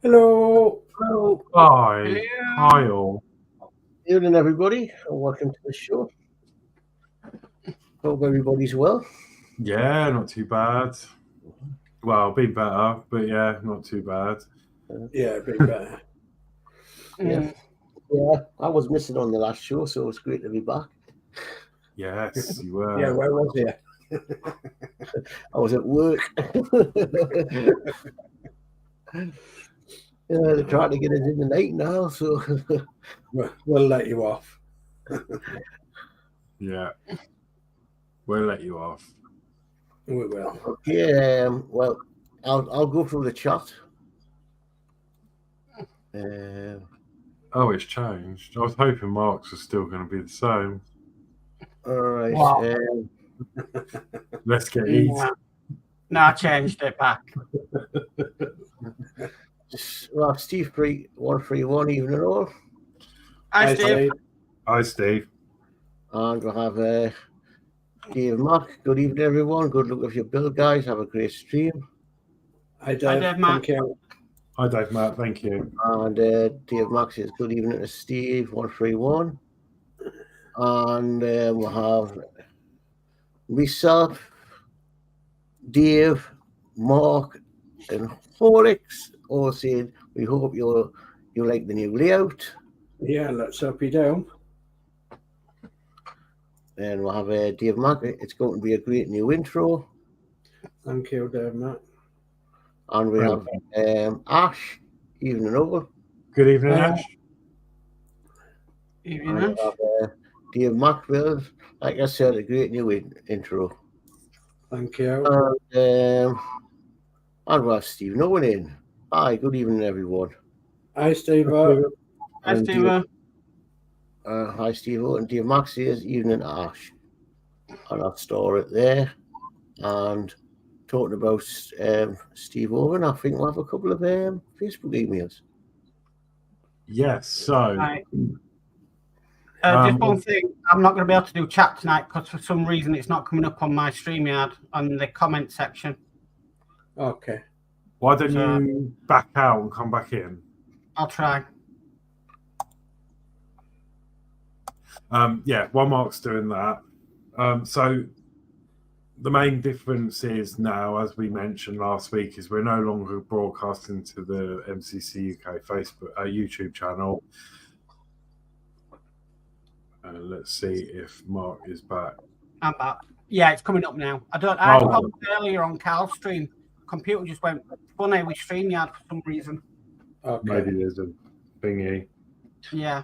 Hello. Hello. Hi. Hi all. Evening, everybody, and welcome to the show. Hope everybody's well. Yeah, not too bad. Well, been better, but yeah, not too bad. Yeah, a bit better. Yeah, I was missing on the last show, so it's great to be back. Yes, you were. Yeah, where was you? I was at work. They're trying to get us in the night now, so We'll let you off. Yeah, we'll let you off. We will. okay. Well, I'll go through the chat. Oh, it's changed. I was hoping Mark's was still going to be the same. All right. Wow. Let's get eating. No, I changed it back. Well, Steve 131, evening all. Hi, Steve. Hi, Steve. And we'll have Dave Mack. Good evening, everyone. Good luck with your build, guys. Have a great stream. Hi, Dave. Dave, Matt. Thank you. Hi, Dave, Matt. Thank you. And Dave Mack says good evening to Steve 131. And we'll have myself, Dave, Mark, and Horlixs all saying we hope you like the new layout. Yeah, let's hope you do. And we'll have Dave Mack. It's going to be a great new intro. Thank you, Dave, Matt. And we have Ash, evening over. Good evening, Ash. Evening, And we'll have Dave Mack with, like I said, a great new intro. Thank you. And we'll have Steve Owen in. Hi, good evening, everyone. Hi, Steve. Hi, Steve. Hi, Steve. And Dave Mack says evening, Ash. And I'll store it there. And talking about Steve Owen, I think we'll have a couple of Facebook emails. Yes, so... Right. Just one thing, I'm not going to be able to do chat tonight because for some reason it's not coming up on my StreamYard on the comment section. Okay. Why don't you back out and come back in? I'll try. Yeah, while Mark's doing that. So the main difference is now, as we mentioned last week, is we're no longer broadcasting to the MCC UK Facebook YouTube channel. Let's see if Mark is back. I'm back. Yeah, it's coming up now. I called earlier on Carl's stream. Computer just went funny with StreamYard for some reason. Okay. Maybe there's a thingy. Yeah.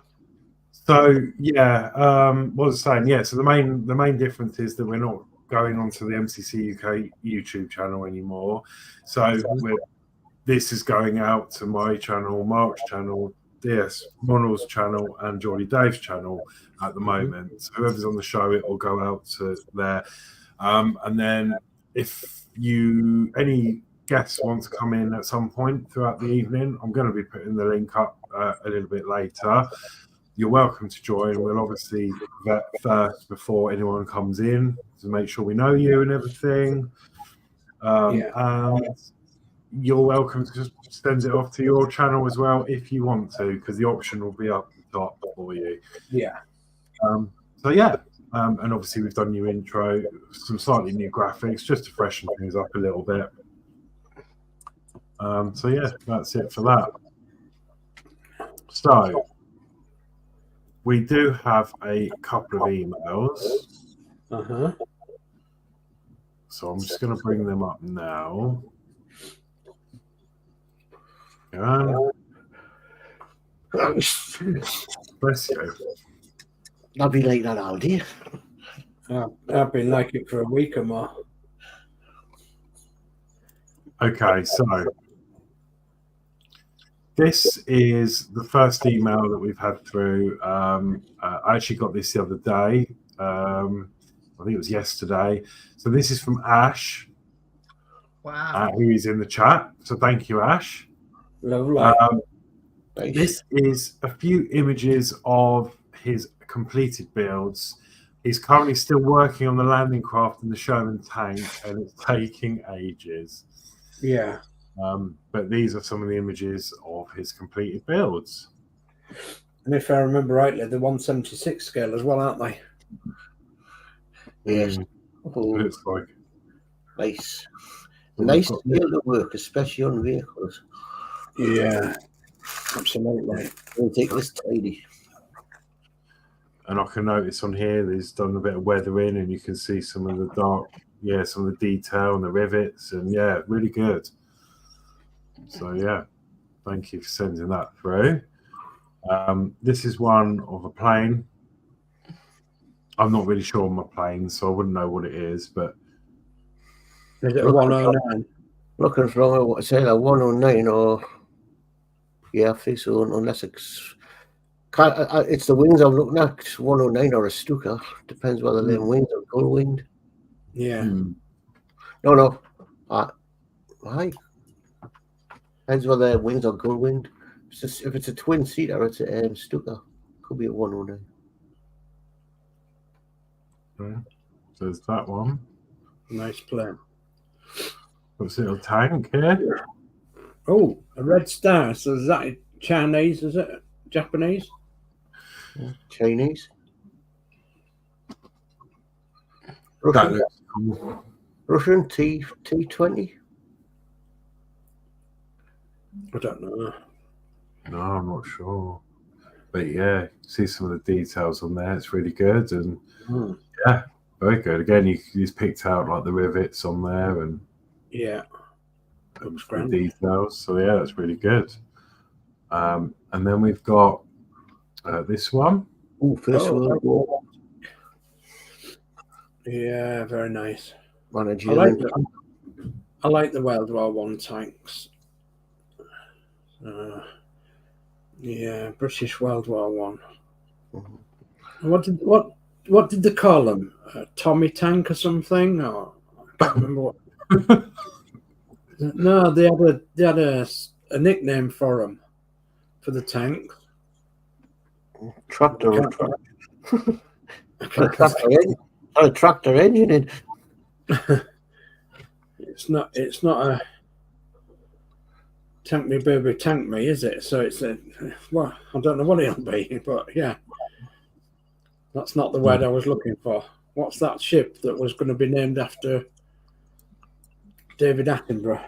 So yeah, what was I saying? Yeah, so the main difference is that we're not going onto the MCC UK YouTube channel anymore. So this is going out to my channel, Mark's channel, DS Models channel, and Geordie Dave's channel at the moment. So whoever's on the show, it will go out to there. And then if any guests want to come in at some point throughout the evening, I'm going to be putting the link up a little bit later. You're welcome to join. We'll obviously vet first before anyone comes in to make sure we know you and everything. And you're welcome to just send it off to your channel as well if you want to, because the option will be up the top for you. Yeah. So yeah, and obviously we've done new intro, some slightly new graphics, just to freshen things up a little bit. So yeah, that's it for that. So we do have a couple of emails. So I'm just going to bring them up now. Bless you. I'll be like that all day. I've been like it for a week or more. Okay, so this is the first email that we've had through. I actually got this the other day. I think it was yesterday. So this is from Ash. Wow. Who is in the chat. So thank you, Ash. Lovely. This is a few images of his completed builds. He's currently still working on the landing craft and the Sherman tank, and it's taking ages. Yeah. But these are some of the images of his completed builds. And if I remember rightly, the 176 scale as well, aren't they? Yes. Oh, Looks like. nice. Well, Nice we've to be able to work, especially on vehicles. Yeah, absolutely. We'll take this tidy. And I can notice on here, he's done a bit of weathering, and you can see some of the dark, some of the detail and the rivets, and really good. So thank you for sending that through. This is one of a plane. I'm not really sure on my plane, so I wouldn't know what it is, but Is it a 109? Looking from what I say, like 109 or I think so, unless it's the wings I'm looking at, 109 or a Stuka. Depends whether them wings are gold winged. Yeah. No. Why? Depends whether their wings are gold winged. If it's a twin seater, it's a Stuka. Could be a 109. so there's that one. Nice plane. What's a little tank here? Oh, a red star. So is that Chinese? Is it Japanese? Chinese. That looks cool. Russian T20. I don't know. No, I'm not sure. But see some of the details on there. It's really good, and very good. Again, he's picked out like the rivets on there and looks the grand. details. So that's really good. And then we've got this one. Oh, First World War. Yeah, very nice. I like the World War One tanks. British World War One. What did they call them? Tommy tank or something? Or I can't remember what. No, they had a nickname for them, for the tank. Tractor. A tractor engine in. It's not a tank me baby tank me, is it? So it's I don't know what it'll be, but that's not the word I was looking for. What's that ship that was going to be named after David Attenborough?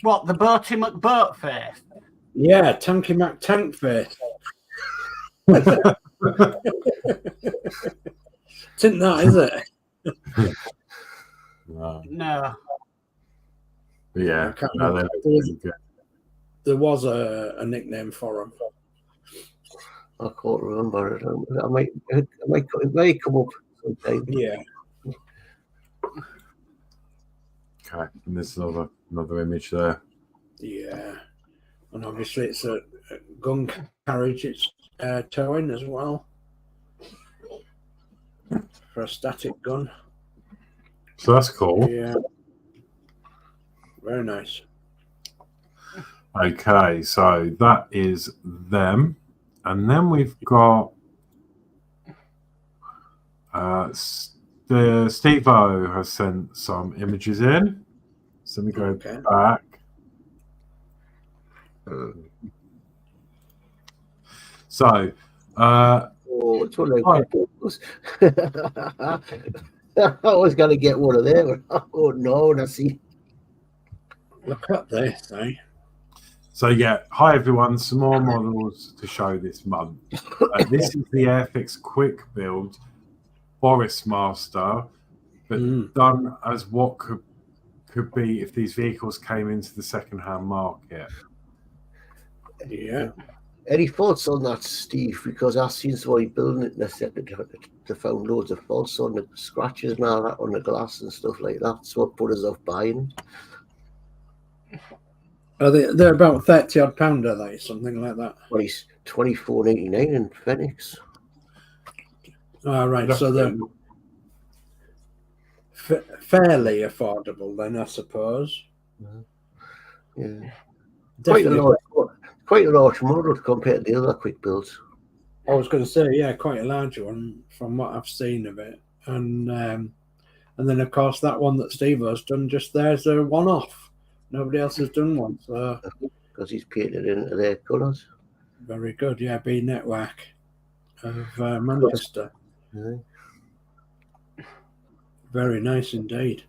What, the Bertie McBurtface? Yeah, Tanky Mac Tankface. Isn't that, is it? No. But there was a nickname for him. I can't remember it. It may come up sometime. Yeah. Okay, and there's another image there. Yeah. And obviously it's a gun carriage it's towing as well. For a static gun. So that's cool. Yeah. Very nice. Okay, so that is them. And then we've got Steve-O has sent some images in. So let me go back. So, it's one of those. I was going to get one of them. Oh, no, I see. Look at this, eh? So, hi everyone. Some more models to show this month. This is the Airfix Quick Build Boris Master, but done as what could be if these vehicles came into the second-hand market. Yeah. Any thoughts on that, Steve? Because I've seen somebody building it and they found loads of faults on the scratches and all that on the glass and stuff like that. That's what put us off buying. Are they're about £30 odd, are they? Something like that. Well, he's $24.99 in Phoenix. All right, so they're fairly affordable then, I suppose. Yeah. Definitely. Quite a large model compared to the other quick builds. I was going to say, quite a large one from what I've seen of it. And then, of course, that one that Steve has done just there is a one-off. Nobody else has done one, so because he's painted into their colours. very good. Yeah, B Network of Manchester. Yeah. Very nice indeed.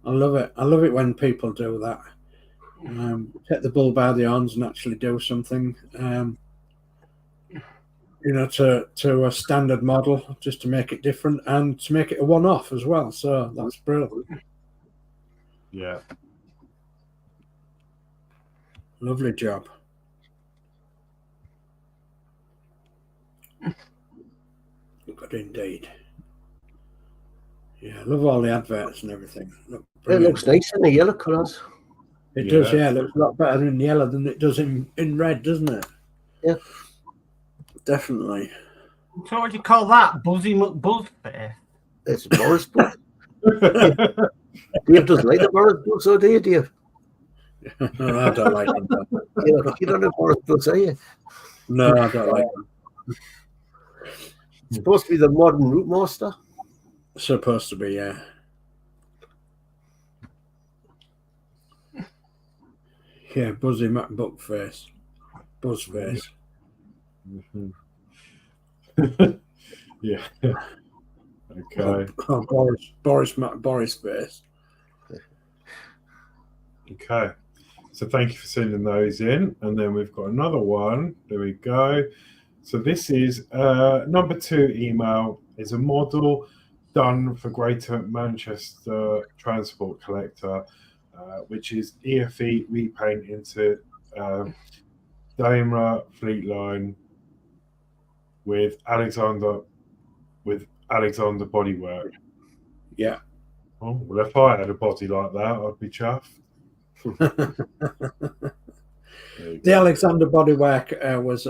I love it. I love it when people do that. Take the bull by the horns and actually do something. To a standard model, just to make it different and to make it a one-off as well. So that's brilliant. Yeah. Lovely job. Good indeed. Yeah, I love all the adverts and everything. It looks nice in the yellow colours. It does, yeah. It looks a lot better in yellow than it does in red, doesn't it? Yeah. Definitely. So what do you call that? Buzzy McBuzzface? It's Boris Buzz. Dave doesn't like the Boris Buzz, so do you, Dave? No, I don't like them. You don't know Boris Buzz, are you? No, I don't like them. It's supposed to be the modern route master. Supposed to be, yeah. Yeah, Buzzy McBuckface. Buzzface. Mm-hmm. Yeah. Okay. Boris face. Okay. So thank you for sending those in. And then we've got another one. There we go. So this is number 2 email. Is a model done for Greater Manchester Transport Collector, which is EFE repaint into Daimler Fleet Line with Alexander bodywork. Yeah. Oh, well, if I had a body like that, I'd be chuffed. The Alexander bodywork was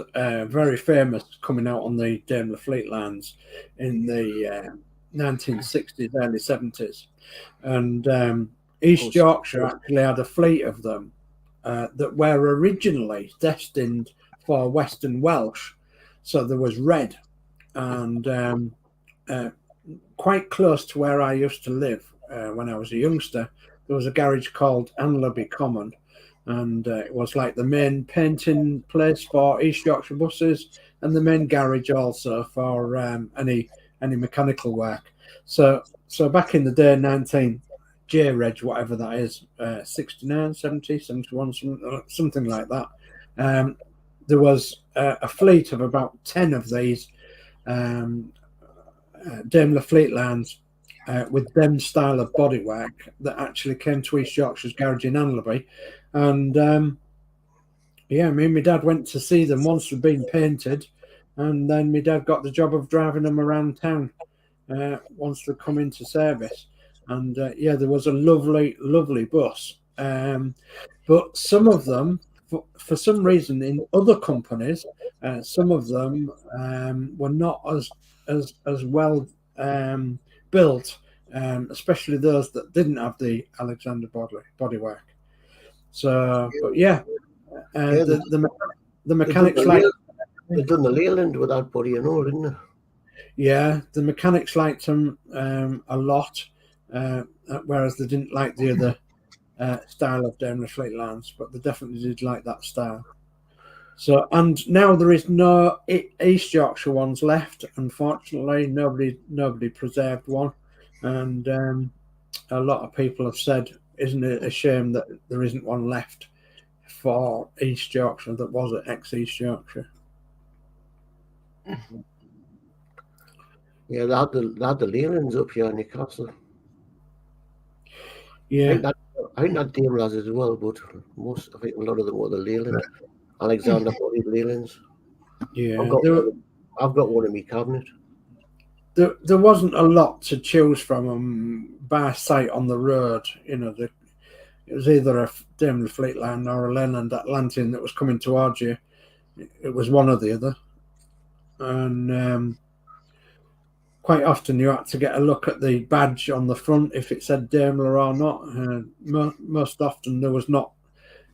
very famous coming out on the Daimler Fleet Lines in the 1960s, early 70s. And East Yorkshire actually had a fleet of them that were originally destined for Western Welsh. So there was red, and quite close to where I used to live when I was a youngster, there was a garage called Anlaby Common, and it was like the main painting place for East Yorkshire buses and the main garage also for any mechanical work. So back in the day, 19 J Reg, whatever that is, 69, 70, 71, something like that. There was a fleet of about 10 of these Daimler Fleet Lines with them style of bodywork that actually came to East Yorkshire's garage in Anlaby. And yeah, me and my dad went to see them once they'd been painted, and then my dad got the job of driving them around town once they'd come into service. And yeah, there was a lovely, lovely bus. But some of them, for some reason, in other companies, some of them were not as well built, especially those that didn't have the Alexander bodywork. So, but yeah, the mechanics they've done the Leyland with that body and all, didn't they? Yeah, the mechanics liked them a lot, whereas they didn't like the other style of Daimler Fleet Lines, but they definitely did like that style. So, and now there is no East Yorkshire ones left. Unfortunately, nobody preserved one, and a lot of people have said, "Isn't it a shame that there isn't one left for East Yorkshire that was at ex-East Yorkshire?" Yeah, they had the Leylands up here in Newcastle. Yeah, I think that Daimler has as well, but I think a lot of them were the Leyland. Alexander body Leylands. yeah. I've got one in my cabinet. There wasn't a lot to choose from by sight on the road. You know, it was either a Daimler Fleet Line or a Leyland Atlantean that was coming towards you. It was one or the other, and quite often you had to get a look at the badge on the front if it said Daimler or not. Most often there was not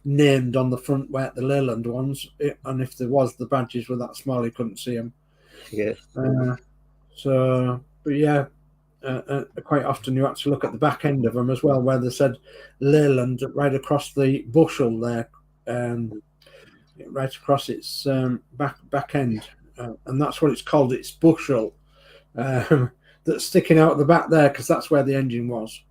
named on the front where the Leyland ones, and if there was, the badges were that small you couldn't see them. Yeah. So, but yeah, quite often you had to look at the back end of them as well, where they said Leyland right across the bushel there, right across its back end, and that's what it's called. It's bushel that's sticking out at the back there because that's where the engine was.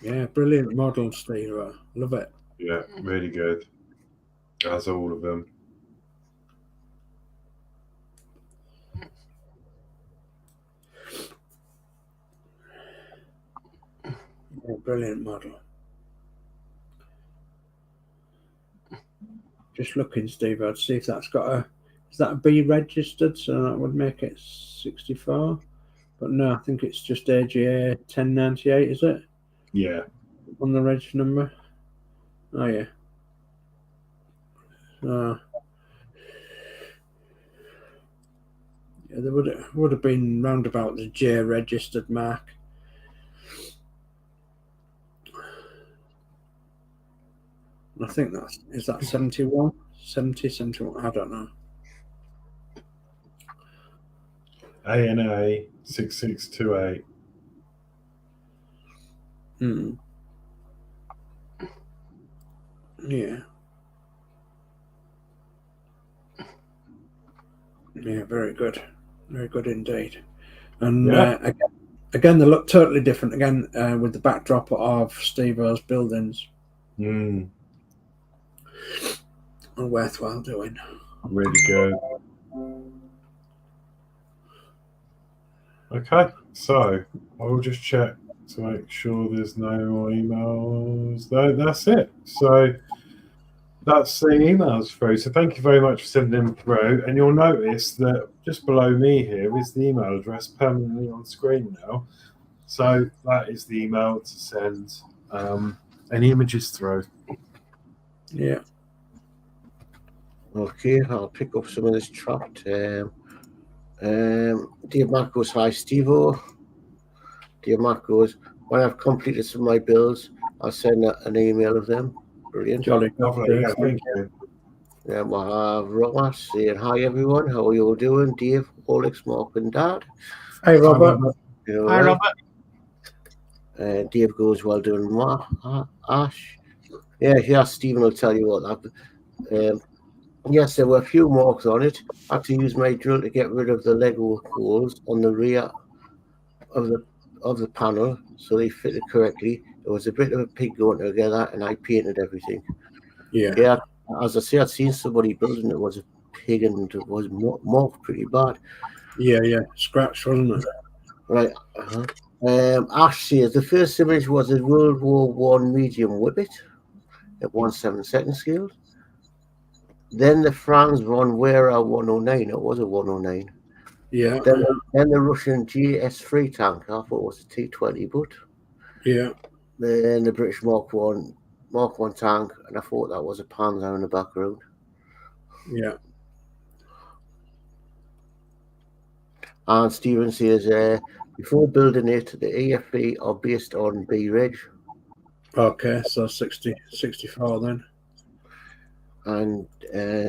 Yeah, brilliant model, Steve. Love it. Yeah, really good. As all of them. Yeah, brilliant model. Just looking, Steve, I'd see if that's got a... Is that a B registered? So that would make it 64. But no, I think it's just AGA 1098, is it? Yeah. On the reg number. Oh, yeah. Yeah, there would have been round about the J registered mark. I think is that 71? 70, 71, I don't know. ANA 6628. Yeah. Yeah, very good. Very good indeed. And Yeah. Again, they look totally different again with the backdrop of Steve-O's buildings. Mm. And worthwhile doing. Really good. Okay, so I'll just check to make sure there's no more emails. No, that's it. So that's the emails through. So thank you very much for sending them through. And you'll notice that just below me here is the email address permanently on screen now. So that is the email to send any images through. Yeah. Okay, I'll pick up some of this trapped. Dave Mack goes, hi, Steve-O. Dave Mack goes, when I've completed some of my builds, I'll send an email of them. Brilliant. Jolly. Lovely. Yeah, thank you. We'll have Romas saying, hi, everyone. How are you all doing? Dave, Horlixs, Mark, and Dad. Hey, Robert. Hi, Robert. Dave goes, well done, Ash. Yeah, Stephen will tell you what happened. Yes, there were a few marks on it. I had to use my drill to get rid of the Lego holes on the rear of the panel so they fitted correctly. There was a bit of a pig going together, and I painted everything. Yeah. As I say, I'd seen somebody building it was a pig, and it was marked pretty bad. Yeah, scratch, wasn't it? Right. Ash says the first image was a World War I medium whippet at 1/7 scale. Then the Franz von Wera 109. It was a 109. Yeah. Then the Russian GS3 tank. I thought it was a T20, but yeah. Then the British Mark 1 tank, and I thought that was a Panzer in the background. Yeah. And Stephen says, before building it, the EFB are based on B reg. Okay, so 64 then. And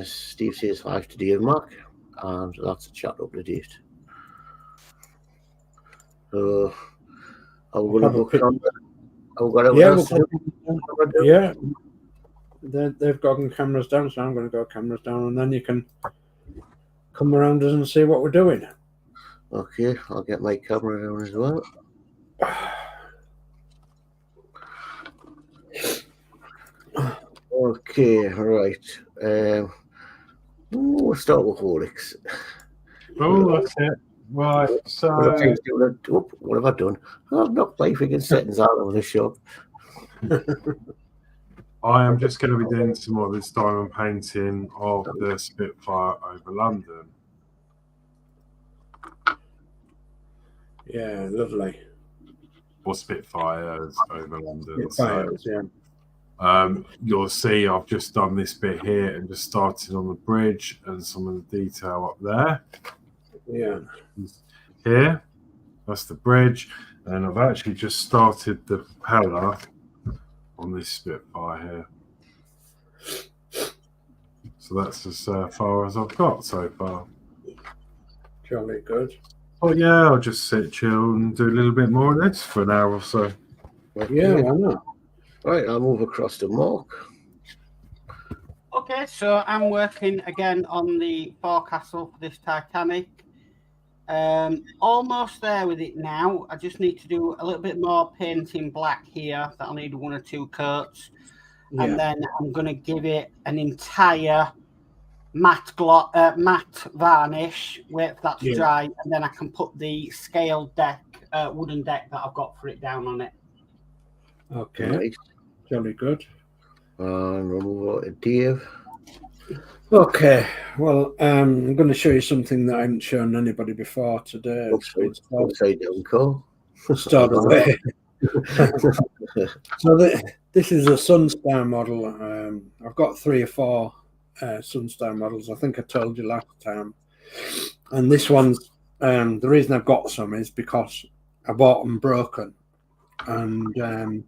Steve says 5 to Dave Mack, and that's a chat up to date. So I'm going to go camera. Yeah, they've gotten cameras down, so I'm going to go cameras down, and then you can come around us and see what we're doing. Okay, I'll get my camera down as well. Okay, all right. We'll start with Horlixs. Oh, that's it. Right, so... What have I done? I've knocked my freaking settings out of the shop. I am just going to be doing some more of this diamond painting of the Spitfire over London. Yeah, lovely. Or Spitfires over London. Spitfires, so, yeah. You'll see I've just done this bit here and just started on the bridge and some of the detail up there. Yeah. Here, that's the bridge. And I've actually just started the propeller on this Spitfire here. So that's as far as I've got so far. Jolly good. But yeah, I'll just sit, chill, and do a little bit more of this for an hour or so. Yeah, why not? Right, I'll move across to Mark. Okay, so I'm working again on the forecastle for this Titanic. Almost there with it now. I just need to do a little bit more painting black here. That'll need 1 or 2 coats. Yeah. And then I'm going to give it an entire matte varnish, wait for that to dry, and then I can put the scaled deck, wooden deck that I've got for it down on it. Okay. Nice. Jolly good. And we'll move over to Dave. Okay, well, I'm going to show you something that I haven't shown anybody before today. Upside down call. Start away. So this is a Sunstar model. I've got 3 or 4 Sunstar models. I think I told you last time. And this one's the reason I've got some is because I bought them broken, and I'm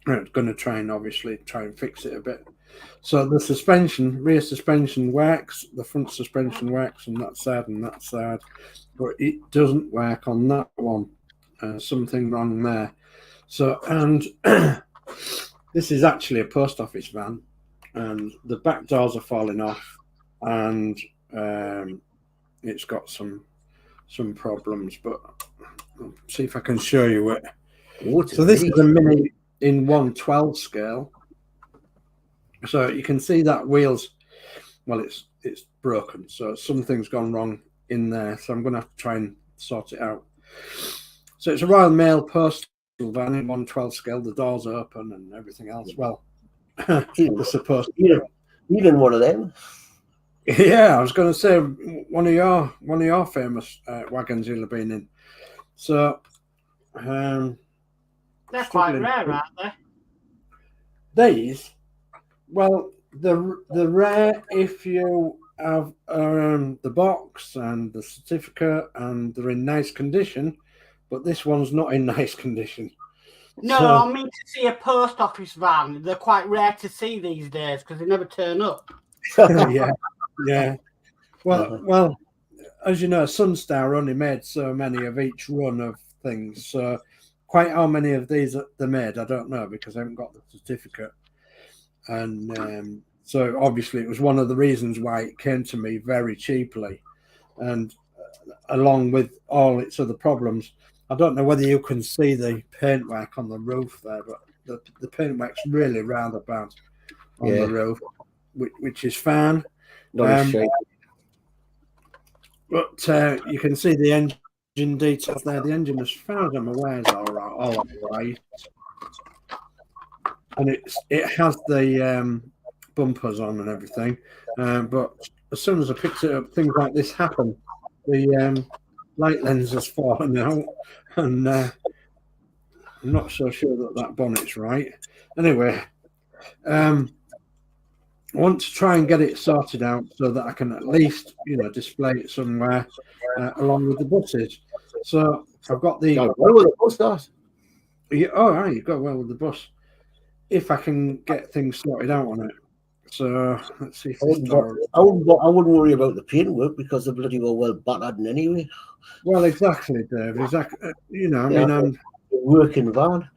going to try and fix it a bit. So the suspension, rear suspension works, the front suspension works on that side, but it doesn't work on that one. Something wrong there. So, and this is actually a post office van, and the back doors are falling off, and it's got some problems, but I'll see if I can show you it. So this is a Mini in 1/12 scale. So you can see that wheels, well, it's broken. So something's gone wrong in there. So I'm going to have to try and sort it out. So it's a Royal Mail postal van in 1/12 scale. The doors open and everything else. Well, they're supposed to. Even one of them. Yeah, I was going to say one of your famous wagons you'll have been in. So they're quite rare, aren't they? These. Well, the rare if you have the box and the certificate and they're in nice condition, but this one's not in nice condition. No, So, I mean to see a post office van. They're quite rare to see these days because they never turn up. yeah. Well, as you know, Sunstar only made so many of each run of things. So quite how many of these they made, I don't know because I haven't got the certificate. And so obviously it was one of the reasons why it came to me very cheaply, and along with all its other problems. I don't know whether you can see the paintwork on the roof there, but the paintwork's really rather bad on the roof, which is fine. But you can see the engine details there. The engine, as far as I'm aware, is all right. And it has the bumpers on and everything, but as soon as I picked it up, things like this happen. The light lens has fallen out, and I'm not so sure that bonnet's right. Anyway, I want to try and get it sorted out so that I can at least, display it somewhere along with the buses. So I've got the. Well with the bus, that. You go well with the bus. If I can get things sorted out on it. So let's see. I wouldn't worry about the paintwork because they're bloody well battered anyway. Well, exactly, Dave. Exactly. I'm working van.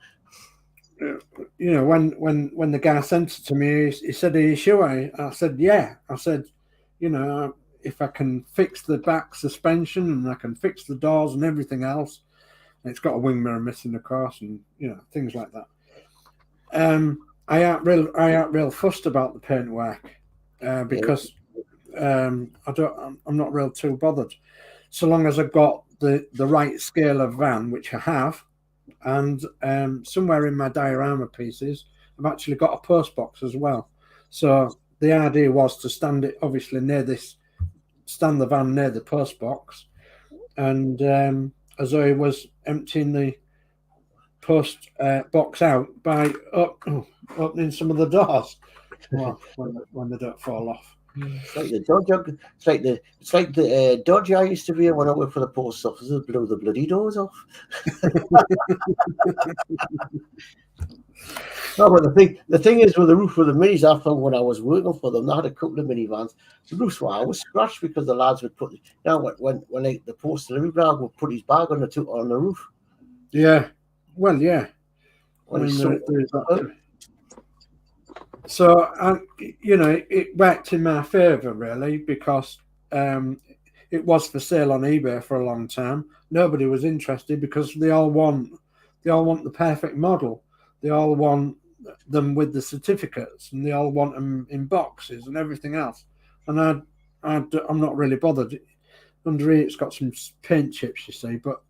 When the guy sent it to me, he said, "Are you sure?" I said, "Yeah." I said, if I can fix the back suspension and I can fix the doors and everything else, and it's got a wing mirror missing, of course, and things like that. I aren't real fussed about the paintwork because I'm not real too bothered, so long as I've got the right scale of van, which I have, and somewhere in my diorama pieces I've actually got a post box as well. So the idea was to stand the van near the post box, and as I was emptying the post box out by opening some of the doors when they don't fall off. It's like the Dodge. It's like the Dodge I used to be in when I worked for the post office. Blow the bloody doors off. No, but the thing is with the roof of the minis, I found when I was working for them, they had a couple of minivans. The roofs were always scratched because the lads would put, when the post delivery bag would put his bag on the roof. Yeah, well, yeah. So, it worked in my favour really because it was for sale on eBay for a long time. Nobody was interested because they all want the perfect model. They all want them with the certificates, and they all want them in boxes and everything else. And I'm not really bothered. Under here, it's got some paint chips, you see, but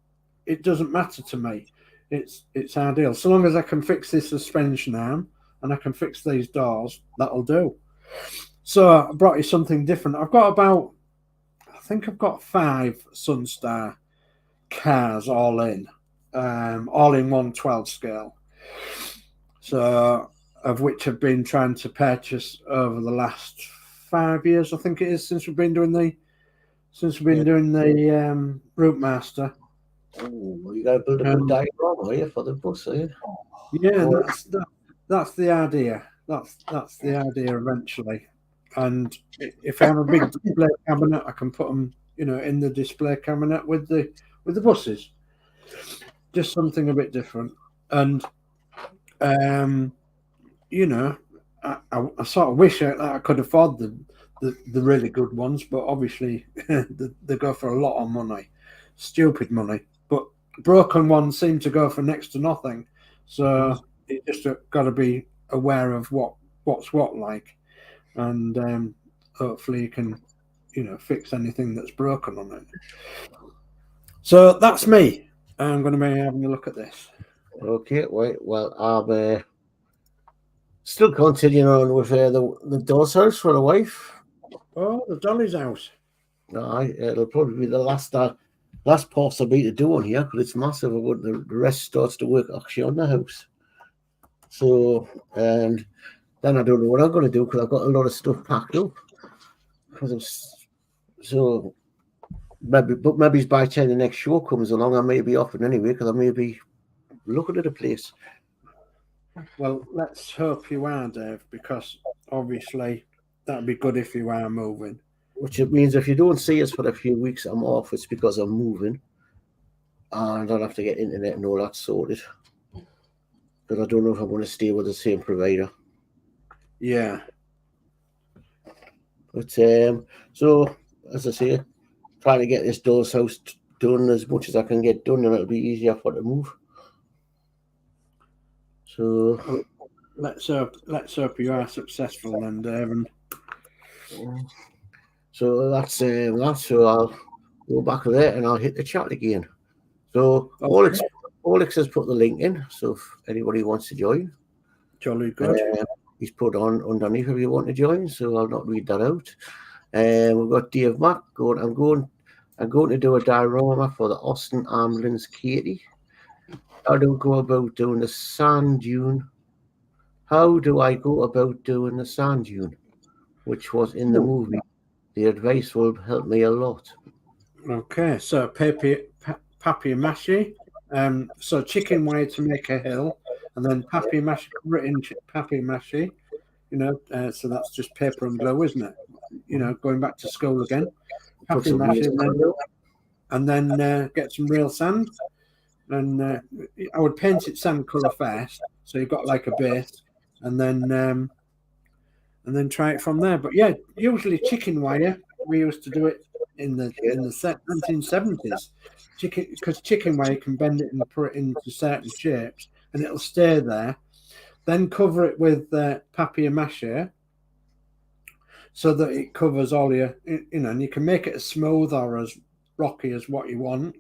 it doesn't matter to me. It's ideal. So long as I can fix this suspension arm and I can fix these doors, that'll do. So I brought you something different. I think I've got 5 Sunstar cars all in 1/12 scale. So, of which I've been trying to purchase over the last 5 years, I think it is, since we've been doing the Route Master. Oh, you got to build a good diagram here for the bus, are you? Yeah, that's the idea. That's the idea eventually. And if I have a big display cabinet, I can put them, in the display cabinet with the buses. Just something a bit different. And I sort of wish I could afford the really good ones, but obviously they go for a lot of money, stupid money. But broken ones seem to go for next to nothing, so you just got to be aware of what's what like, and hopefully you can fix anything that's broken on it. So that's me. I'm going to be having a look at this. Okay, wait. Well, I'm still continuing on with the doll's house for the wife. Oh, the Dolly's house. No, it'll probably be the last part I'll be to do on here because it's massive. The rest starts to work actually on the house. So, and then I don't know what I'm going to do because I've got a lot of stuff packed up. So maybe by the time the next show comes along, I may be off it anyway because I may be looking at a place. Well, let's hope you are, Dave, because obviously that'd be good if you are moving. Which it means if you don't see us for a few weeks, I'm off. It's because I'm moving, and I'll have to get internet and all that sorted. Because I don't know if I'm going to stay with the same provider. Yeah. But so as I say, trying to get this doll's house done as much as I can get done, and it'll be easier for the move. So let's hope you are successful then, Dave. So that's so I'll go back there and I'll hit the chat again. So okay. Horlixs has put the link in, so if anybody wants to join, jolly good. He's put on underneath if you want to join. So I'll not read that out. We've got Dave Mack going. I'm going to do a diorama for the Austin Ambulance Katie. How do I go about doing the sand dune? How do I go about doing the sand dune, which was in the movie? The advice will help me a lot. Okay, so papier-mâché. So chicken wire to make a hill, and then papier-mâché, written papier-mâché. So that's just paper and glue, isn't it? Going back to school again. Papier-mâché, and then get some real sand. And I would paint it sand color first, so you've got like a base, and then try it from there. But yeah, usually chicken wire. We used to do it in the 1970s. Because chicken wire can bend it and put it into certain shapes, and it'll stay there. Then cover it with papier-mâché, so that it covers all your, and you can make it as smooth or as rocky as what you want.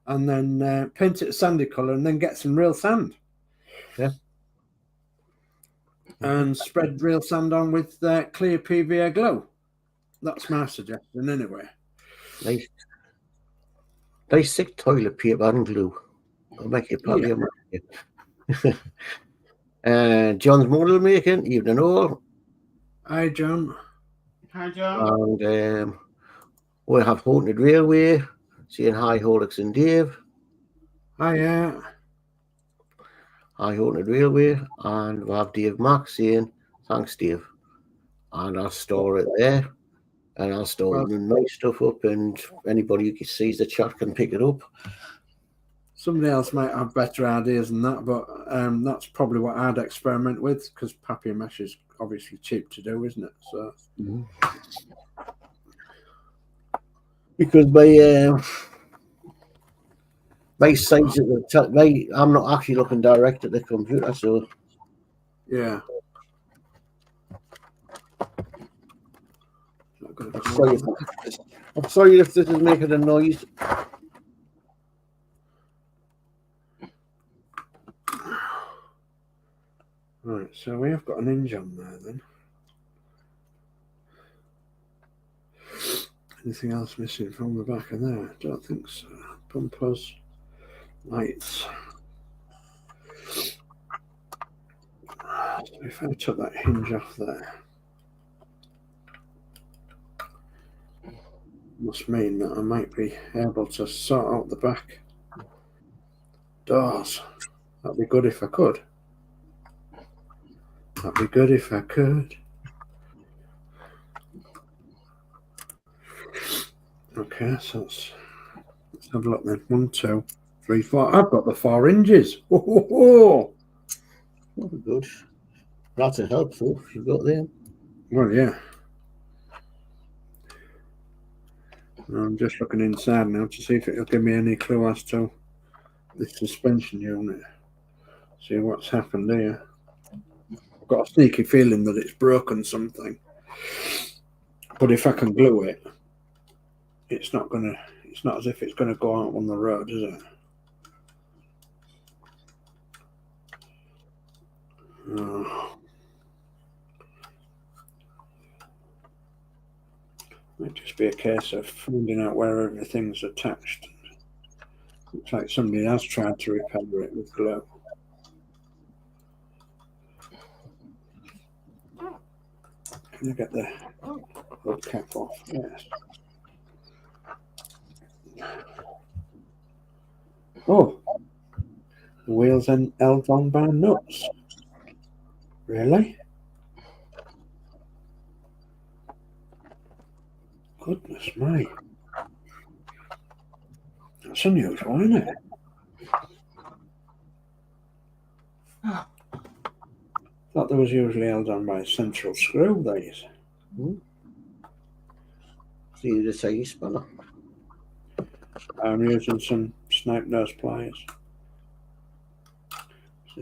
And then paint it a sandy colour, and then get some real sand. Yeah. And spread real sand on with clear PVA glue. That's my suggestion, anyway. Nice thick toilet paper and glue. I'll make it papier-mâché. John's model making. Evening all. Hi, John. Hi, John. And we'll have Haunted Railway. Saying hi, Horlixs and Dave. Hiya. High Haunted Railway, and we have Dave Mack saying, thanks, Dave. And I'll store it there, and I'll store my stuff up, and anybody who sees the chat can pick it up. Somebody else might have better ideas than that, but that's probably what I'd experiment with, because papier mesh is obviously cheap to do, isn't it? So because my size at the top, I'm not actually looking direct at the computer, so yeah. I'm sorry if this is making a noise. Right, so we have got an hinge on there then. Anything else missing from the back of there? Don't think so. Bumpers, lights. So if I took that hinge off there, must mean that I might be able to sort out the back doors. That'd be good if I could. That'd be good if I could. Okay, so let's have a look then. 1, 2, 3, 4. I've got the 4 hinges. Oh, Very good. That's a helpful if you've got them. well, yeah. I'm just looking inside now to see if it'll give me any clue as to the suspension unit. See what's happened here. I've got a sneaky feeling that it's broken something. But if I can glue it, it's not as if it's gonna go out on the road, is it? Might just be a case of finding out where everything's attached. Looks like somebody has tried to repair it with glue. Can I get the hood cap off? Yes. Oh, the wheels and held on by nuts. Really? Goodness me. That's unusual, isn't it? Thought there was usually held on by a central screw, these. So you just say you spanner. I'm using some snipe nose pliers.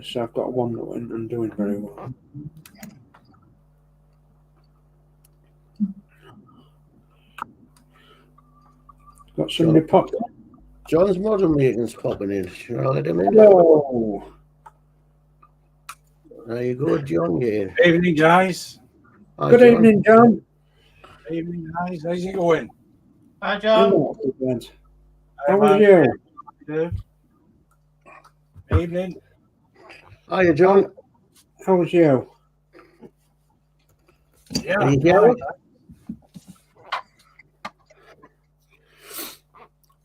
So I've got one that went and doing very well. Got somebody popped. John's model meeting's popping in. Should I let him in? Hello. There you go, John. Again. Evening, guys. Hi, Good John. evening, John. Evening, guys. How's it going? Hi, John. How are you? Evening. Hiya, John. How was you? Yeah. Are you here?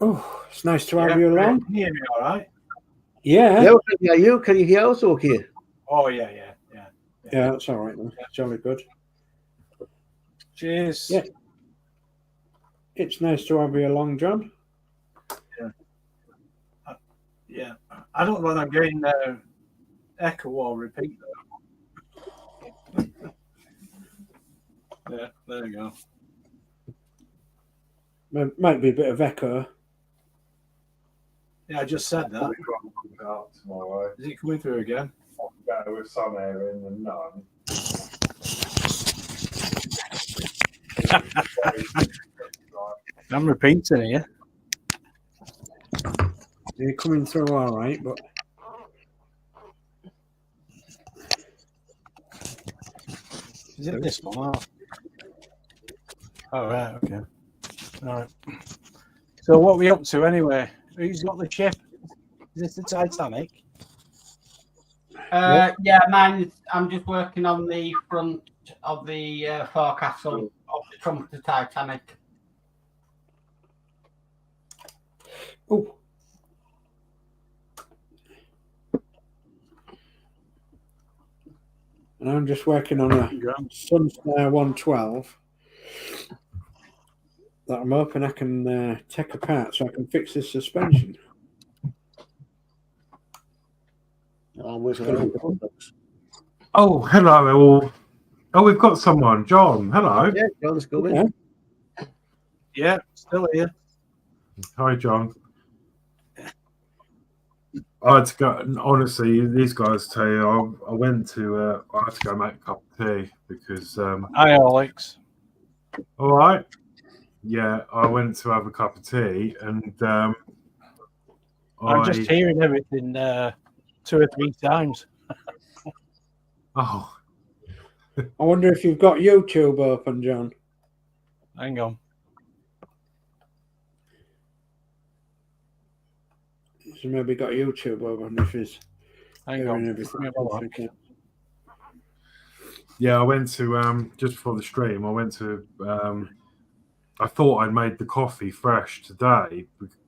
Oh, it's nice to have you along. Can you hear me all right? Yeah. Yeah, can you hear you? Can you hear us okay? Oh, yeah. Yeah, that's all right then. Jolly good. Cheers. Yeah. It's nice to have you along, John. Yeah. I don't know whether I'm getting echo or repeat though. Yeah, there you go. Might be a bit of echo. Yeah, I just said that. Tomorrow. Is it coming through again? Better with some air in than none. I'm repeating here. You're coming through all right, but Is it this one? Oh, right, okay. All right. So what are we up to anyway? Who's got the ship? Is this the Titanic? Yeah, mine. I'm just working on the front of the forecastle of the trunk of the Titanic. oh, and I'm just working on a Sunstar 112 that I'm hoping I can take apart so I can fix this suspension. I'm waiting on Horlixs. Oh, hello all. Oh, we've got someone. John, hello. Yeah, John's coming. Yeah, still here. Hi, John. I had to go. Honestly, these guys tell you, I went to. I had to go make a cup of tea because. Hi, Alex. All right. Yeah, I went to have a cup of tea, and I'm just hearing everything 2 or 3 times. Oh, I wonder if you've got YouTube open, John. Hang on. He's maybe got YouTube open if he's Hang hearing on. everything. yeah. I went to just before the stream. I went to. I thought I'd made the coffee fresh today,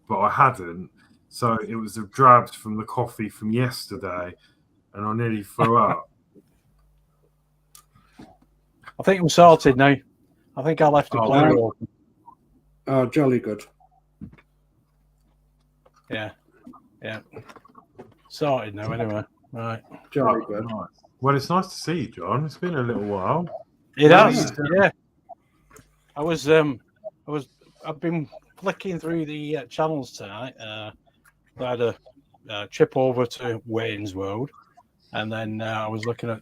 but I hadn't. So it was the drabs from the coffee from yesterday, and I nearly threw up. I think I'm sorted now. I think I left the Oh, player right. open. Oh, jolly good. Yeah. Yeah. Sorted now, anyway. Right. Jolly good. Right. Well, it's nice to see you, John. It's been a little while. It has. Yeah. Yeah. I've been flicking through the channels tonight. I had a trip over to Wayne's World, and then I was looking at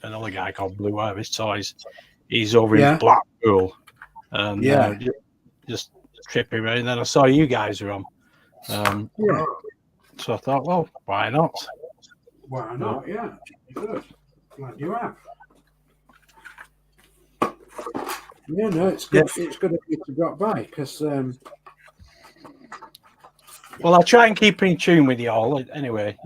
another guy called Blue Iris Toys. He's over in Blackpool, and just tripping around. And then I saw you guys were on. So I thought, well, why not? Why not? Yeah. Good. Glad you have. Yeah, no, it's good. Yeah. It's good of you to drop by because Well, I try and keep in tune with you all anyway,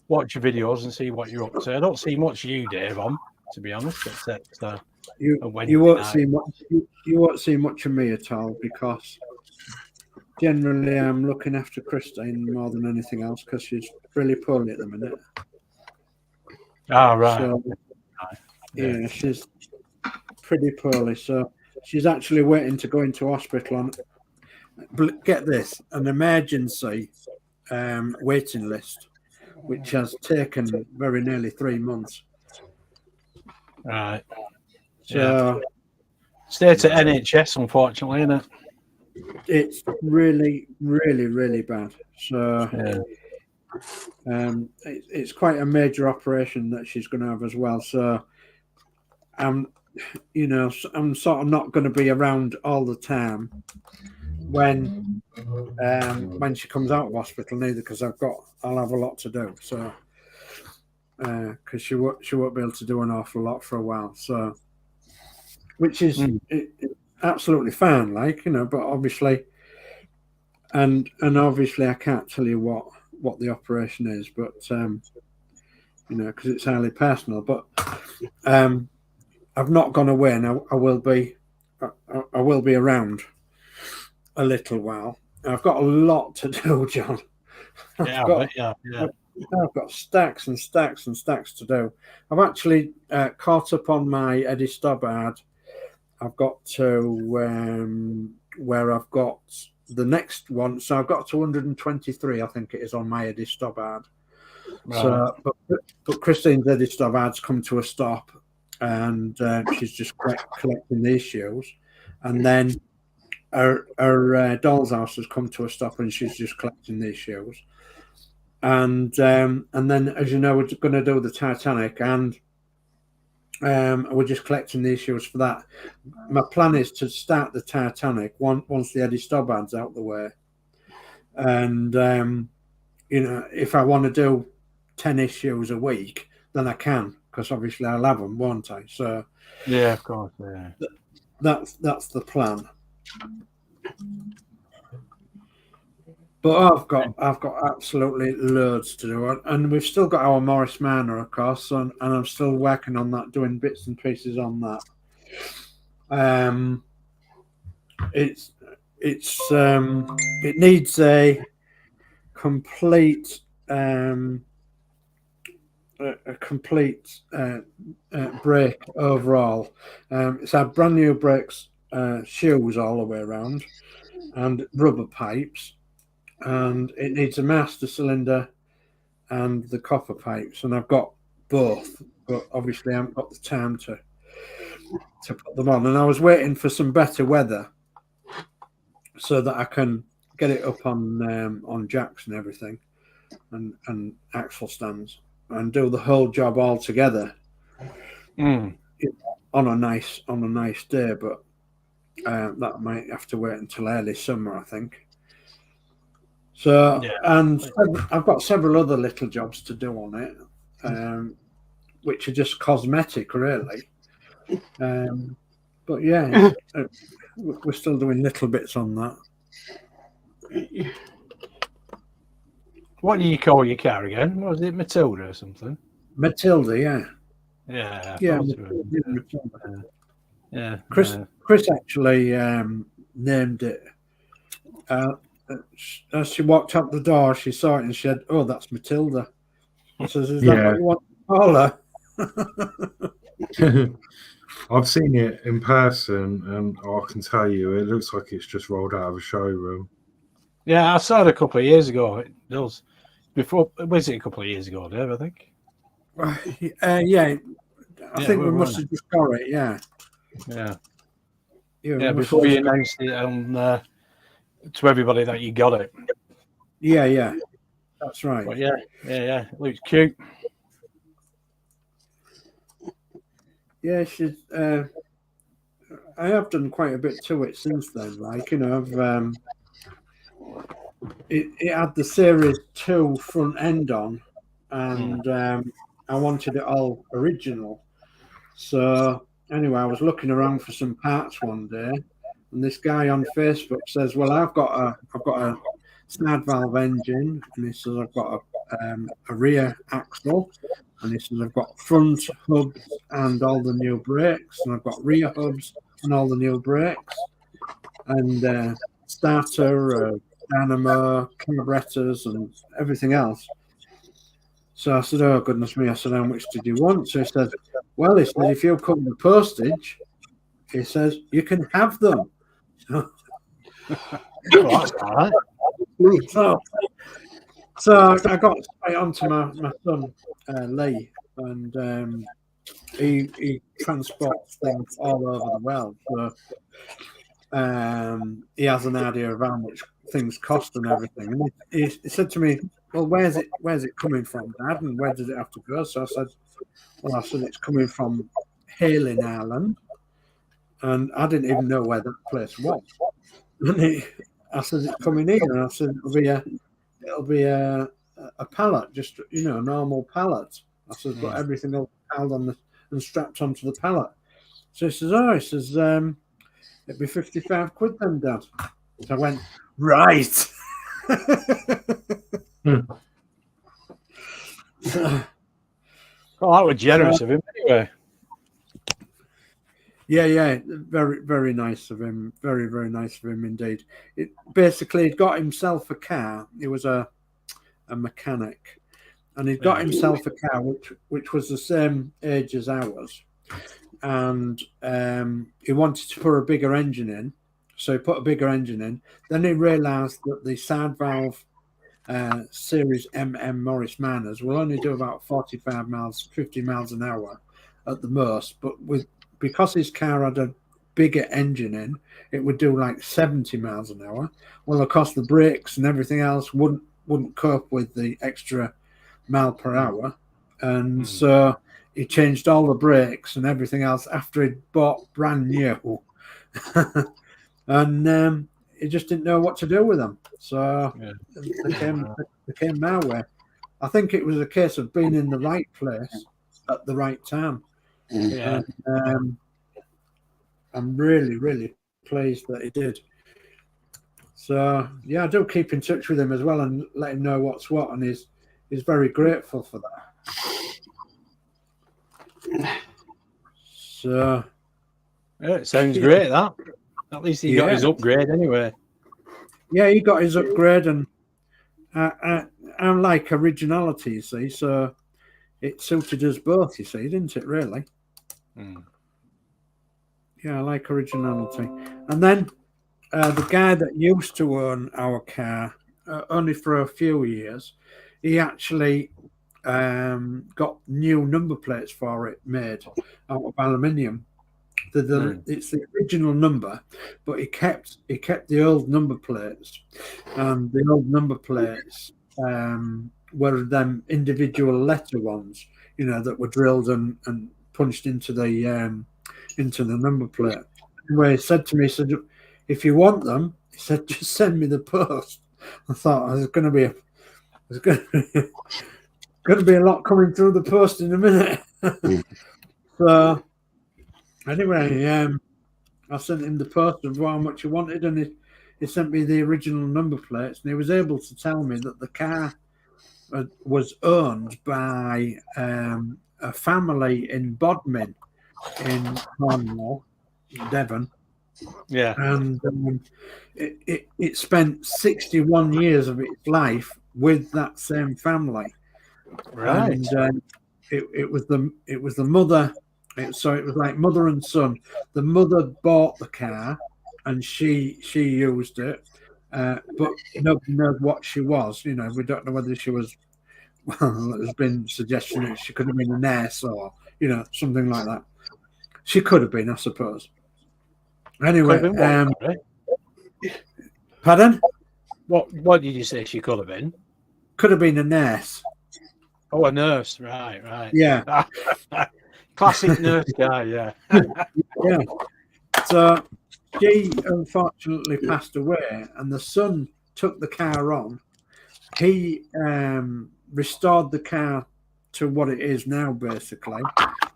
watch your videos and see what you're up to. I don't see much you, Dave, on, to be honest, except you won't see much. You won't see much of me at all because generally I'm looking after Christine more than anything else because she's really poorly at the minute. Ah, right. So, yeah, she's pretty poorly. So she's actually waiting to go into hospital on. Get this, an emergency waiting list, which has taken very nearly 3 months. Right. So Stay to NHS, unfortunately, isn't it? it's really, really, really bad. So it's quite a major operation that she's going to have as well. So I'm sort of not going to be around all the time when she comes out of hospital neither, because I'll have a lot to do. So because she won't be able to do an awful lot for a while. So which is absolutely fine, but obviously, and obviously I can't tell you what the operation is, but because it's highly personal. But I've not gone away, and I will be around a little while. I've got a lot to do, John. I've got stacks and stacks and stacks to do. I've actually caught up on my Eddie Stobbard. I've got to where I've got the next one. So I've got to 123, I think it is, on my Eddie Stobbard. Right. So, but Christine's Eddie Stobbard's come to a stop, and she's just collecting the issues, and then her doll's house has come to a stop, and she's just collecting the issues, and then, as you know, we're going to do the Titanic, and we're just collecting the issues for that. My plan is to start the Titanic once the Eddie Stobbard's out the way, and if I want to do 10 issues a week, then I can, because obviously I'll have them, won't I? So yeah, of course, yeah. That's the plan. But I've got absolutely loads to do, and we've still got our Morris Manor, of course, and I'm still working on that, doing bits and pieces on that. It needs a complete a complete break overall. It's had brand new brakes, shoes all the way around, and rubber pipes, and it needs a master cylinder and the copper pipes, and I've got both, but obviously I haven't got the time to put them on. And I was waiting for some better weather so that I can get it up on jacks and everything, and axle stands, and do the whole job all together on a nice day. But that might have to wait until early summer, I think. So and I've got several other little jobs to do on it, which are just cosmetic, really. But yeah, we're still doing little bits on that. What do you call your car again? Was it Matilda or something? Matilda, yeah. Yeah. Matilda. Yeah. Chris actually named it. As she walked out the door, she saw it and she said, "Oh, that's Matilda." I says, "Is that what you want to call her?" I've seen it in person, and I can tell you, it looks like it's just rolled out of a showroom. Yeah, I saw it a couple of years ago. It does. Before, was it a couple of years ago, Dave? I think. Yeah, I think we must have just got it. Yeah. Before you announced it to everybody that you got it. Yeah, that's right. But yeah, it looks cute. Yeah, she's. I have done quite a bit to it since then. Like, you know, I've it had the Series 2 front end on, and I wanted it all original. So anyway, I was looking around for some parts one day, and this guy on Facebook says, "Well, I've got a snad valve engine," and he says, "I've got a rear axle," and he says, "I've got front hubs and all the new brakes, and I've got rear hubs and all the new brakes, and starter, dynamo, carburetors, and everything else." So I said, "Oh, goodness me." I said, "How much did you want?" So he said, "Well," he said, "if you cover the postage," he says, "you can have them." Oh, that's all right. So I got straight on to my son, Lee, and he transports things all over the world. So he has an idea of how much things cost and everything. And he said to me, "Well, where's it coming from, Dad? And where does it have to go?" So I said, "It's coming from Hale, Ireland." And I didn't even know where that place was. And I said, "It's coming here." And I said, it'll be a pallet, just, you know, a normal pallet. I said, "But everything will be held on and strapped onto the pallet." So he says, "It'd be 55 quid then, Dad." So I went, "Right." Oh, that was generous of him anyway. Yeah, very, very nice of him. Very, very nice of him indeed. Basically, he'd got himself a car. He was a mechanic, and he'd got himself a car which was the same age as ours, and he wanted to put a bigger engine in, so he put a bigger engine in. Then he realised that the side valve Series MM Morris Miners will only do about 45 miles, 50 miles an hour at the most, but because his car had a bigger engine in, it would do like 70 miles an hour. Well, of course, the brakes and everything else wouldn't cope with the extra mile per hour, and so he changed all the brakes and everything else after he'd bought brand new, and he just didn't know what to do with them. So they came my way. I think it was a case of being in the right place at the right time. Yeah. And, I'm really, really pleased that he did. So yeah, I do keep in touch with him as well and let him know what's what, and he's very grateful for that. So yeah, it sounds great. That at least he got his upgrade anyway. Yeah, he got his upgrade, and I like originality, you see. So it suited us both, you see, didn't it, really? Mm. Yeah, I like originality. And then the guy that used to own our car, only for a few years, he actually got new number plates for it made out of aluminium. It's the original number, but he kept the old number plates, and the old number plates were them individual letter ones, that were drilled and punched into the number plate. Anyway, he said to me, he said, if you want them, he said, just send me the post. I thought there's going to be a lot coming through the post in a minute. So anyway, I sent him the post of how much he wanted, and he sent me the original number plates, and he was able to tell me that the car was owned by a family in Bodmin in Cornwall, Devon. Yeah. And it spent 61 years of its life with that same family. Right. And it was the mother. So it was like mother and son. The mother bought the car, and she used it, but nobody knows what she was. We don't know whether she was. Well, there's been suggestion that she could have been a nurse or something like that. She could have been, I suppose. Anyway, pardon? What did you say she could have been? Could have been a nurse. Oh, a nurse. Right. Yeah. Classic nurse guy, yeah. Yeah. So she unfortunately passed away, and the son took the car on. He restored the car to what it is now, basically,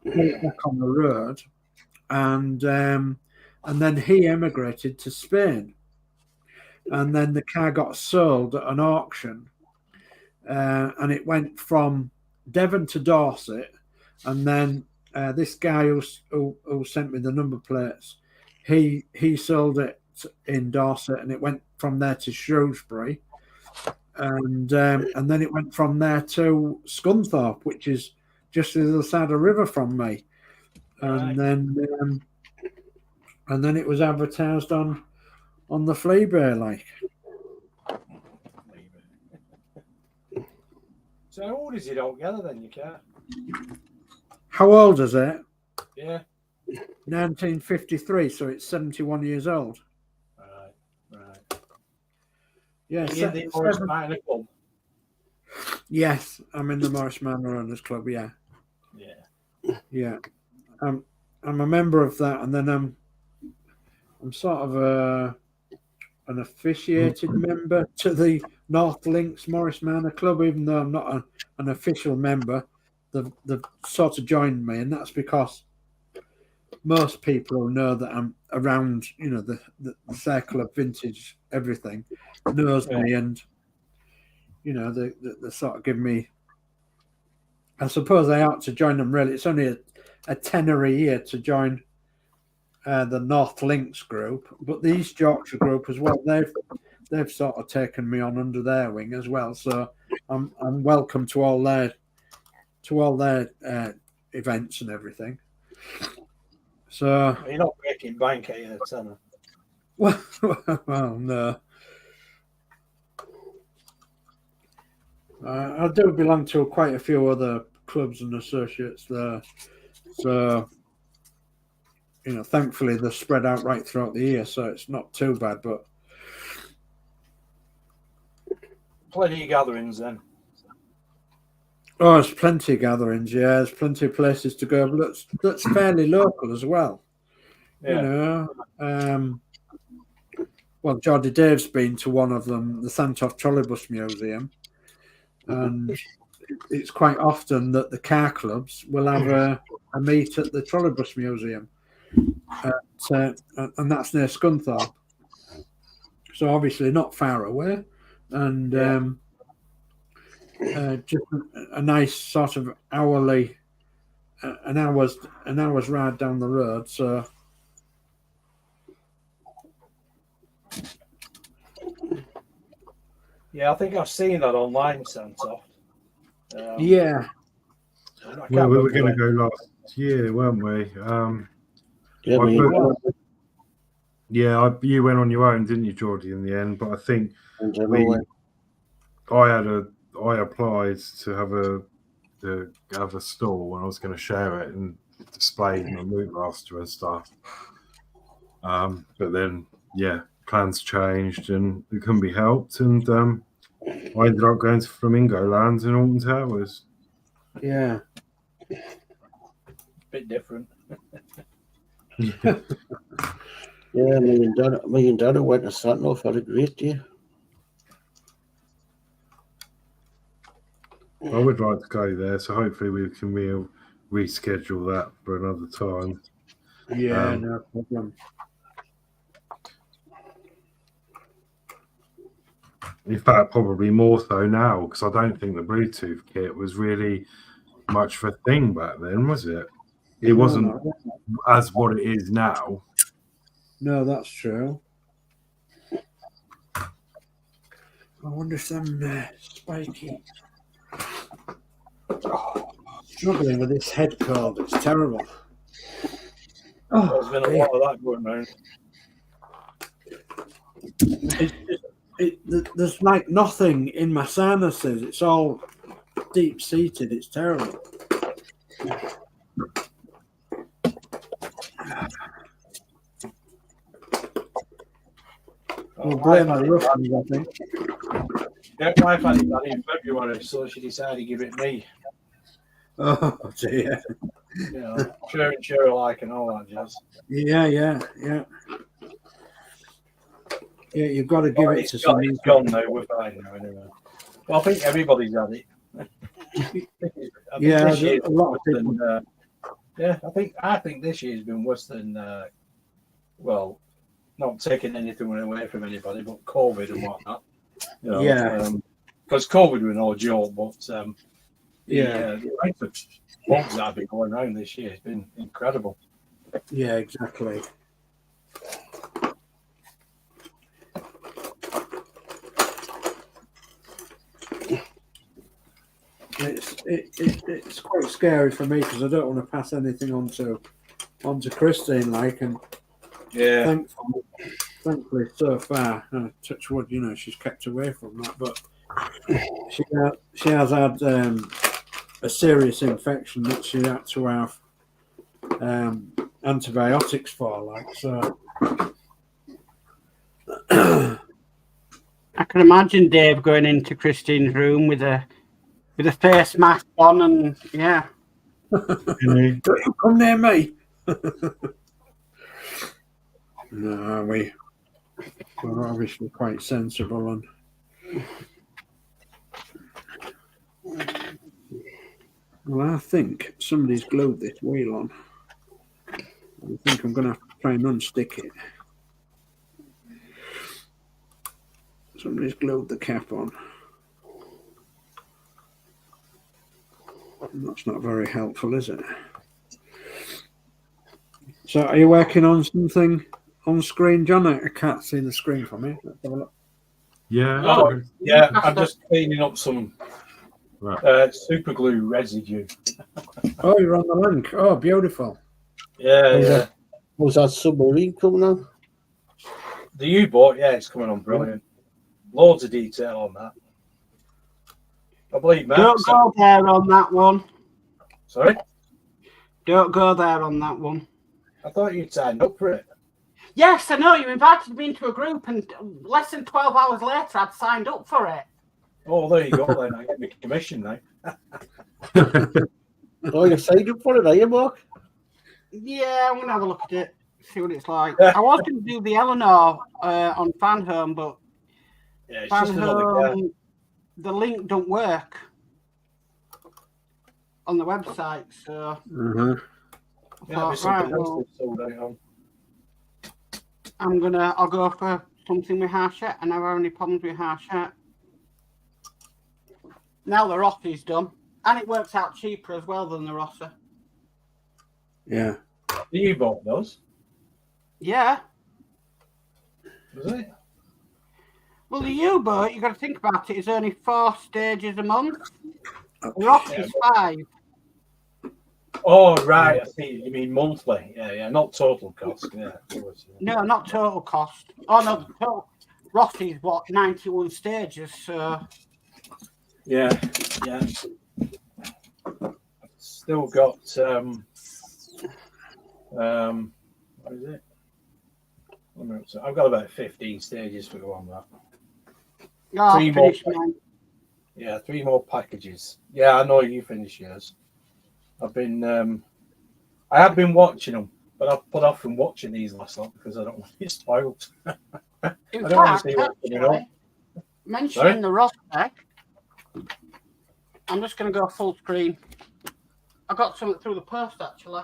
put it back on the road, and then he emigrated to Spain, and then the car got sold at an auction, and it went from Devon to Dorset, and then this guy who sent me the number plates, he sold it in Dorset, and it went from there to Shrewsbury, and then it went from there to Scunthorpe, which is just the other side of the river from me, and then it was advertised on the Fleabay, like. So how old is it altogether then, your car? How old is it? Yeah. 1953, so it's 71 years old. Right. Yeah. Are you in the Morris Minor Club? Yes, I'm in the Morris Manor Owners Club. Yeah. Yeah. I'm a member of that, and then I'm sort of an officiated member to the North Links Morris Manor Club, even though I'm not an official member. They've sort of joined me, and that's because most people who know that I'm around, the circle of vintage everything, knows me, and they sort of give me. I suppose I ought to join them. Really, it's only a tenner a year to join the North Links group, but the East Yorkshire group as well. They've sort of taken me on under their wing as well. So I'm welcome to all their events and everything. So You're not breaking bank, are you, Tanner? Well, no. I do belong to quite a few other clubs and associates there. So, thankfully they're spread out right throughout the year, so it's not too bad. But Plenty of gatherings then. Oh, there's plenty of gatherings. Yeah, there's plenty of places to go. But that's fairly local as well. Yeah. Well, Geordie Dave's been to one of them, the Santoff Trolleybus Museum, and it's quite often that the car clubs will have a meet at the Trolleybus Museum, and that's near Scunthorpe. So obviously not far away, and just a nice sort of hourly, an hour's ride down the road. So. Yeah, I think I've seen that online, Santoff. Yeah. Well, we were going to go last year, weren't we? You went on your own, didn't you, Geordie, in the end? But I think I applied to have a stall when I was going to share it and display my Moot Master and stuff. But then, plans changed and it couldn't be helped, and I ended up going to Flamingo Lands in Alton Towers. Yeah. Bit different. Yeah, me and Danno went to Sandorf, had a great day. I would like to go there, so hopefully we can reschedule that for another time. Yeah, no problem. In fact, probably more so now, because I don't think the Bluetooth kit was really much of a thing back then, was it? It wasn't as what it is now. No, that's true. I wonder if I'm spiky. Struggling with this head cold. It's terrible. There's been a lot of that going around. There's like nothing in my sinuses. It's all deep seated. It's terrible. We'll blame the roughness, I think. Yeah, my wife had it done in February, so she decided to give it me. Oh dear. You know, share alike and all that jazz. Yeah. Yeah, you've got to give it to someone. It's gone now. We're fine now, anyway. Well, I think everybody's had it. A lot of people. I think this year's been worse than not taking anything away from anybody, but COVID and whatnot. You know, because COVID was no joke, but the amount of bugs that have been going around this year has been incredible. Yeah, exactly. It's quite scary for me because I don't want to pass anything on to Christine, and thankfully so far, touch wood, she's kept away from that, but she has had a serious infection that she had to have antibiotics for, so. I can imagine Dave going into Christine's room with a face mask on, and Don't you come near me. No, we're obviously quite sensible, and well, I think somebody's glued this wheel on. I think I'm going to have to try and unstick it. Somebody's glued the cap on. That's not very helpful, is it? So, are you working on something on screen, John? I can't see the screen from me. Let's have a look. Yeah. I'm just cleaning up some super glue residue. Oh, you're on the link. Oh, beautiful. Yeah. Was that submarine coming on? The U-boat, it's coming on brilliant. Loads of detail on that. I believe, Matt. Don't go there on that one. Sorry? Don't go there on that one. I thought you'd signed up for it. Yes, I know. You invited me into a group, and less than 12 hours later, I'd signed up for it. Oh, there you go, then. I get my commission now. Oh, you signed up for it, are you, Mark? Yeah, I'm going to have a look at it, see what it's like. I was going to do the Eleanor on Fan Home, but it's Fan just another Home, the link don't work on the website, so I'll go for something with Hachette. I never have any problems with Hachette. Now the Rossi's done, and it works out cheaper as well than the Rossi. Yeah. The U-boat does? Yeah. Does it? Well, the U-boat, you got to think about it, is only 4 stages a month. The Rossi's 5. Oh, right. I see. You mean monthly? Yeah, not total cost. Yeah. Of course, yeah. No, not total cost. Oh no, total. Rossi's what 91 stages. So Yeah. Still got what is it? I've got about 15 stages to go on that. oh, Three more. finished, man. Yeah, 3 more packages. Yeah, I know you finished yours. I've been I have been watching them, but I've put off from watching these last night because I don't want to get spoiled. In I don't want to fact, see what's going on. mentioning Sorry? the Ross spec, I'm just going to go full screen. I got something through the post actually.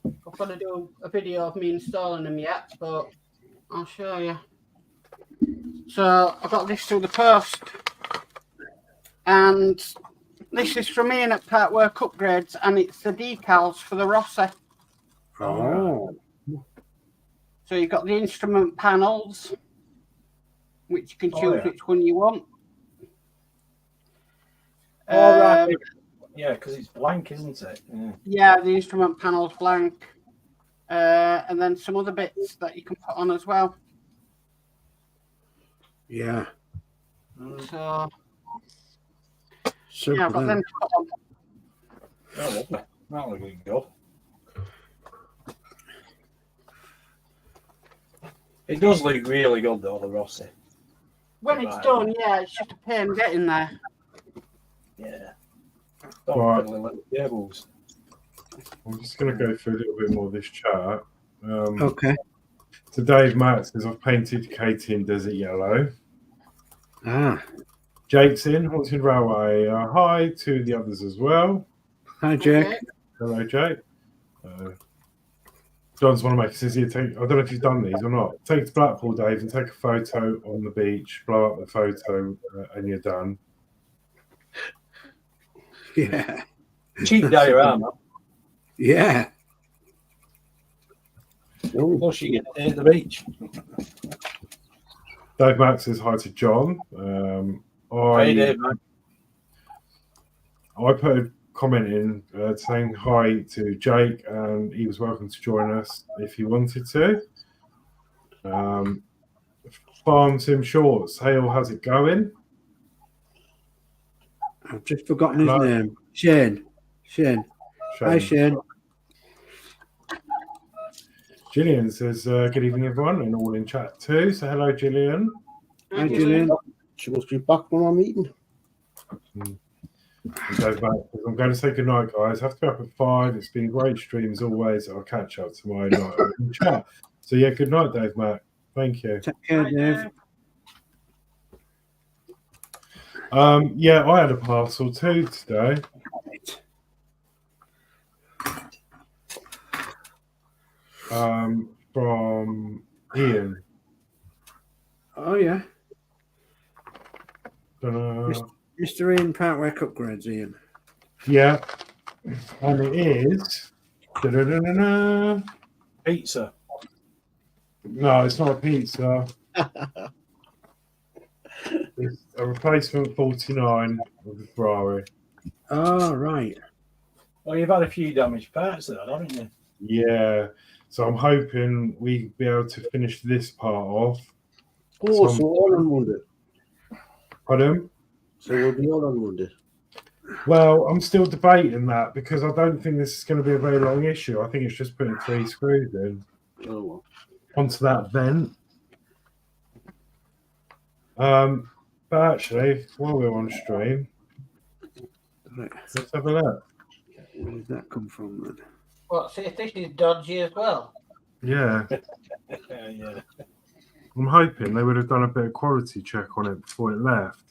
I've got to do a video of me installing them yet, but I'll show you. So I got this through the post, and this is from Ian at Partwork Upgrades, and it's the decals for the Rossi. Oh. So you've got the instrument panels, which you can choose which one you want. Oh, right. Yeah, because it's blank, isn't it? Yeah, the instrument panel's blank. And then some other bits that you can put on as well. Yeah. So, Super. yeah, I've got them to put on. Oh, lovely. That looks good. It does look really good, though, the Rossi. When it's done, yeah, it's just a pain getting there. Yeah. Don't Right. fiddle with the cables. I'm just going to go through a little bit more of this chart. Okay. So Dave Matt says, I've painted Katie in desert yellow. Ah. Jake's in, Haunted Railway. Hi to the others as well. Hi, Jake. Okay. Hello, Jake. John's one to make says, I don't know if you've done these or not. Take it to Blackpool, Dave, and take a photo on the beach, blow up the photo, and you're done. Yeah. Cheap diorama. Yeah. Plus, you get to the beach. Dave Matt says hi to John. Hey, Dave, man. I put a comment in saying hi to Jake, and he was welcome to join us if he wanted to. Farm Sim Shorts, hey, all, how's it going? I've just forgotten his name. Shane. Hi, Shane. Gillian says, good evening, everyone, and all in chat too. So, hello, Gillian. Hi, Gillian. She must be back from our meeting. I'm going to say goodnight, guys. Have to be up at 5. It's been a great stream as always. I'll catch up tomorrow night in chat. So, yeah, good night, Dave Matt. Thank you. Take care, Dave. Yeah, I had a parcel too today. From Ian. Oh, yeah. Mr. Mr. Ian Partwork Upgrades, Ian. Yeah, and it is. Da-da-da-da-da. Pizza. No, it's not a pizza. It's a replacement 49 of the Ferrari. Oh, right. Well, you've had a few damaged parts there, haven't you? Yeah, so I'm hoping we'll be able to finish this part off. Oh, so all on Monday. Pardon? So we'll be all on Monday. Well, I'm still debating that because I don't think this is going to be a very long issue. I think it's just putting 3 screws in Oh, well. onto that vent. But actually, while we're on stream, Right. let's have a look. Where did that come from, then? Well, see if this is dodgy as well. Yeah, Yeah. I'm hoping they would have done a bit of quality check on it before it left.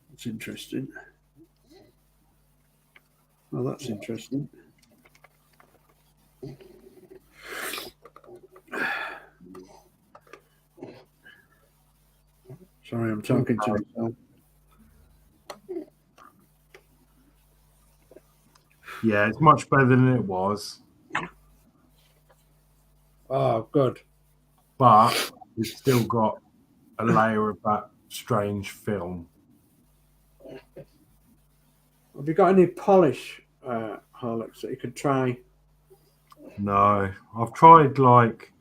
That's interesting. Well, that's interesting. Sorry, I'm talking to myself. Yeah, it's much better than it was, Oh, good. but it's still got a layer of that strange film. Have you got any polish, Horlicks, that you could try? No, I've tried like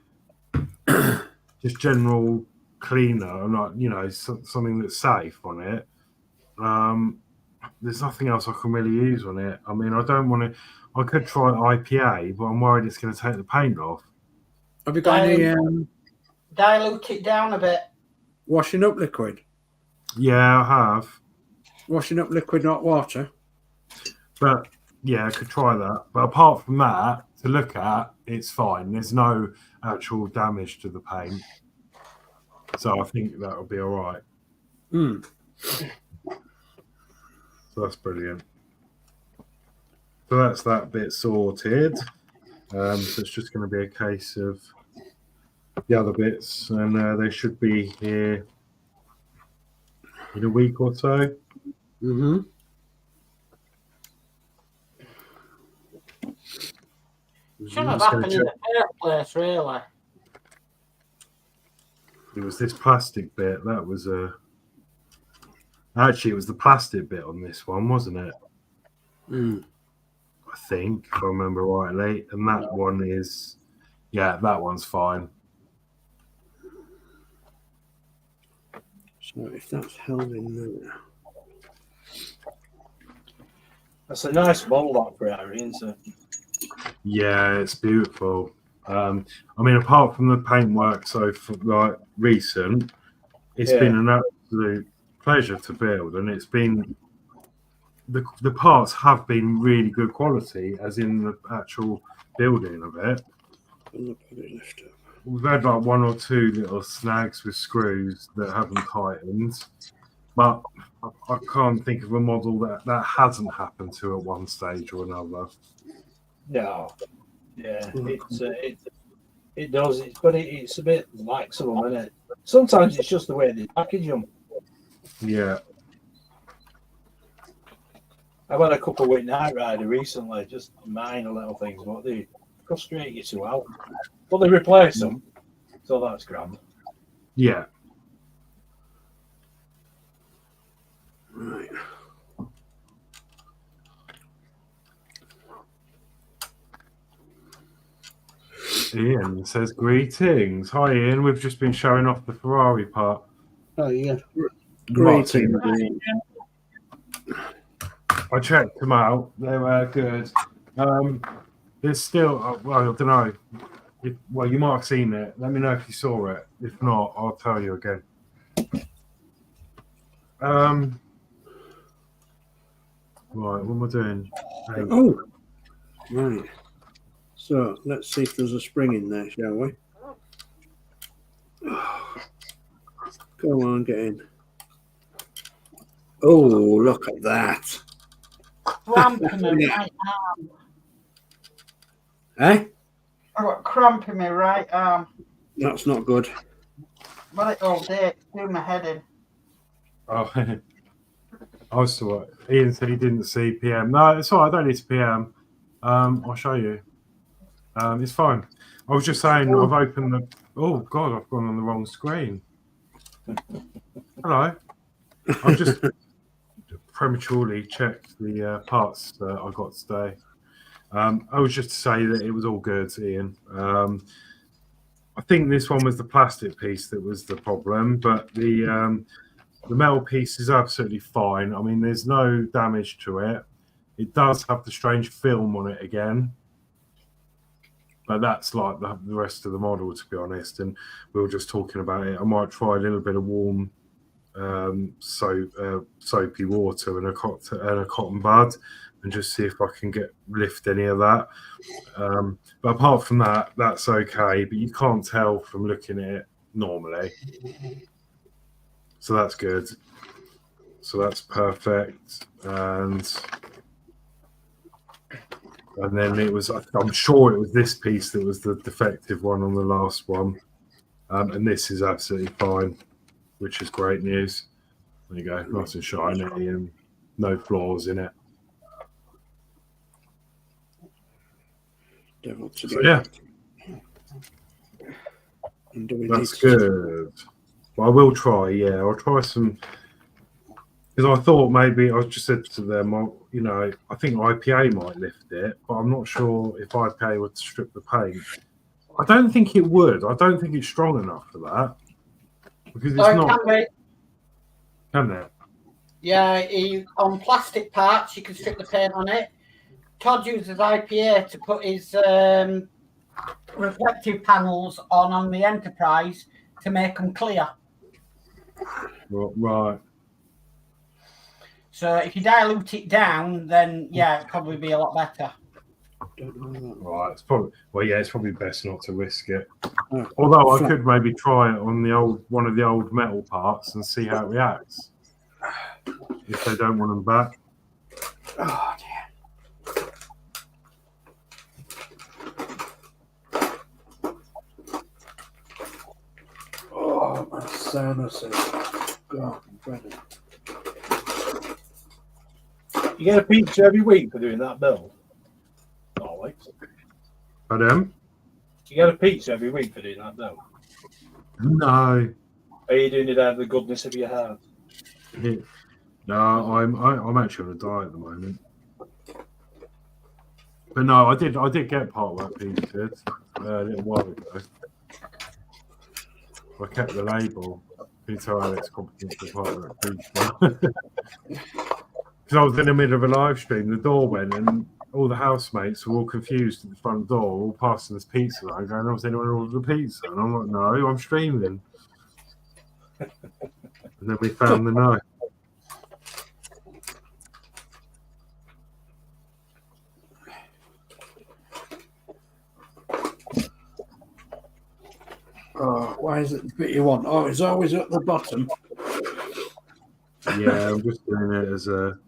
just general cleaner and like, you know, something that's safe on it. There's nothing else I can really use on it. I mean, I don't want to. I could try IPA, but I'm worried it's going to take the paint off. Have you got any Dilute it down a bit. washing up liquid? Yeah, I have. Washing up liquid, not water. But yeah, I could try that. But apart from that, to look at, it's fine. There's no actual damage to the paint. So I think that'll be all right. Mm. So that's brilliant. So that's that bit sorted. So it's just going to be a case of the other bits, and they should be here in a week or so. Mm-hmm. Shouldn't have happened in the first place, really. It was this plastic bit that was actually it was the plastic bit on this one, wasn't it? Mm. I think, if I remember rightly. And that one is, yeah, that one's fine. So if that's held in there. That's a nice model, that Ferrari, isn't it? Yeah, it's beautiful. I mean, apart from the paintwork, so for like recent, it's been an absolute pleasure to build, and it's been the parts have been really good quality, as in the actual building of it. We've had like one or two little snags with screws that haven't tightened, but I can't think of a model that hasn't happened to at one stage or another. No. Yeah, it does. It's a bit like some of them, isn't it? Sometimes it's just the way they package them. Yeah. I've had a couple with Night Rider recently, just minor little things, but they frustrate you to out. But they replace them, so that's grand. Yeah. Right. Ian says, greetings. Hi, Ian. We've just been showing off the Ferrari part. Oh, yeah. Greetings. Great. I checked them out. They were good. There's still, well, I don't know. Well, you might have seen it. Let me know if you saw it. If not, I'll tell you again. Right, what am I doing? Hey. Oh, right. So let's see if there's a spring in there, shall we? Go on, get in. Oh, look at that. Cramp in my right arm. Eh? I've got cramp in my right arm. That's not good. Got it all day. Do my head in. Oh, I was still. Ian said he didn't see PM. No, it's all right. I don't need to PM. I'll show you. It's fine. I was just saying I've opened the. Oh God, I've gone on the wrong screen. Hello. I've just prematurely checked the parts that I got today. I was just to say that it was all good, Ian. I think this one was the plastic piece that was the problem, but the metal piece is absolutely fine. I mean, there's no damage to it. It does have the strange film on it again, but that's like the rest of the model, to be honest. And we were just talking about it. I might try a little bit of warm soapy water and a cotton bud, and just see if I can lift any of that. But apart from that, that's okay. But you can't tell from looking at it normally. So that's good. So that's perfect. And then it was, I'm sure it was this piece that was the defective one on the last one. And this is absolutely fine, which is great news. There you go, nice and shiny and no flaws in it. So, yeah. That's good. Well, I will try, yeah. I'll try some Because I thought maybe I just said to them, you know, I think IPA might lift it, but I'm not sure if IPA would strip the paint. I don't think it would. I don't think it's strong enough for that. Because it's It not. can be. Can it? Yeah, on plastic parts, you can strip the paint on it. Todd uses IPA to put his reflective panels on the Enterprise to make them clear. Right. So if you dilute it down, then yeah, it'd probably be a lot better. Right. It's probably best not to risk it. Although I could maybe try it on one of the old metal parts and see how it reacts. If they don't want them back. Oh dear. Oh, my sinuses. God, I'm dreading. You get a pizza every week for doing that build. Horlicks. Pardon? You get a pizza every week for doing that build. No. Are you doing it out of the goodness of your heart? No, I'm actually on a diet at the moment. But no, I did get Partwork pizzas a little while ago. I kept the label. You tell Alex competence for Partwork pizza. Because I was in the middle of a live stream, the door went and all the housemates were all confused at the front door, all passing this pizza around, going, "Oh, has anyone ordered a pizza?" And I'm like, "No, I'm streaming." And then we found the no. Oh, why is it the bit you want? Oh, it's always at the bottom. Yeah, I'm just doing it as a.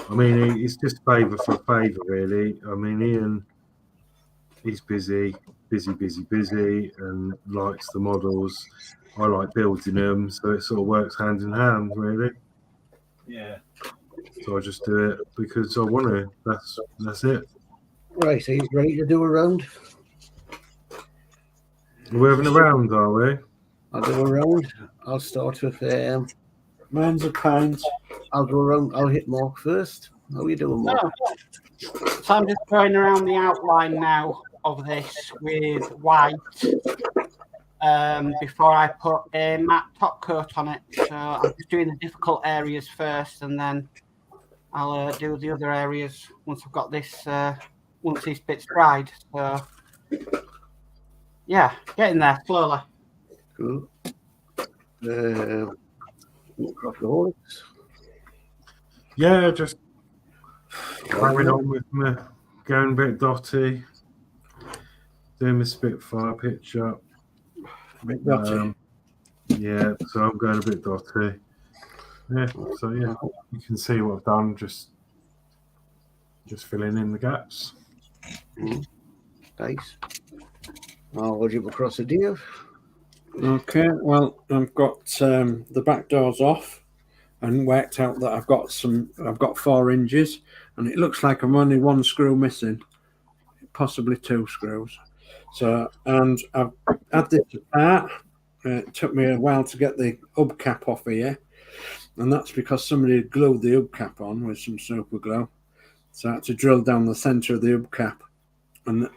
I mean, it's just favour for favour, really. I mean, Ian, he's busy, and likes the models. I like building them, so it sort of works hand in hand, really. Yeah. So I just do it because I want to. That's it. Right, are you ready to do a round? We're having a round, are we? I'll do a round. I'll start with Mine's a pint. I'll go around. I'll hit Mark first. How are you doing, Mark? So I'm just going around the outline now of this with white before I put a matte top coat on it. So I'm just doing the difficult areas first, and then I'll do the other areas once I've got this. Once these bits dried. So yeah, getting there slowly. Cool. Across the Horlixs. Yeah, just carrying on with me, going a bit dotty, doing my Spitfire picture. A bit dotty. Yeah, so I'm going a bit dotty. Yeah, so yeah, you can see what I've done, just filling in the gaps. Nice. I'll hold you across the Dave. Okay, well, I've got the back doors off and worked out that I've got 4 inches, and it looks like I'm only 1 screw missing, possibly 2 screws. So, and I've had this apart. It took me a while to get the hubcap off here, and that's because somebody had glued the hubcap on with some super glue. So I had to drill down the center of the hubcap, and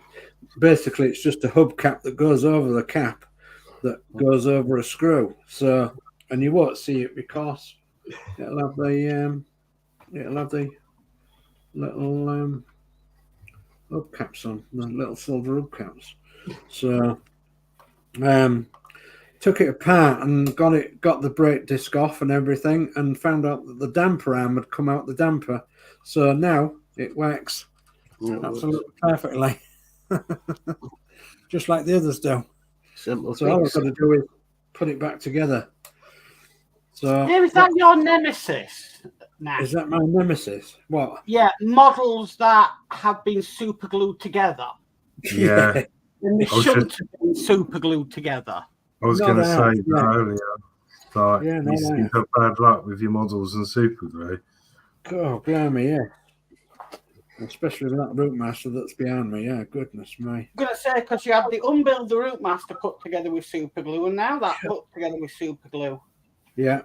basically it's just a hubcap that goes over the cap that goes over a screw. So, and you won't see it because it'll have the little hubcaps on, the little silver hubcaps. So took it apart and got the brake disc off and everything, and found out that the damper arm had come out the damper. So now it works absolutely perfectly. Just like the others do. Simple. So all I've got to do is put it back together. So Is that your nemesis now? is that my nemesis? What? Yeah, models that have been super glued together. Yeah, And they I was shouldn't just- have been super glued together. I was No, going to no, say no. that earlier. Like, Yeah, no, you no. seem to have bad luck with your models and super glue. Oh, blimey, yeah. Especially with that root master that's behind me. Yeah, goodness me. I'm going to say, because you had the unbuild the root master put together with super glue, and now that put together with super glue. Yeah.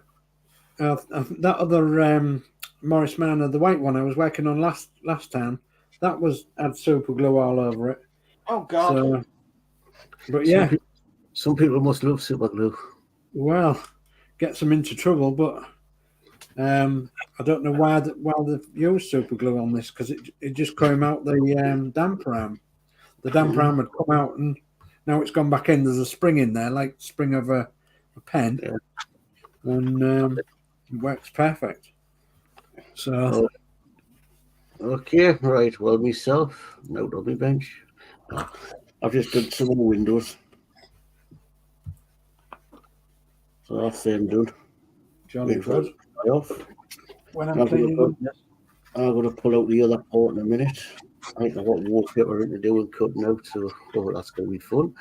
that other Morris Manor, the white one I was working on last time, that had super glue all over it. Oh God! So, but yeah, some people must love super glue. Well, gets them into trouble, but I don't know why they've used super glue on this, because it just came out the damper arm. The damper arm had come out, and now it's gone back in. There's a spring in there, like the spring of a pen, and it works perfect. So, okay, right. Well, myself, no rubby bench. I've just done some of the windows, so that's them done. Jolly good. Off. When I'm cleaning, I'm going to pull out the other port in a minute. I think I've got wallpaper in to do and cutting out, so that's going to be fun.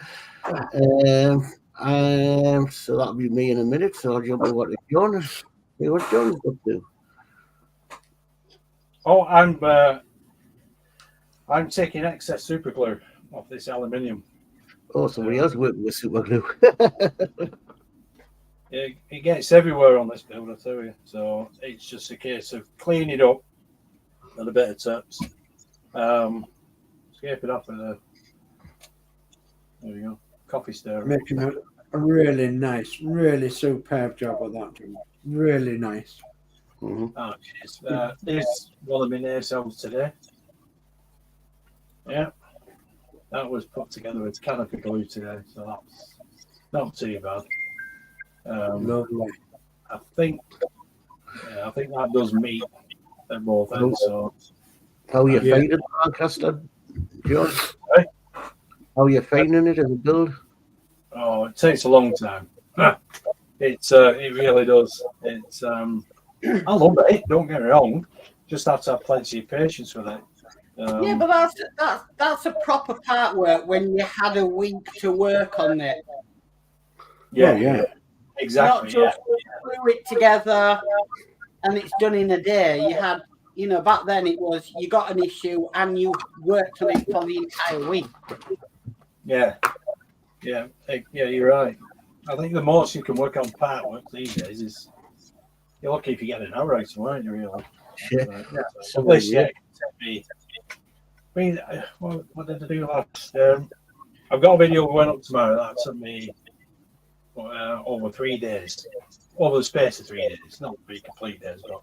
So that'll be me in a minute. So I'll jump over to John. See what John's up to. Oh, I'm taking excess super glue off this aluminium. Oh, somebody else working with super glue. It gets everywhere on this build, I tell you. So it's just a case of cleaning it up with a bit of tips. Scrape it off with a, there you go, coffee stirrer. making a really nice, really superb job of that. Really nice. Mm-hmm. Oh, cheers. Here's one of my nail cells today. Yeah, that was put together with canopy glue today, so that's not too bad. Lovely. I think that does meet at both ends. So How are you finding it, Lancaster, John? Hey? How are you finding it as a build? oh, it takes a long time. It really does. It's I love it. Don't get me wrong. Just have to have plenty of patience with it. Yeah, but that's a proper part work when you had a week to work on it. Yeah. Exactly. Not just glue it together and it's done in a day. You had, back then it was you got an issue and you worked on it for the entire week. Yeah, you're right. I think the most you can work on part work these days is you're lucky if you get an hour out, aren't you, really? Yeah. So this year it can take me. What did I do last? I've got a video going up tomorrow that took me over 3 days, over the space of 3 days, not 3 complete days, but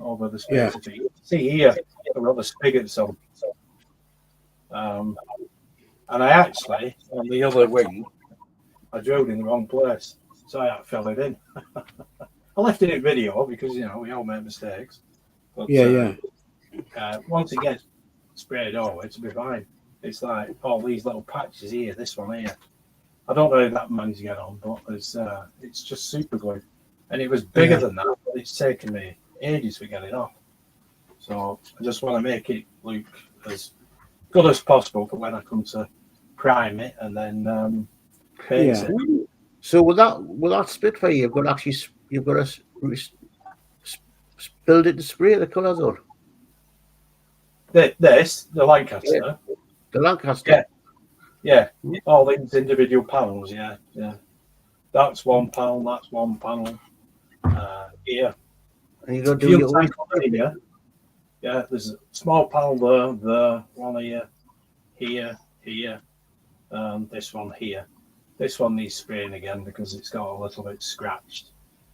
over the space of 3 days. See here, I've got the spigots on. And I actually, on the other wing, I drilled in the wrong place, so I fell it in. I left it in video because, we all make mistakes. But, once it gets sprayed over, it'll be fine. It's like all these little patches here, this one here. I don't know if that man's get on, but it's just super glue. And it was bigger than that, but it's taken me ages to get it off. So I just want to make it look as good as possible for when I come to prime it and then paint it. So with that Spitfire, you've got to build it to spray the colours on. The Lancaster. Yeah. The Lancaster. Yeah, all these individual panels. Yeah. That's one panel. That's one panel. Here. And you got to do your own. Here. Yeah, there's a small panel there, one here, this one here. This one needs spraying again because it's got a little bit scratched.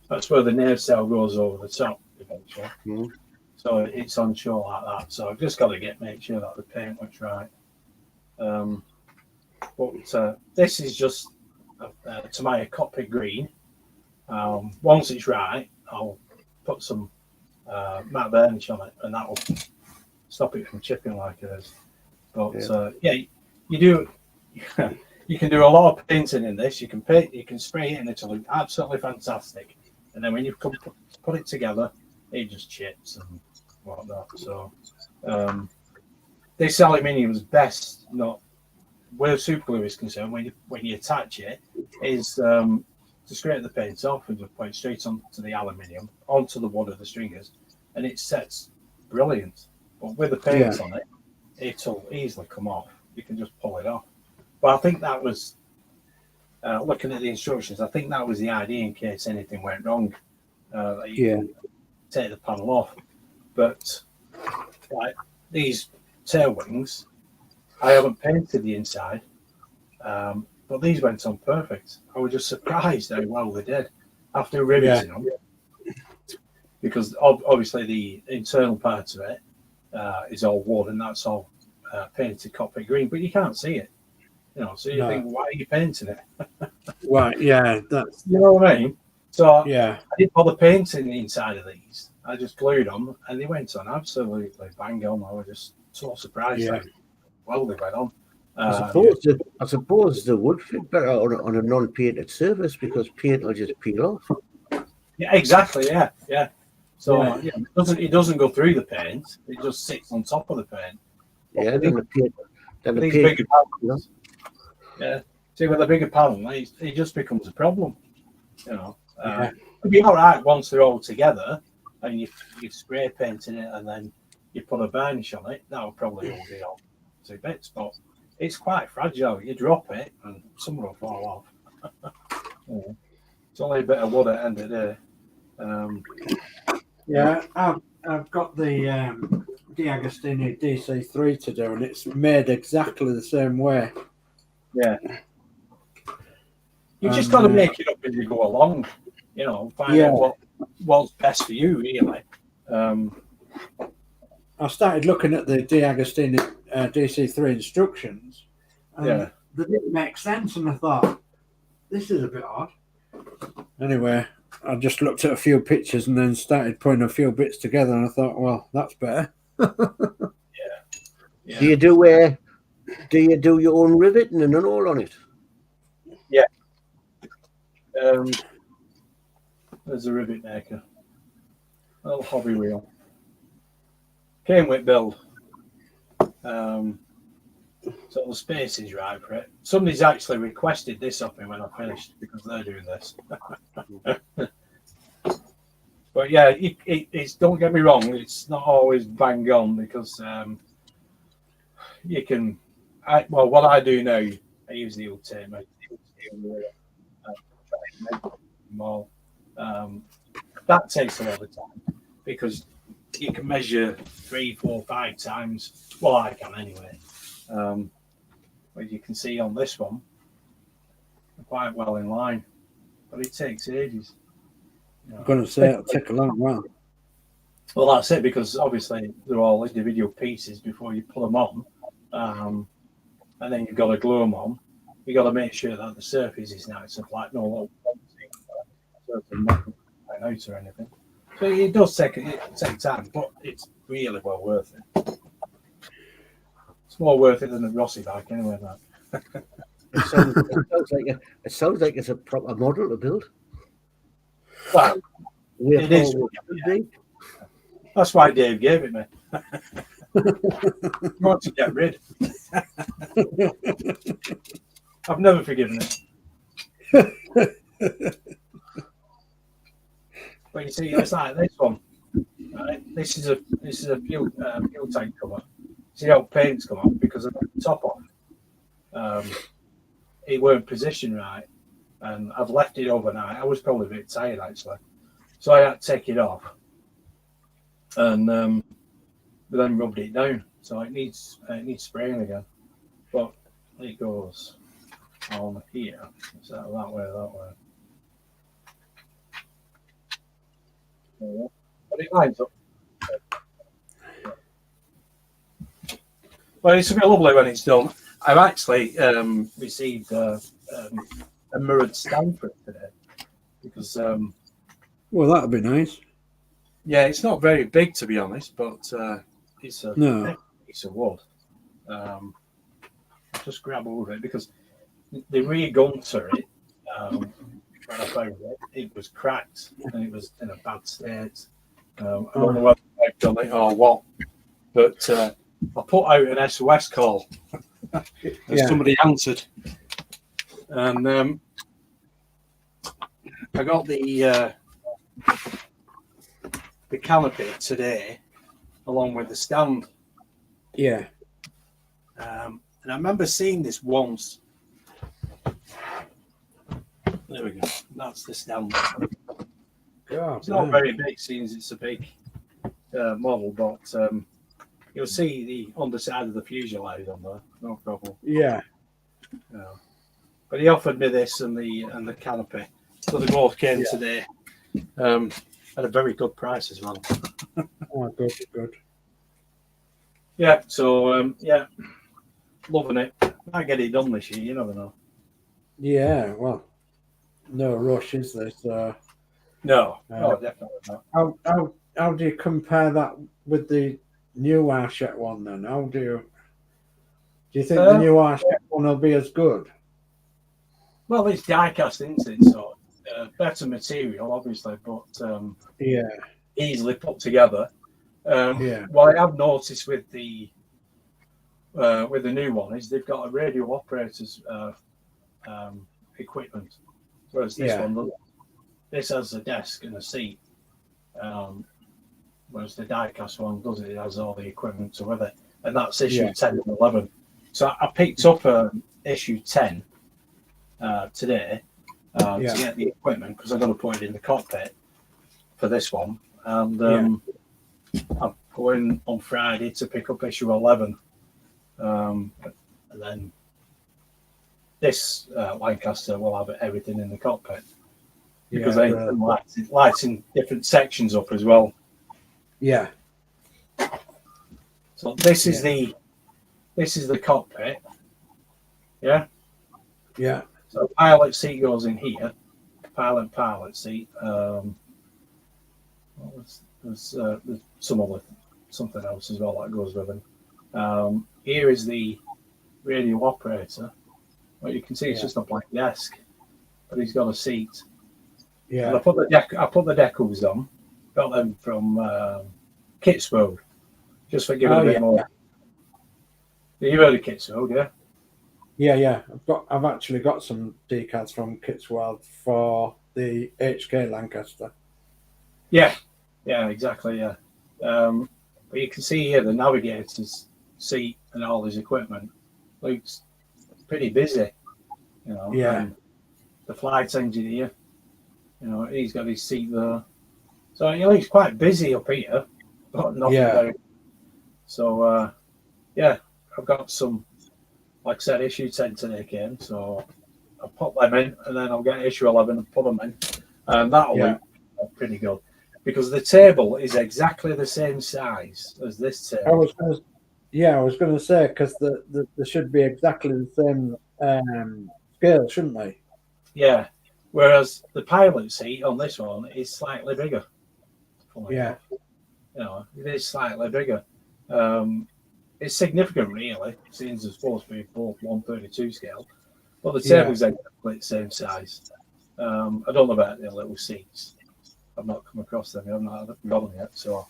That's where the nail cell goes over the top eventually. Mm. So it's on shore like that. So I've just got to make sure that the paint looks right. But this is just to my copper green. Once it's right, I'll put some matte varnish on it, and that will stop it from chipping like it is. But you do. You can do a lot of painting in this. You can paint, you can spray it, and it'll look absolutely fantastic. And then when you put it together, it just chips and whatnot. So this aluminium is best not where super glue is concerned. When you attach it, is to scrape the paint off and just put it straight onto the aluminium, onto the wood of the stringers, and it sets brilliant. But with the paint on it, it'll easily come off. You can just pull it off. But I think that was looking at the instructions. I think that was the idea in case anything went wrong. that you can take the panel off. But like these tail wings, I haven't painted the inside, but these went on perfect. I was just surprised how well they did after riveting them, because obviously the internal part of it is all wood, and that's all painted copper green, but you can't see it. So you think, why are you painting it? Right, yeah, that's you know what I mean. So I didn't bother painting the inside of these. I just glued them, and they went on absolutely bang on. I was just so surprised how well they went on. I suppose the would fit better on a non-painted surface because paint will just peel off. Yeah, exactly. Yeah. So it doesn't go through the paint; it just sits on top of the paint. Yeah, then the paint. Bigger panels, see, with a bigger panel, it just becomes a problem. It'd be all right once they're all together, and you spray painting it, and then you put a varnish on it. That would probably all be all to bits, but it's quite fragile. You drop it, and some will fall off. It's only a bit of wood at the end of the day. I've got the D'Agostini DC3 to do, and it's made exactly the same way. Yeah. You just got to make it up as you go along. Find out what's best for you, really. I started looking at the D'Agostini DC3 instructions, and they didn't make sense, and I thought, this is a bit odd. Anyway, I just looked at a few pictures and then started putting a few bits together, and I thought, well, that's better. Do you do your own riveting and all on it? Yeah. There's a rivet maker. A little hobby wheel. Came with build. So the space is right for it. Somebody's actually requested this of me when I finished because they're doing this. But yeah, it's don't get me wrong, it's not always bang on because you can. What I do now, I use the old tape measure. That takes a lot of time because you can measure 3, 4, 5 times. Well, I can anyway. But you can see on this one, quite well in line, but it takes ages. I'm going to say it'll take a long while. Well, that's it, because obviously they're all individual pieces before you put them on, and then you've got to glue them on. You've got to make sure that the surface is nice and flat, no little out or anything. So it does take time, but it's really well worth it. It's more worth it than a Rossi bike anyway. That. It sounds like it's a proper model to build. Well, it is. Yeah. That's why Dave gave it me. He wants to get rid. I've never forgiven it. But you see, it's like this one. Right? This is a fuel tank cover. See how paint's come off because I took the top off. It weren't positioned right, and I've left it overnight. I was probably a bit tired actually, so I had to take it off, and then rubbed it down. So it needs spraying again, but it goes on here. Is that way? But it lines up. Well, it's a bit lovely when it's done. I've actually received a mirrored stand for it today because. Well, that'd be nice. Yeah, it's not very big to be honest, but it's a piece of wood. I'll just grab all of it because the rear gunter it when I found it, it was cracked and it was in a bad state. I don't know whether I've done it or what, but I put out an SOS call and somebody answered, and I got the canopy today along with the stand. Yeah. And I remember seeing this once. There we go. That's the stand. God, It's not man. very big, since it's a big model, but you'll see the underside of the fuselage on there, no problem. Yeah. Yeah. But he offered me this and the canopy, so they both came today at a very good price as well. Oh, good, good. Yeah, so yeah, loving it. Might get it done this year, you never know. Yeah, well, no rush, is there? So, No, definitely not. how do you compare that with the new Arshette one then? Do you think the new Arshette one will be as good? Well, it's die cast, isn't it? So better material, obviously, but Yeah. easily put together. Yeah. What I have noticed with the new one is they've got a radio operator's equipment, whereas this one doesn't. This has a desk and a seat, whereas the die-cast one doesn't. It has all the equipment to with it, and that's issue 10 and 11. So I picked up issue 10 today to get the equipment, because I'm going to put it in the cockpit for this one, and I'm going on Friday to pick up issue 11, and then this Lancaster will have everything in the cockpit, because they lights in different sections up as well. Yeah. So this is the cockpit. Yeah. Yeah. So the pilot seat goes in here. Pilot seat. There's something else as well that goes with it. Here is the radio operator. Well, you can see it's just a blank desk, but he's got a seat. Yeah. And I put the decals on. Got them from Kit's Road, just for giving a bit more. You've heard of Kit's Road, yeah? Yeah. I've actually got some decals from Kit's World for the HK Lancaster. Yeah, exactly. Yeah. But you can see here the navigator's seat and all his equipment looks pretty busy, you know. Yeah. The flight engineer, you know, he's got his seat there. So he looks quite busy up here, but nothing very. So I've got some, like I said, issue 10 today came, so I'll put them in, and then I'll get issue 11 and put them in, and that'll look pretty good, because the table is exactly the same size as this table. I was going to say, because they should be exactly the same scale, shouldn't they? Yeah. Whereas the pilot seat on this one is slightly bigger. Yeah. You know, it is slightly bigger. It's significant, really, since it's supposed to be both 132 scale. But the table's exactly the same size. I don't know about the little seats. I've not come across them. I've not got them yet. So,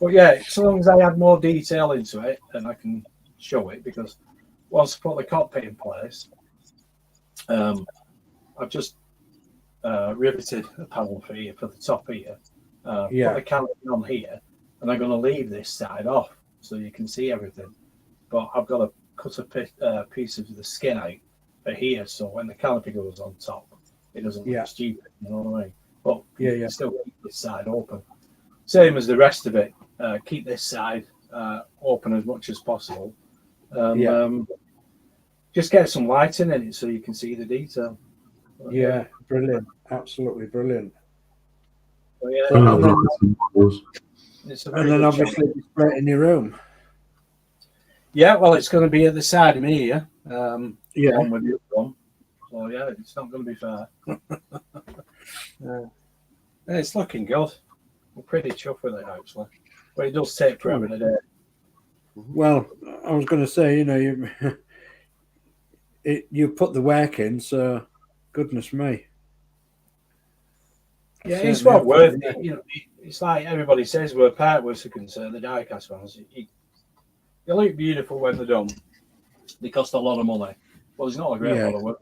but yeah, as long as I add more detail into it, then I can show it. Because once I put the cockpit in place, I've just riveted a panel for the top here. Put the canopy on here, and I'm going to leave this side off so you can see everything. But I've got to cut a piece of the skin out for here, so when the canopy goes on top, it doesn't look stupid. You know what I mean? But still keep this side open. Same as the rest of it. Keep this side open as much as possible. Just get some lighting in it so you can see the detail. Yeah, brilliant. Absolutely brilliant. So, yeah, and then good obviously display it in your room. Yeah, well, it's going to be at the side of me here. One with the other one. So yeah, it's not going to be fair. It's looking good. I'm pretty chuffed with it actually, but it does take forever a day. Well, I was going to say, you know, you put the work in, so goodness me. Yeah, it's well worth it. You know, it's like everybody says where Partworks are concerned, the die-cast ones, they look beautiful when they're done. They cost a lot of money. Well, it's not a great lot of work.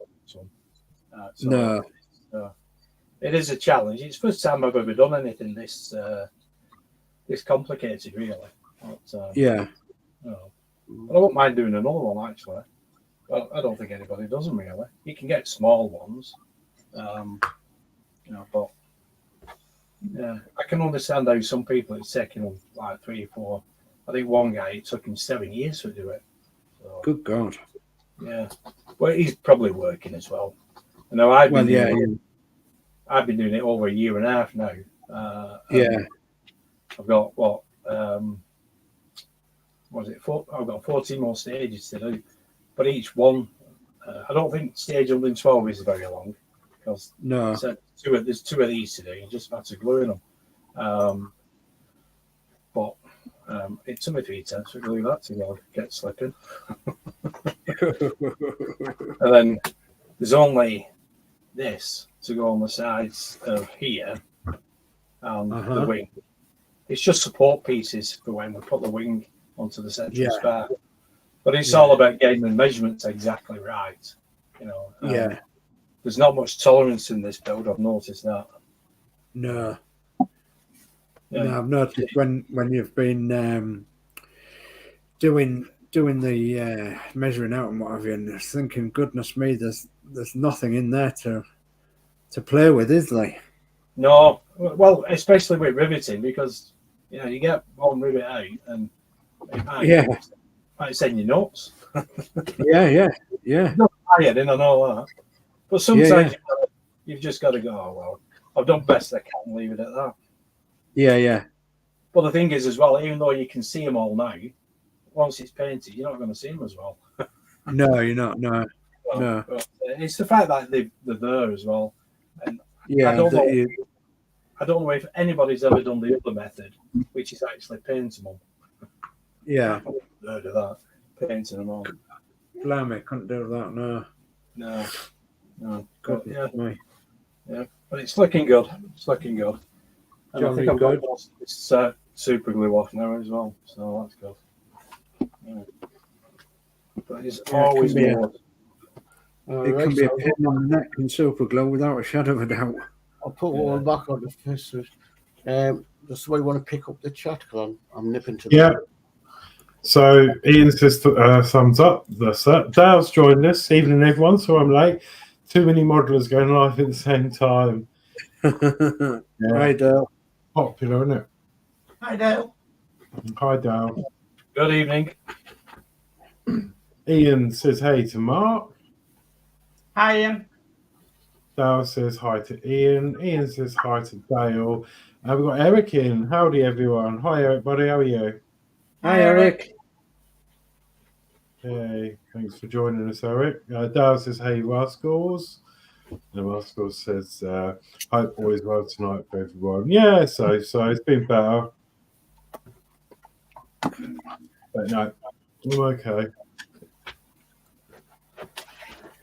No. It is a challenge. It's the first time I've ever done anything this complicated, really. But, you know, I don't mind doing another one, actually. Well, I don't think anybody does them, really. You can get small ones, you know, but Yeah, I can understand how some people it's taking them like 3 or 4. I think one guy it took him 7 years to do it. So, Good God. yeah, well, he's probably working as well. I know I've been doing it over a year and a half now. I've got what was it? I've got 14 more stages to do, but each one, I don't think stage 112 is very long because there's two of these to do. You just have to glue them. But it took me 3 attempts to glue that to get slipping. And then there's only this to go on the sides of here and the wing. It's just support pieces for when we put the wing onto the central spar. But it's all about getting the measurements exactly right. There's not much tolerance in this build. I've noticed that. No. Yeah. No, I've noticed when you've been doing the measuring out and what have you, and just thinking, goodness me, there's nothing in there to play with, is there? No, well, especially with riveting, because you get one rivet out and it might send you nuts. yeah. Not ironing and all that, but sometimes you've just got to go. Oh well, I've done best I can. Leave it at that. Yeah. But the thing is, as well, even though you can see them all now, once it's painted, you're not going to see them as well. No, you're not. No. But it's the fact that they're there as well. And yeah, I don't know if anybody's ever done the other method, which is actually painting them. Yeah. I've never heard of that. Painting them on. Blimey, couldn't do that. No. But, yeah, but it's looking good. It's looking good. And I think I've got this super glue off now as well, so that's good. Yeah. But it's always more. It can be a pin on the neck and super glue without a shadow of a doubt. I'll put one back on the first. That's why I want to pick up the chat because I'm nipping to the So Ian says thumbs up. That's it. Dale's joined us. Evening everyone. So I'm late. Too many modelers going live at the same time. Hi Dale. Popular, isn't it? Hi Dale. Hi Dale. Good evening. Ian says hey to Mark. Hi Ian. Dale says hi to Ian. Ian says hi to Dale. And we've got Eric in. Howdy everyone. Hi Eric, buddy. How are you? Hi Eric. Hey, thanks for joining us, Eric. Dale says hey Rascals. And Rascals says hope all is well tonight for everyone. Yeah, so it's been better. But no, I'm okay.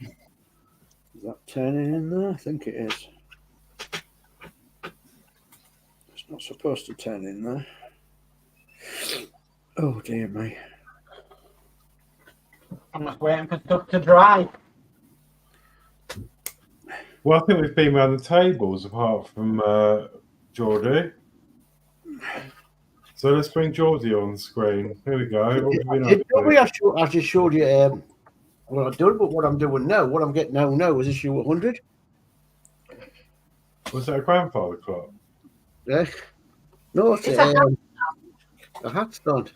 Is that turning in there? I think it is. It's not supposed to turn in there. Oh dear me. I'm just waiting for stuff to dry. Well, I think we've been around the tables apart from Geordie. So let's bring Geordie on the screen. Here we go. I just showed you what I've done, but what I'm doing now, what I'm getting now is issue 100. Was that a grandfather clock? Yeah. No, it's a hat stand.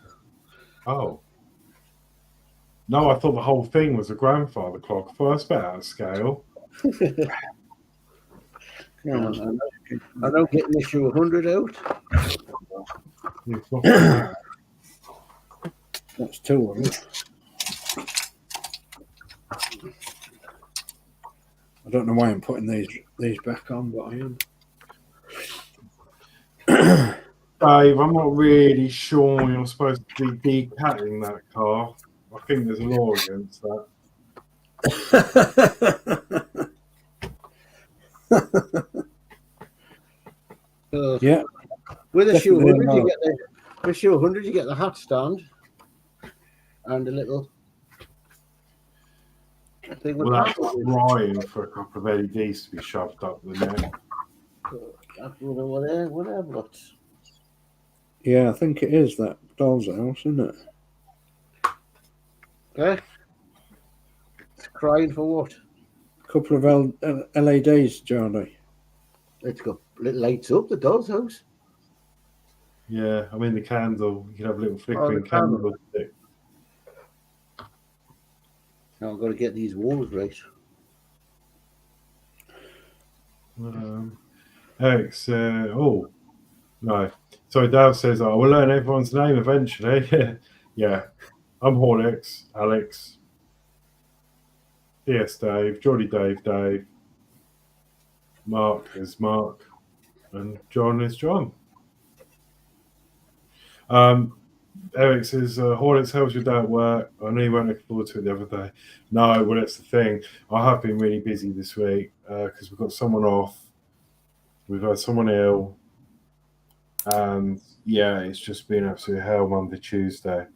Oh. No, I thought the whole thing was a grandfather clock. First bit out of scale. I don't get an issue 100 out. That's 2 of them. I don't know why I'm putting these back on, but I am. Dave, I'm not really sure you're supposed to be decatting that car. I think there's a law against that. Yeah. With issue 100, you get the hat stand and a little thing. Well, that's crying for a couple of LEDs to be shoved up the neck. Whatever. Yeah, I think it is that doll's house, isn't it? Okay. It's crying for what? A couple of LEDs, Johnny. Let's go. It lights up the doll's house. Yeah, I mean the candle. You can have a little the flickering candle. candlestick. Now I've got to get these walls right. Eric's. Oh no. So Dale says, "I will learn everyone's name eventually." Yeah, I'm Horlixs, Alex, DS Dave, Geordie Dave, Mark is Mark, and John is John. Eric says, Horlixs, how's your day at work? I know you weren't looking forward to it the other day. No, well, that's the thing. I have been really busy this week because we've got someone off. We've had someone ill. And yeah, it's just been absolute hell Monday, Tuesday.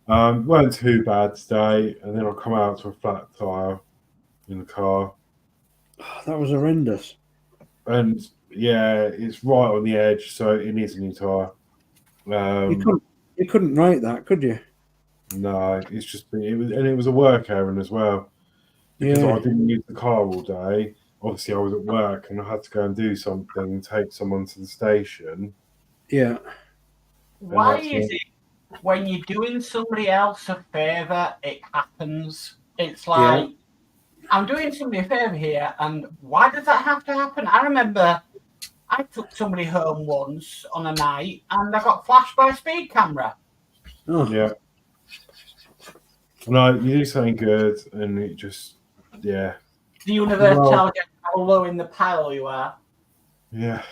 Weren't too bad today. And then I come out to a flat tyre in the car. That was horrendous. And yeah, it's right on the edge, so it needs a new tyre. You couldn't write that, could you? No, it's just it was a work errand as well because I didn't use the car all day. Obviously, I was at work and I had to go and do something, take someone to the station. Yeah. Why is it when you're doing somebody else a favour, it happens? It's like I'm doing somebody a favour here, and why does that have to happen? I remember I took somebody home once on a night and I got flashed by a speed camera. Oh. Yeah. No, you do something good and it just, yeah. The universe tells you how low in the pile you are. Yeah.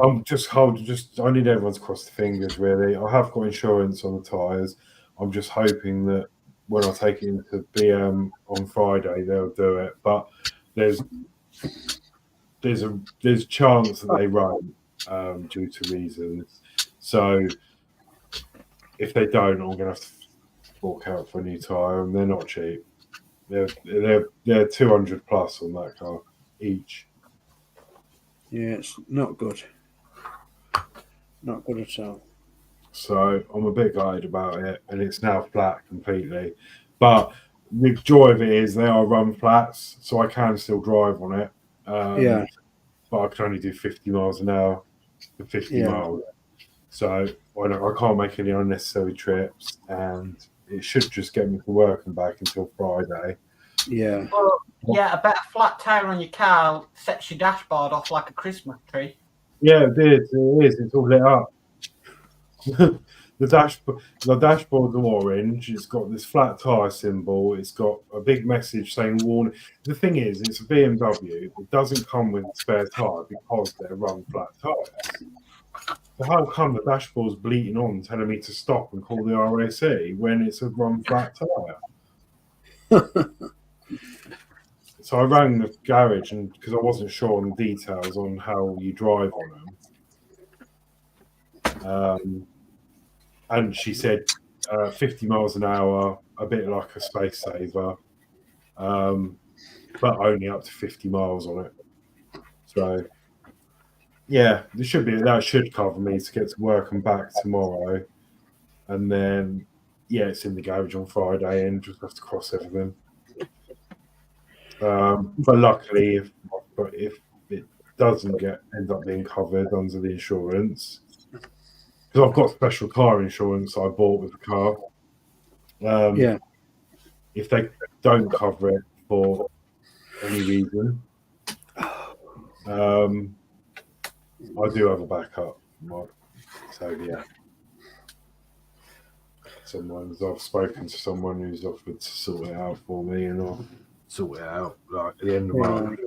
I'm just I need everyone to cross the fingers, really. I have got insurance on the tyres. I'm just hoping that when I take it into BM on Friday, they'll do it. But there's a chance that they won't due to reasons. So if they don't, I'm gonna have to fork out for a new tyre, and they're not cheap. They're 200 plus on that car each. Yeah, it's not good. Not good at all. So I'm a bit gutted about it, and it's now flat completely. But the joy of it is they are run flats, so I can still drive on it. But I can only do 50 miles an hour for 50 miles. So I can't make any unnecessary trips, and it should just get me to work and back until Friday. Yeah. Well, yeah, a better flat tyre on your car sets your dashboard off like a Christmas tree. Yeah, it is. It is. It's all lit up. The dashboard's orange. It's got this flat tyre symbol. It's got a big message saying warning. The thing is, it's a BMW. It doesn't come with a spare tyre because they're run flat tyres. So how come the dashboard's bleating on telling me to stop and call the RAC when it's a run flat tyre? So I rang the garage and because I wasn't sure on the details on how you drive on them. And she said 50 miles an hour, a bit like a space saver, but only up to 50 miles on it. So, yeah, that should cover me to get to work and back tomorrow. And then, yeah, it's in the garage on Friday and just have to cross everything. But luckily, if it doesn't end up being covered under the insurance, because I've got special car insurance I bought with the car. If they don't cover it for any reason, I do have a backup. So yeah, I've spoken to someone who's offered to sort it out for me, and I'll sort it out like at the end of March,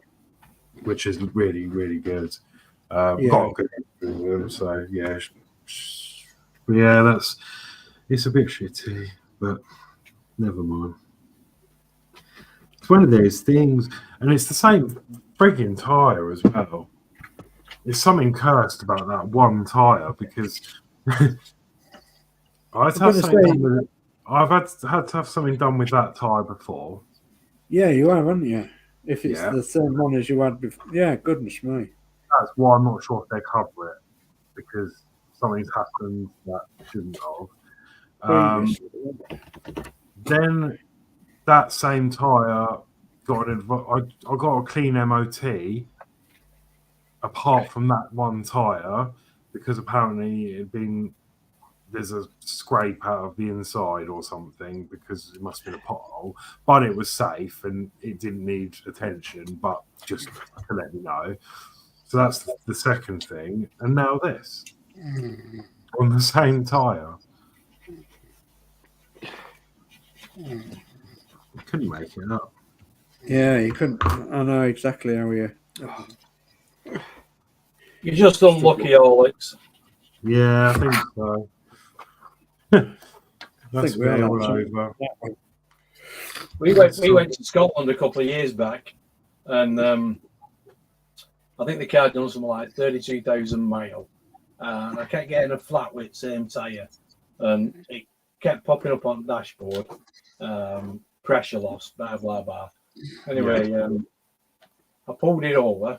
which is really, really good. Got a good with them, so yeah. But yeah, it's a bit shitty, but never mind. It's one of those things, and it's the same frigging tyre as well. There's something cursed about that one tyre because I've had to have something done with that tyre before. Yeah, you have, haven't you? If it's the same one as you had before. Yeah, goodness me. That's why I'm not sure if they cover it, because something's happened that shouldn't have. Then that same tyre I got a clean MOT apart from that one tyre, because apparently there's a scrape out of the inside or something, because it must have been a pothole, but it was safe and it didn't need attention, but just to let me know. So that's the second thing. And now this on the same tyre. I couldn't make it up. Yeah, you couldn't. I know exactly how you. Oh. You're just unlucky, Horlixs. Yeah, I think so. That's we are all over. We went to Scotland a couple of years back, and I think the car done something like 32,000 miles, and I kept getting a flat with same tyre, and it kept popping up on the dashboard. Pressure loss, blah blah blah. Anyway, I pulled it over.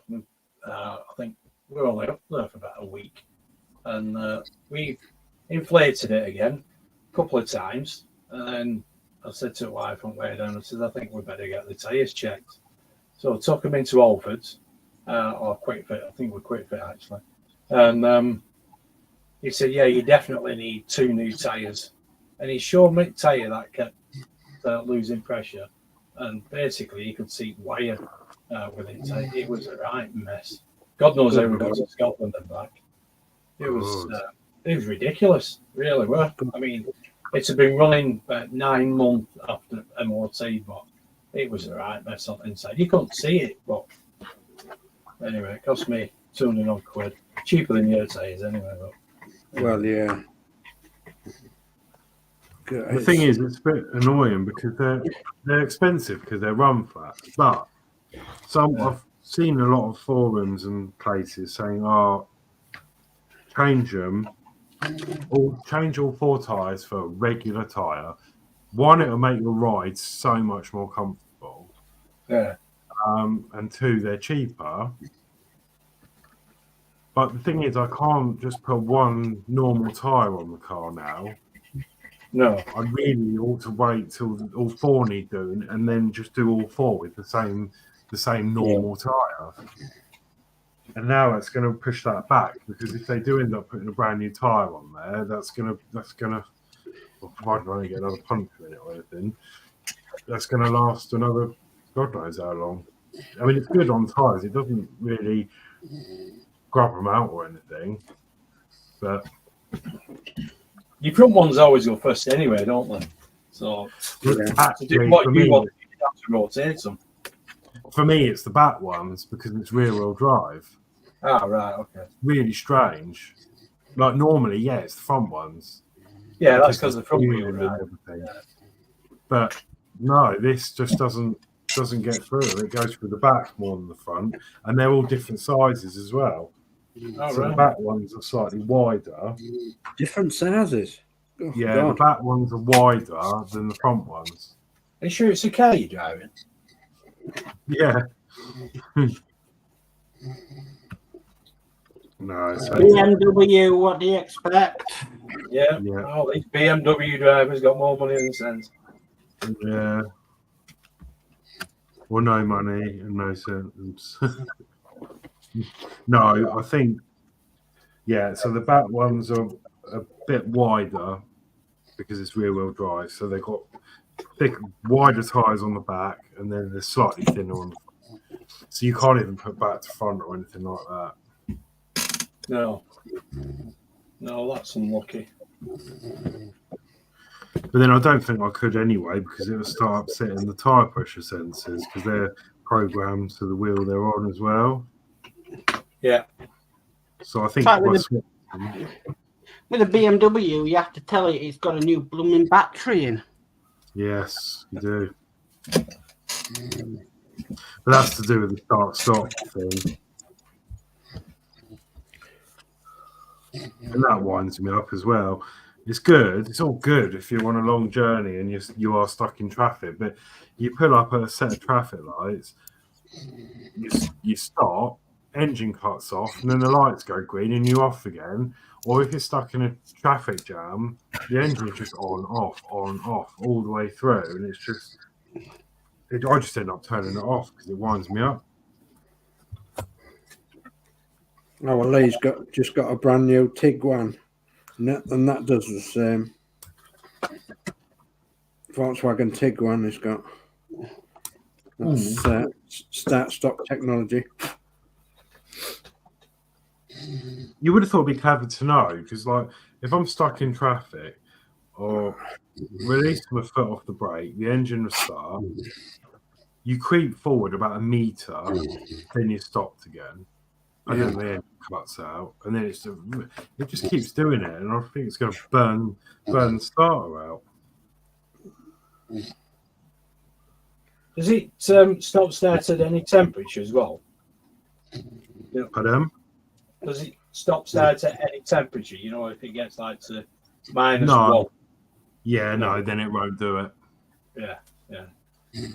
I think we were only up there for about a week, and we inflated it again a couple of times. And then I said to the wife on the way down, I said, I think we better get the tyres checked. So I took them into Alford's, or Quick Fit. I think we're Quick Fit actually. And he said, yeah, you definitely need 2 new tyres. And he showed me the tyre that kept losing pressure, and basically you could see wire with it. It was a right mess. God knows how we got to Scotland and back. It was ridiculous, really were. I mean, it's been running about 9 months after MOT, but it was a right mess on the inside. You couldn't see it, but anyway, it cost me 200 odd quid. Cheaper than your tyres anyway. But, Well, yeah. The thing is, it's a bit annoying because they're expensive because they're run flat. But I've seen a lot of forums and places saying, "Oh, change them, or change all 4 tyres for a regular tyre. One, it'll make your ride so much more comfortable. Yeah. And 2, they're cheaper. But the thing is, I can't just put 1 normal tyre on the car now. No, I really ought to wait till all 4 need doing, and then just do all 4 with the same normal tyre. And now it's going to push that back, because if they do end up putting a brand new tyre on there, that's gonna. Well, provided I don't get another puncture in it or anything, that's going to last another God knows how long. I mean, it's good on tyres; it doesn't really grab them out or anything, but. your front ones always go first anyway, don't they? So to do what you want, you have to rotate them. For me, it's the back ones because it's rear-wheel drive. Ah, right, okay. Really strange. Like normally, yeah, it's the front ones. Yeah, that's because the front wheel drive. But no, this just doesn't get through. It goes through the back more than the front, and they're all different sizes as well. Oh, So right. the back ones are slightly wider. Different sizes. Oh, Yeah, God. the back ones are wider than the front ones. Are you sure it's a car you're driving? Yeah. No, so BMW, what do you expect? Yeah. Yeah. Oh, these BMW drivers got more money than sense. yeah. Well, no money and no sentence. No, I think, yeah, so the back ones are a bit wider because it's rear-wheel drive. So they've got wider tyres on the back, and then they're slightly thinner on the front. So you can't even put back to front or anything like that. No, that's unlucky. But then I don't think I could anyway, because it will start upsetting the tyre pressure sensors because they're programmed to the wheel they're on as well. Yeah. So I think Like if I with swap them, With a BMW, you have to tell it it's got a new blooming battery in. yes, you do. But that's to do with the start-stop thing. And that winds me up as well. It's good. It's all good if you're on a long journey and you are stuck in traffic. But you pull up at a set of traffic lights, you stop, engine cuts off, and then the lights go green and you're off again. Or if you're stuck in a traffic jam, the engine's just on, off, all the way through. And it's just, I just end up turning it off because it winds me up. Oh, well, Lee's just got a brand new Tiguan, and that does the same. Volkswagen Tiguan has got. That's start-stop technology. You would have thought it'd be clever to know, because like if I'm stuck in traffic or release my foot off the brake, the engine will start. You creep forward about a meter, then you stopped again, and then the engine cuts out, and then it just keeps doing it, and I think it's going to burn the starter out. Does it stop start at any temperature as well? Pardon? Does it stop start at any temperature? You know, if it gets like to -1. No. Yeah, no, then it won't do it. Yeah.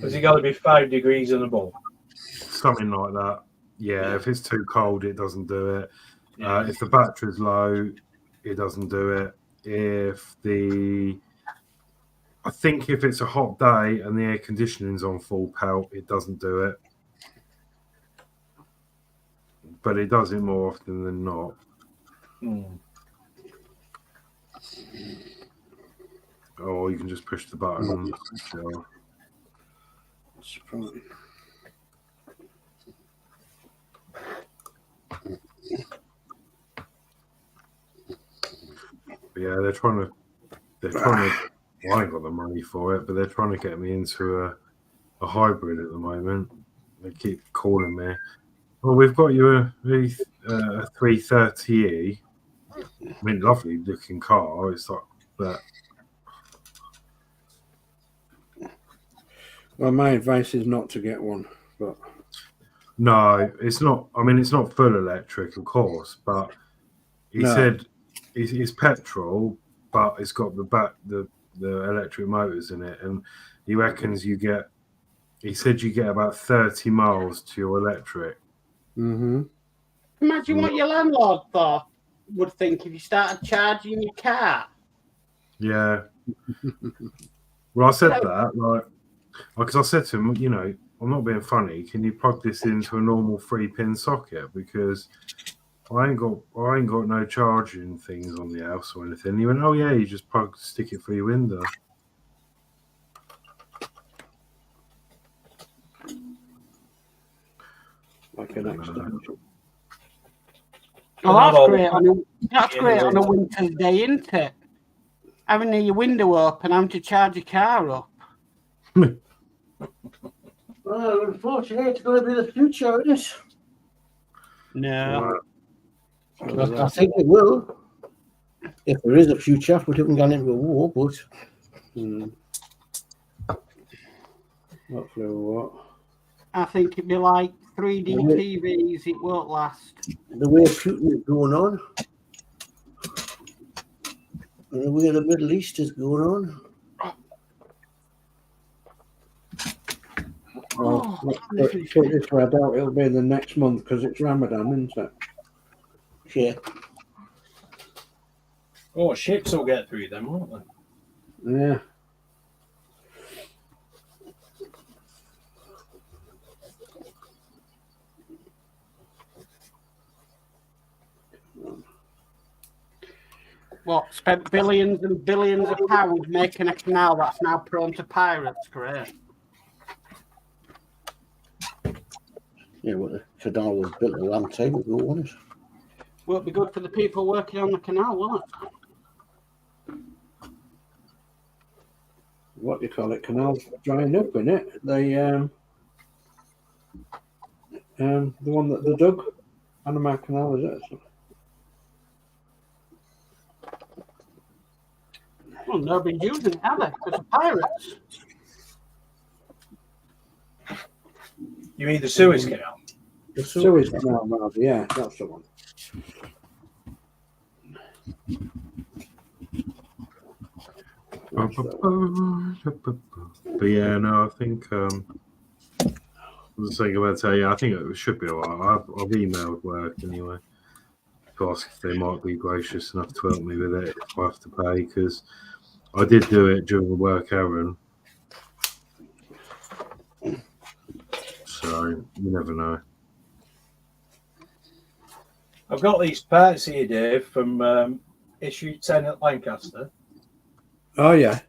Has it got to be 5 degrees and above? Something like that. Yeah, if it's too cold, it doesn't do it. Yeah. If the battery's low, it doesn't do it. I think if it's a hot day and the air conditioning's on full pelt, it doesn't do it. But it does it more often than not. Or you can just push the button. So. But yeah, they're trying to. I ain't got the money for it, but they're trying to get me into a hybrid at the moment. They keep calling me. Well, we've got you a 330e. I mean, lovely looking car. It's like that. Well, my advice is not to get one, but no, it's not. I mean, it's not full electric, of course, but he said it's petrol, but it's got the electric motors in it, and he reckons you get. He said you get about 30 miles to your electric. Mm-hmm. Imagine what your landlord would think if you started charging your car. Yeah. Well, I said that, because I said to him, you know, I'm not being funny. Can you plug this into a normal 3-pin socket? Because I ain't got no charging things on the house or anything. He went, oh yeah, you just stick it through your window. Like an extension. Oh, that's great. That's great on a winter's day, isn't it? Having your window open, having to charge your car up. Well, unfortunately, it's going to be the future, isn't it? No. I think it will. If there is a future, we haven't gone into a war, but. Hopefully, what? I think it'd be like 3D TVs. It won't last. The way Putin is going on, and the way the Middle East is going on. Well, put it this way, I doubt it'll be the next month because it's Ramadan, isn't it? Yeah. Oh, ships will get through them, won't they? Yeah. What, spent billions and billions of pounds making a canal that's now prone to pirates? Great. Yeah, well, the canal was built a long time ago, wasn't it? Won't be good for the people working on the canal, will it? What do you call it? Canals drying up, isn't it? The one that they dug, Panama Canal, is it? Well, nobody's using it, have they? Because of pirates. You mean the Suez Canal? The Suez Canal, rather, yeah, that's the one. But yeah, no, I think I was saying about to say, yeah, I think it should be all right. I've emailed work anyway to ask if they might be gracious enough to help me with it if I have to pay, because I did do it during the work hour. So you never know. I've got these parts here, Dave, from issue 10 at Lancaster. Oh yeah.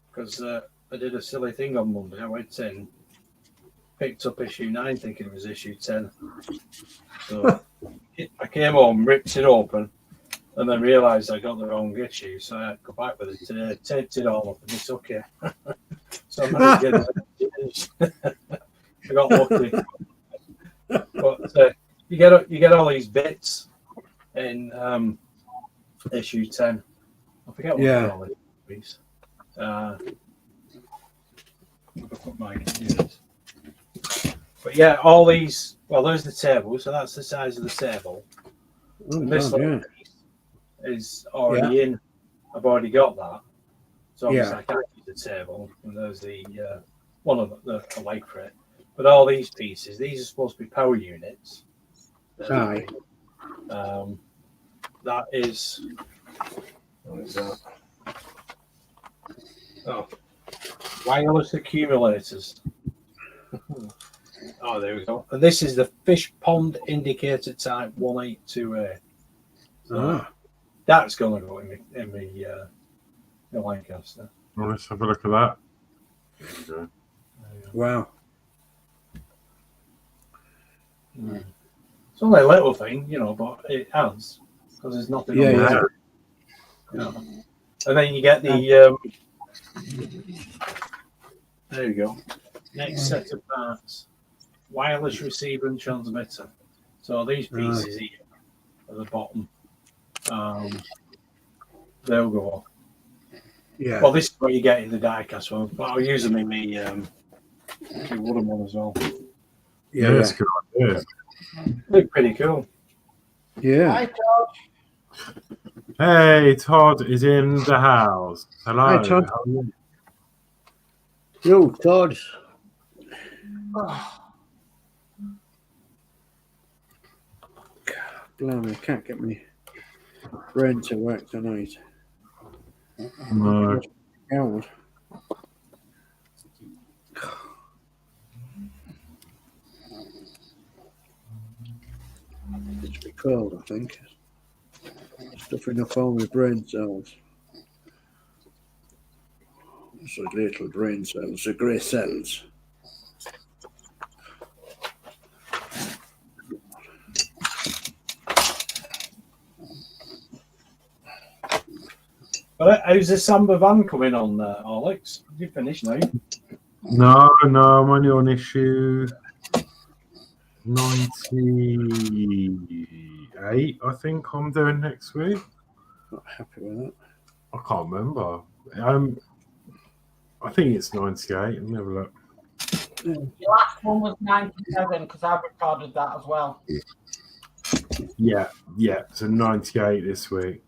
Because I did a silly thing on Monday. I went in, picked up issue 9 thinking it was issue 10. So I came home, ripped it open, and then realised I got the wrong issue. So I had to go back with it today, taped it all up, and it's okay. So I managed to get it. I got lucky. But you get all these bits in issue 10. I forget what they call it. Please. But yeah, all these. Well, there's the table, so that's the size of the table. And this little piece is already in. I've already got that, so obviously I can't use the table. And there's the one of the leg for it. But all these pieces, these are supposed to be power units. Aye. That is. What is that? Oh, wireless accumulators. Oh, there we go. And this is the fish pond indicator type 182A. So that's going to go in the Lancaster. Well, let's have a look at that. There we go. Wow. It's only a little thing, but it adds because there's nothing on there. And then you get the there you go. Next set of parts. Wireless receiver and transmitter. So these pieces here at the bottom. They'll go. Yeah. Well, this is what you get in the die-cast one, but I'll use them in my wooden one as well. Yeah, that's a good idea. Look pretty cool. Yeah. Hi, George. Hey, Todd is in the house. Hello. Hi, Todd. How are you? Yo, Todd. Blimey, I can't get my brain to work tonight. No. Howard. It's be cold, I think. Stuffing up all my brain cells. So little brain cells, the grey cells. But how's the Samba van coming on, Horlixs? You finished now? No, I'm only on issue 98, I think I'm doing next week. Not happy with that. I can't remember. I think it's 98. Let me have a look. The last one was 97 because I recorded that as well. Yeah. So 98 this week.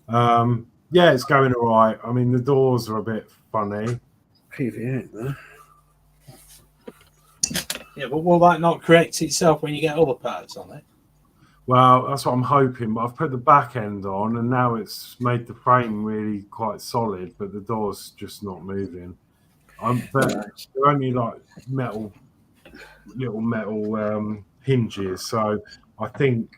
Yeah, it's going all right. I mean, the doors are a bit funny. PVA ain't there. Yeah, but will that not correct itself when you get other parts on it? Well, that's what I'm hoping. But I've put the back end on, and now it's made the frame really quite solid, but the door's just not moving. But they're only like little metal hinges. So I think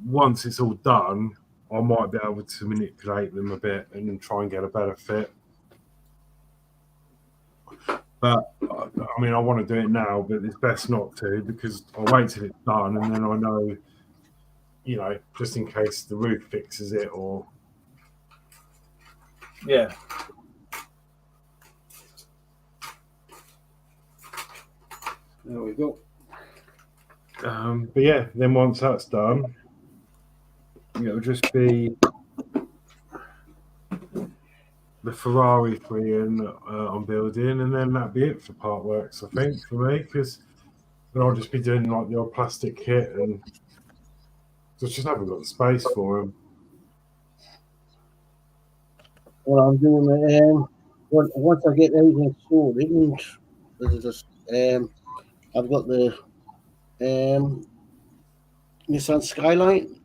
once it's all done, I might be able to manipulate them a bit and try and get a better fit. But I mean, I want to do it now, but it's best not to because I'll wait till it's done, and then I know, just in case the roof fixes it or. Yeah. There we go. But yeah, then once that's done, it'll just be the Ferrari 3 I'm building, and then that'll be it for Partworks, I think, for me, because then I'll just be doing like the old plastic kit, and just haven't got the space for them. Well, I'm doing once I get everything sorted, and I've got the Nissan Skyline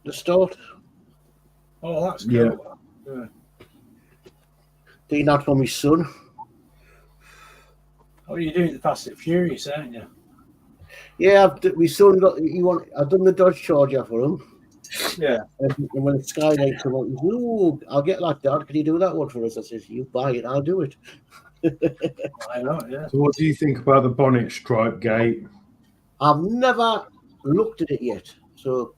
to start. Oh, that's cool. Yeah. Doing that for my son. Oh, you're doing the Fast and Furious, aren't you? Yeah, my son got. I've done the Dodge Charger for him. Yeah. And when the Skylight come out, he said, "Oh, I'll get that, Dad. Can you do that one for us?" I said, "You buy it, I'll do it." I know, yeah. So what do you think about the bonnet stripe gate? I've never looked at it yet. So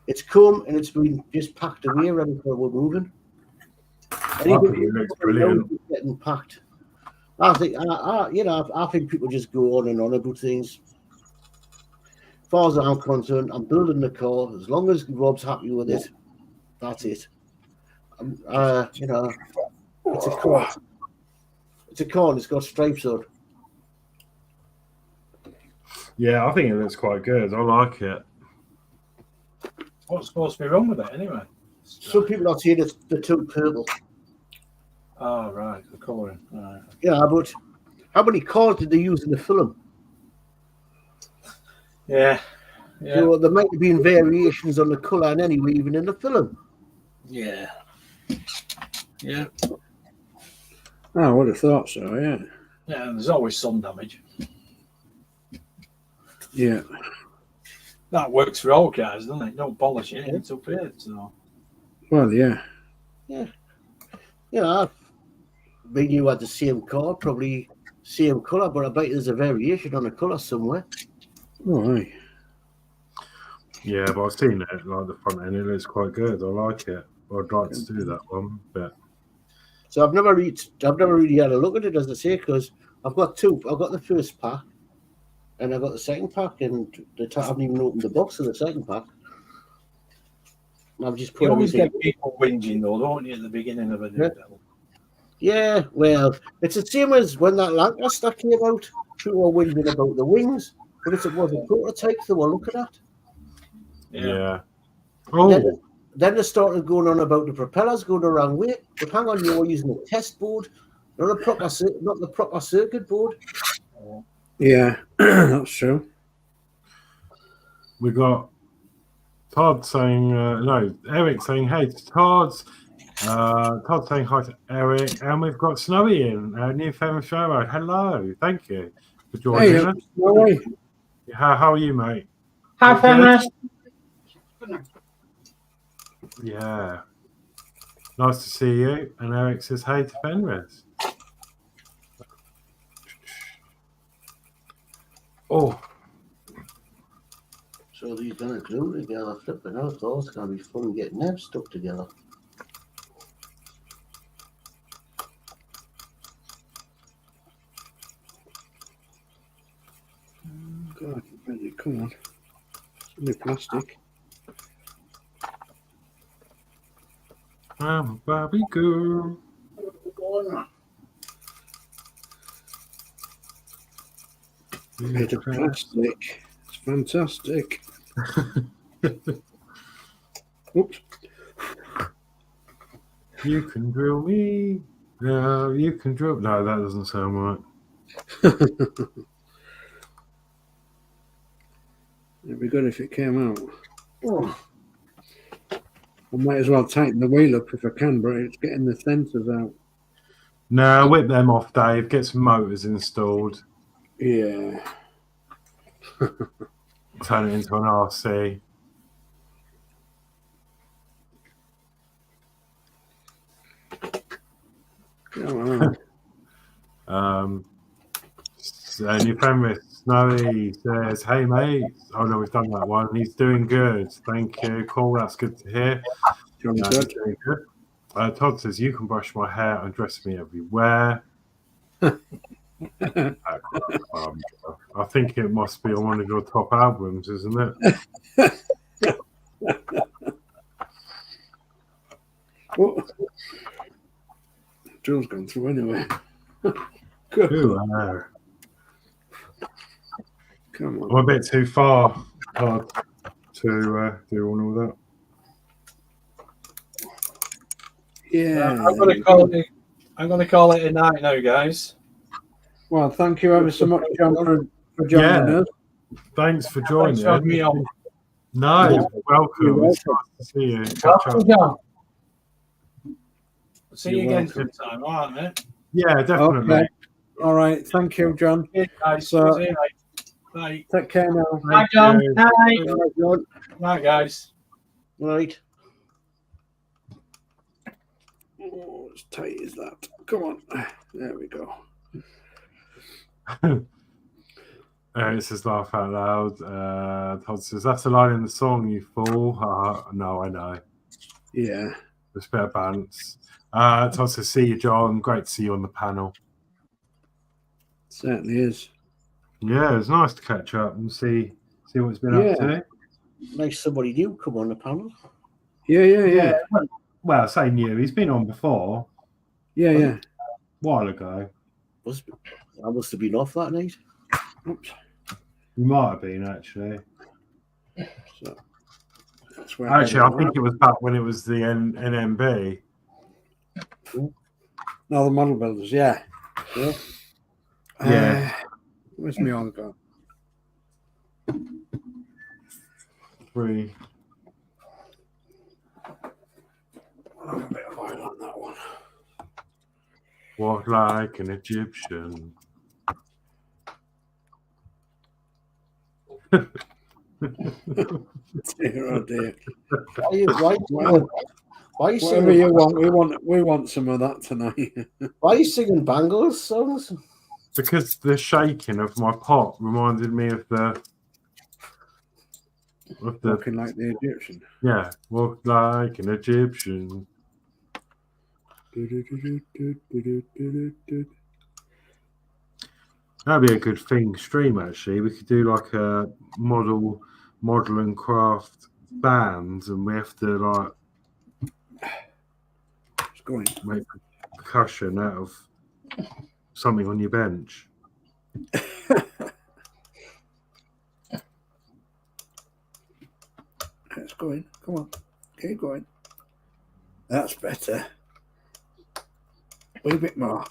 it's come and it's been just packed away ready for we're moving. I think it looks brilliant. Getting packed. I think, I think people just go on and on about things. As far as I'm concerned, I'm building the car. As long as Rob's happy with it, that's it. It's a car. It's a car and it's got stripes on. Yeah, I think it looks quite good. I like it. What's supposed to be wrong with it anyway? Some people are saying it's the too purple. Oh, right, the colouring. Right. Yeah, but how many cars did they use in the film? Yeah. So there might have been variations on the colour and anyway, even in the film. Yeah. Yeah. Oh, I would have thought so, yeah. Yeah, and there's always sun damage. Yeah. That works for all cars, doesn't it? Don't polish it, it's up here. So. Well, yeah. Yeah. Yeah, me and you had the same car, probably same colour, but I bet there's a variation on the colour somewhere. Oh, aye. Yeah, but I've seen it, like the front end, it looks quite good. I like it. I'd like to do that one, but So I've never really had a look at it, as I say, because I've got two. I've got the first pack, and I've got the second pack, and I haven't even opened the box of the second pack. I've just put You always everything. get people whinging though, don't you, at the beginning of a new build? Yeah, well, it's the same as when that Lancaster came out. People were whinging about the wings, but if it was a prototype they were looking at. yeah. Oh, Then they started going on about the propellers going the wrong way. But hang on, you were using a test board, not the proper circuit board. Yeah, that's true. we got Todd saying, Eric saying, hey, to Todd. Todd saying hi to Eric. And we've got Snowy in, new famous show. Hello. Thank you for joining us. No way. How are you, mate? Hi, Fenris. Yeah. Nice to see you. And Eric says, hey to Fenris. Oh. So these going to glue together, flipping out. Oh, it's going to be fun getting them stuck together. God, come on. It's only plastic. I'm a Barbie girl. Made of plastic. It's fantastic. Oops. You can drill me. No, you can drill. No, that doesn't sound right. It'd be good if it came out. Oh. I might as well tighten the wheel up if I can, but it's getting the sensors out. No, whip them off, Dave. Get some motors installed. Yeah. Turn it into an RC. Come on. So new friend with Snowy says, hey mate. Oh no, we've done that one. He's doing good. Thank you. Cool, that's good to hear. Johnny No, good. doing good. Todd says, you can brush my hair and dress me everywhere. I think it must be on one of your top albums, isn't it? What? John's gone through anyway. Good. Ooh, Come on. I'm a bit too far, Todd, to do all of that. Yeah. I'm going to call it a night now, guys. Well, thank you ever so much, John, for joining us. Thanks for joining. Thanks for having me on. No, Yeah. welcome. You're It's nice to see you. Catch up. Welcome, John. See you You're again welcome. sometime, all right, mate? Yeah, definitely. Okay. All right. Thank you, John. Cheers, guys. So- See you later. Bye. Take care now. Bye, John. you. Bye. Right, John. Bye, guys. Right. Oh, as tight as that. Come on. There we go. It says laugh out loud. Todd says, that's a line in the song, you fool. No, I know. Yeah. There's a bit of balance. Todd says, see you, John. Great to see you on the panel. Certainly is. Yeah, it's nice to catch up and see what it's been up to. Nice somebody new come on the panel. Yeah. Well, say new. He's been on before. Yeah. A while ago. I must have been off that night. Oops. You might have been, actually. So that's where Actually, I think it was back when it was the NMB. No, the model builders, yeah. Where's my on gone? 3. I'll have a bit of oil on that one. Walk like an Egyptian. Dear, oh dear. Why are you Whatever singing? you want, we want some of that tonight. Why are you singing Bangles songs? Because the shaking of my pot reminded me of the Looking like the Egyptian. yeah, walk like an Egyptian. That'd be a good thing stream actually. We could do like a model and craft bands, and we have to like It's going. make percussion out of something on your bench. It's going. Come on. Keep going. That's better. A wee bit more.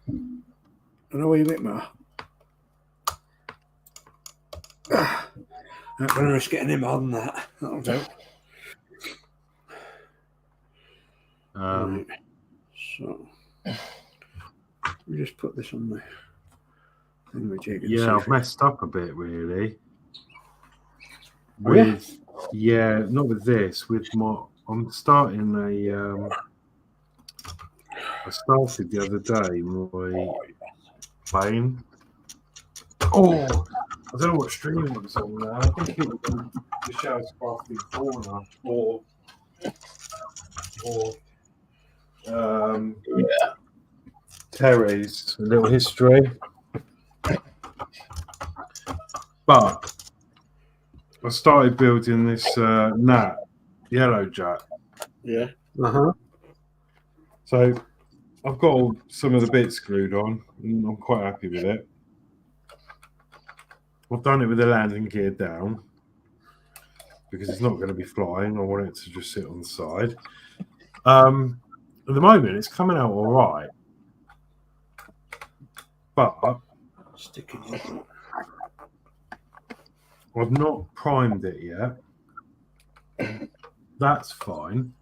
And a wee bit more. Not going to risk getting any more than that. That'll do. Right. So, we just put this on the thingamajig. Yeah, I've messed up a bit really. Oh, yeah? With not with this. With my, I'm starting a. I started the other day my plane. Oh, I don't know what stream it was on now. I think it was on the Show's Crafty Corner or Terry's A Little History. But I started building this Nat Yellow Jack. Yeah. So I've got all, some of the bits glued on, and I'm quite happy with it. I've done it with the landing gear down because it's not going to be flying. I want it to just sit on the side. At the moment, it's coming out all right, but Sticking it. I've not primed it yet. That's fine.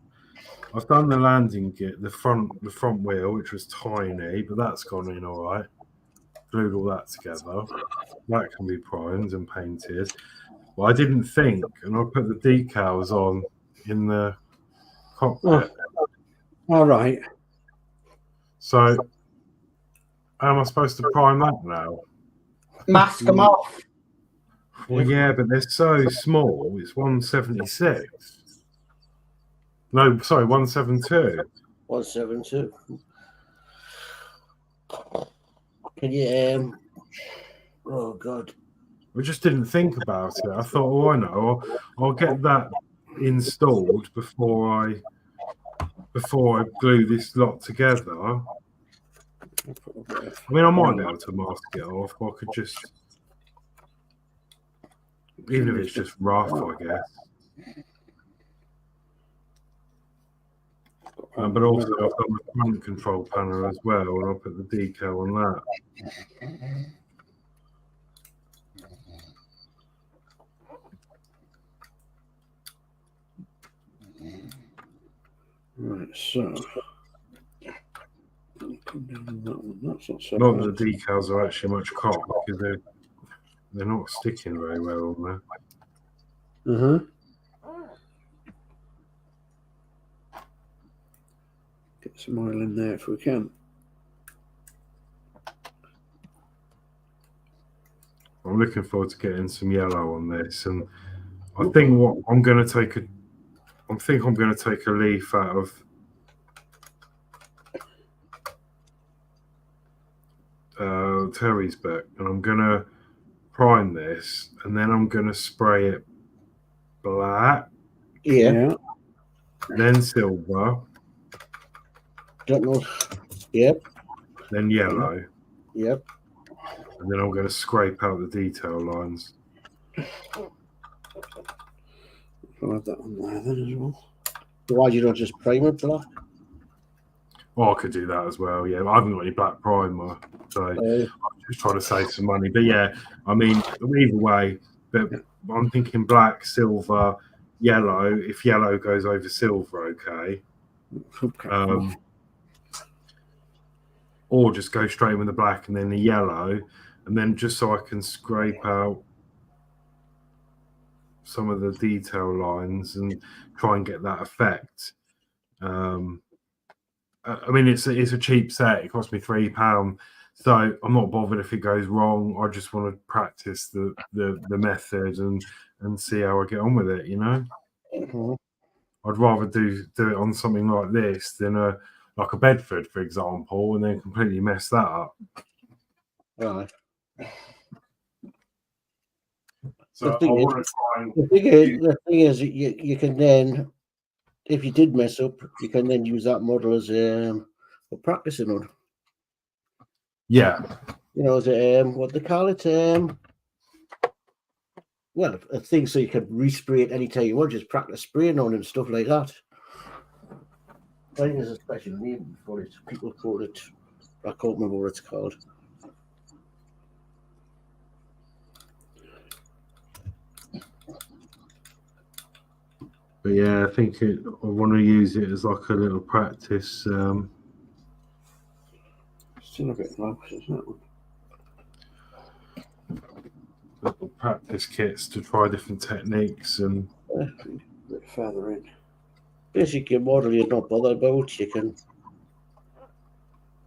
I've done the landing gear, the front wheel, which was tiny, but that's gone in all right. Glued all that together. That can be primed and painted. Well, I didn't think, and I put the decals on in the cockpit. All right. So, how am I supposed to prime that now? Mask them off. Well, yeah, but they're so small. It's 176. No, sorry, 172. 172. Can you oh god. I just didn't think about it. I thought, oh, I know. I'll get that installed before I glue this lot together. I mean, I might be able to mask it off, or I could just, even if it's just rough, I guess. But also, I've got the front control panel as well, and I'll put the decal on that. Right, so come down on that one. That's not so Not bad. that the decals are actually much cock because they're they're not sticking very well on there. Get some oil in there if we can. I'm looking forward to getting some yellow on this, and I think what I'm going to take I'm going to take a leaf out of Terry's book, and I'm going to prime this, and then I'm going to spray it black, Yeah. then silver, Don't know. Yep. then yellow, Yep. and then I'm going to scrape out the detail lines. I'll add that on there then as well. Why do you not just prime it black? Oh, I could do that as well. Yeah, I haven't got any black primer, so I'm just trying to save some money. But yeah, I mean, either way, but I'm thinking black, silver, yellow. If yellow goes over silver, okay. Or just go straight with the black and then the yellow, and then just so I can scrape out some of the detail lines and try and get that effect. I mean, it's a cheap set. It cost me £3, so I'm not bothered if it goes wrong. I just want to practice the method and see how I get on with it. You know, I'd rather do it on something like this than like a Bedford, for example, and then completely mess that up. Right. So The thing I is- want to try and The thing is, you can then, if you did mess up, you can then use that model as for practicing on. yeah. You know, as what they call it, well, a thing so you can respray it anytime you want, just practice spraying on and stuff like that. I think there's a special name for it. People call it, I can't remember what it's called. But yeah, I think I want to use it as like a little practice. Still a bit low, isn't it? Little practice kits to try different techniques and A bit further in. Basically, a model you're not bothered about, you can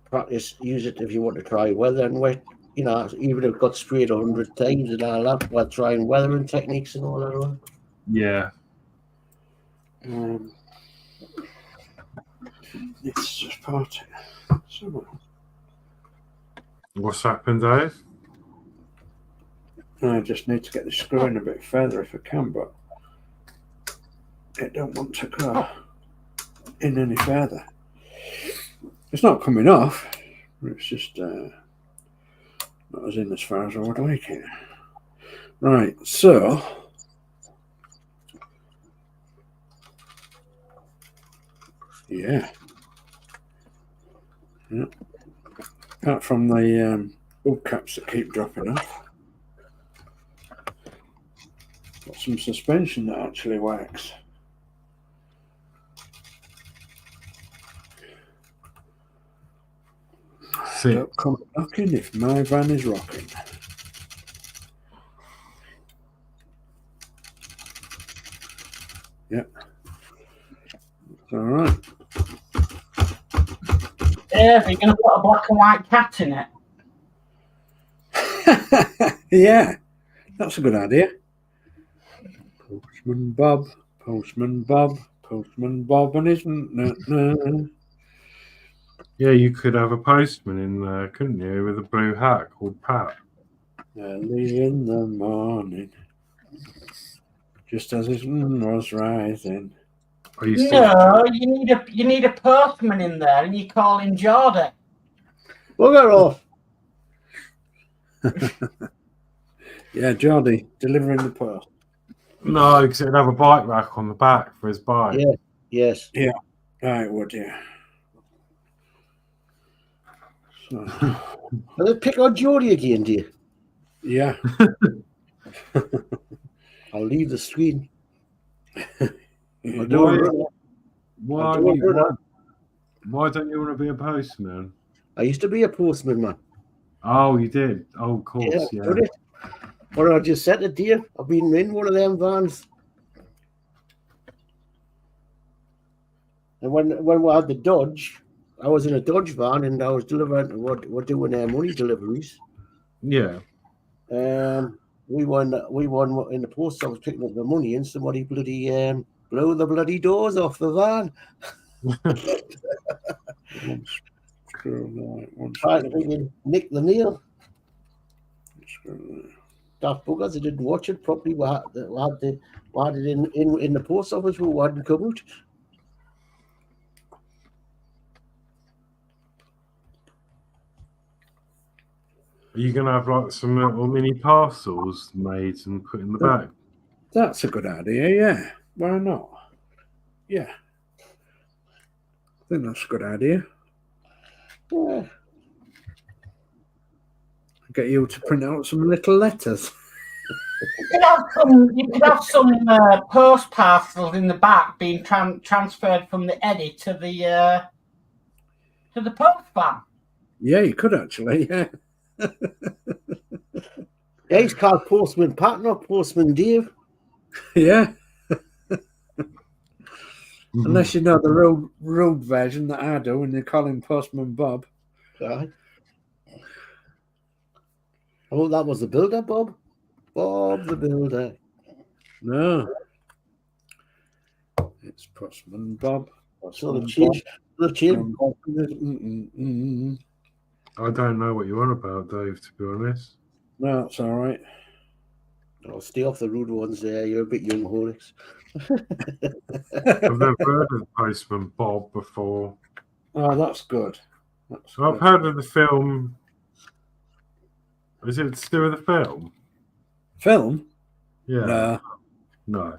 practice, use it if you want to try weather and wet. You know, even if it got sprayed 100 times and all that, while trying weathering techniques and all that. yeah. It's just party. So, What's happened, Dave? I just need to get the screw in a bit further if I can, but it don't want to go in any further. It's not coming off. It's just not as in as far as I would like it. Right, so yeah. Apart from the wool caps that keep dropping off, got some suspension that actually works. Don't come knocking if my van is rocking. Yep. It's all right. Dave, you're going to put a black and white cat in it. Yeah, that's a good idea. Postman Bob, Postman Bob, Postman Bob, and isn't. Yeah, you could have a postman in there, couldn't you, with a blue hat called Pat? Early in the morning, just as the sun was rising. I used to. No, you need a postman in there, and you call him Geordie. Bugger off. Yeah, Geordie delivering the post. No, because it'd have a bike rack on the back for his bike. Yeah. Yes. Right, would you? So, And then pick on Geordie again, do you? yeah. I'll leave the screen. Why I'll do it. why don't you want to be a postman? I used to be a postman, man. Oh, you did? Oh, of course, yeah. Did it. What I just said to Dave, I've been in one of them vans. And when we had the Dodge, I was in a Dodge van and I was delivering, we're doing money deliveries. Yeah. We won in the post office picking up the money and somebody bloody blew the bloody doors off the van. Tried to freaking nick the nail. Daft buggers, they didn't watch it properly. We had it in the post office, we hadn't come out. Are you going to have like some little mini parcels made and put in the back? That's a good idea, yeah. Why not? Yeah. I think that's a good idea. Yeah. Get you to print out some little letters. You could have some post parcels in the back being transferred from the Eddy to the post van. Yeah, you could actually, yeah. Yeah, he's called Postman Pat, not Postman Dave. Yeah. Unless you know the rude version that I do, and they call him Postman Bob. Aye. Oh, that was the builder, Bob. Bob the builder. No. It's Postman Bob. So they've changed. I don't know what you're on about, Dave, to be honest. No, that's all right. Oh, stay off the rude ones there. You're a bit young, Horlixs. I've never heard of Postman Bob before. Oh, that's good. I've heard of the film. Is it to do with the film? Film? Yeah. No.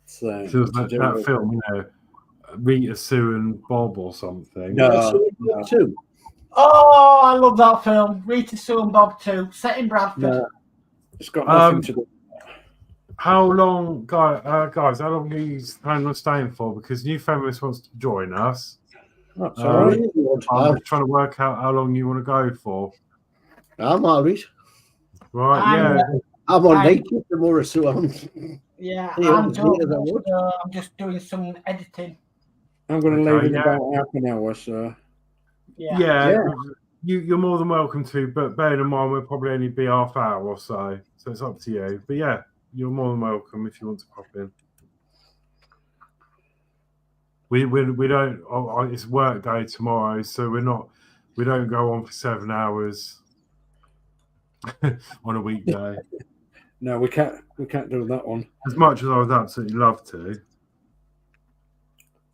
So that film, you know, Rita, Sue and Bob or something. No. Oh, I love that film. Rita, Sue and Bob 2. Set in Bradford. No. It's got nothing to do. How long, guys, how long are you planning on staying for? Because New Feminist wants to join us. That's all right. I'm just trying to work out how long you want to go for. I'm all right. Right, I'm on night shift tomorrow, so I'm... Yeah, I'm just doing some editing. I'm going to leave in about half an hour, so... Yeah. You're more than welcome to, but bearing in mind we'll probably only be half hour or so it's up to you. But yeah, you're more than welcome if you want to pop in. We don't. It's work day tomorrow, so we don't go on for 7 hours on a weekday. No, we can't do that one. As much as I would absolutely love to.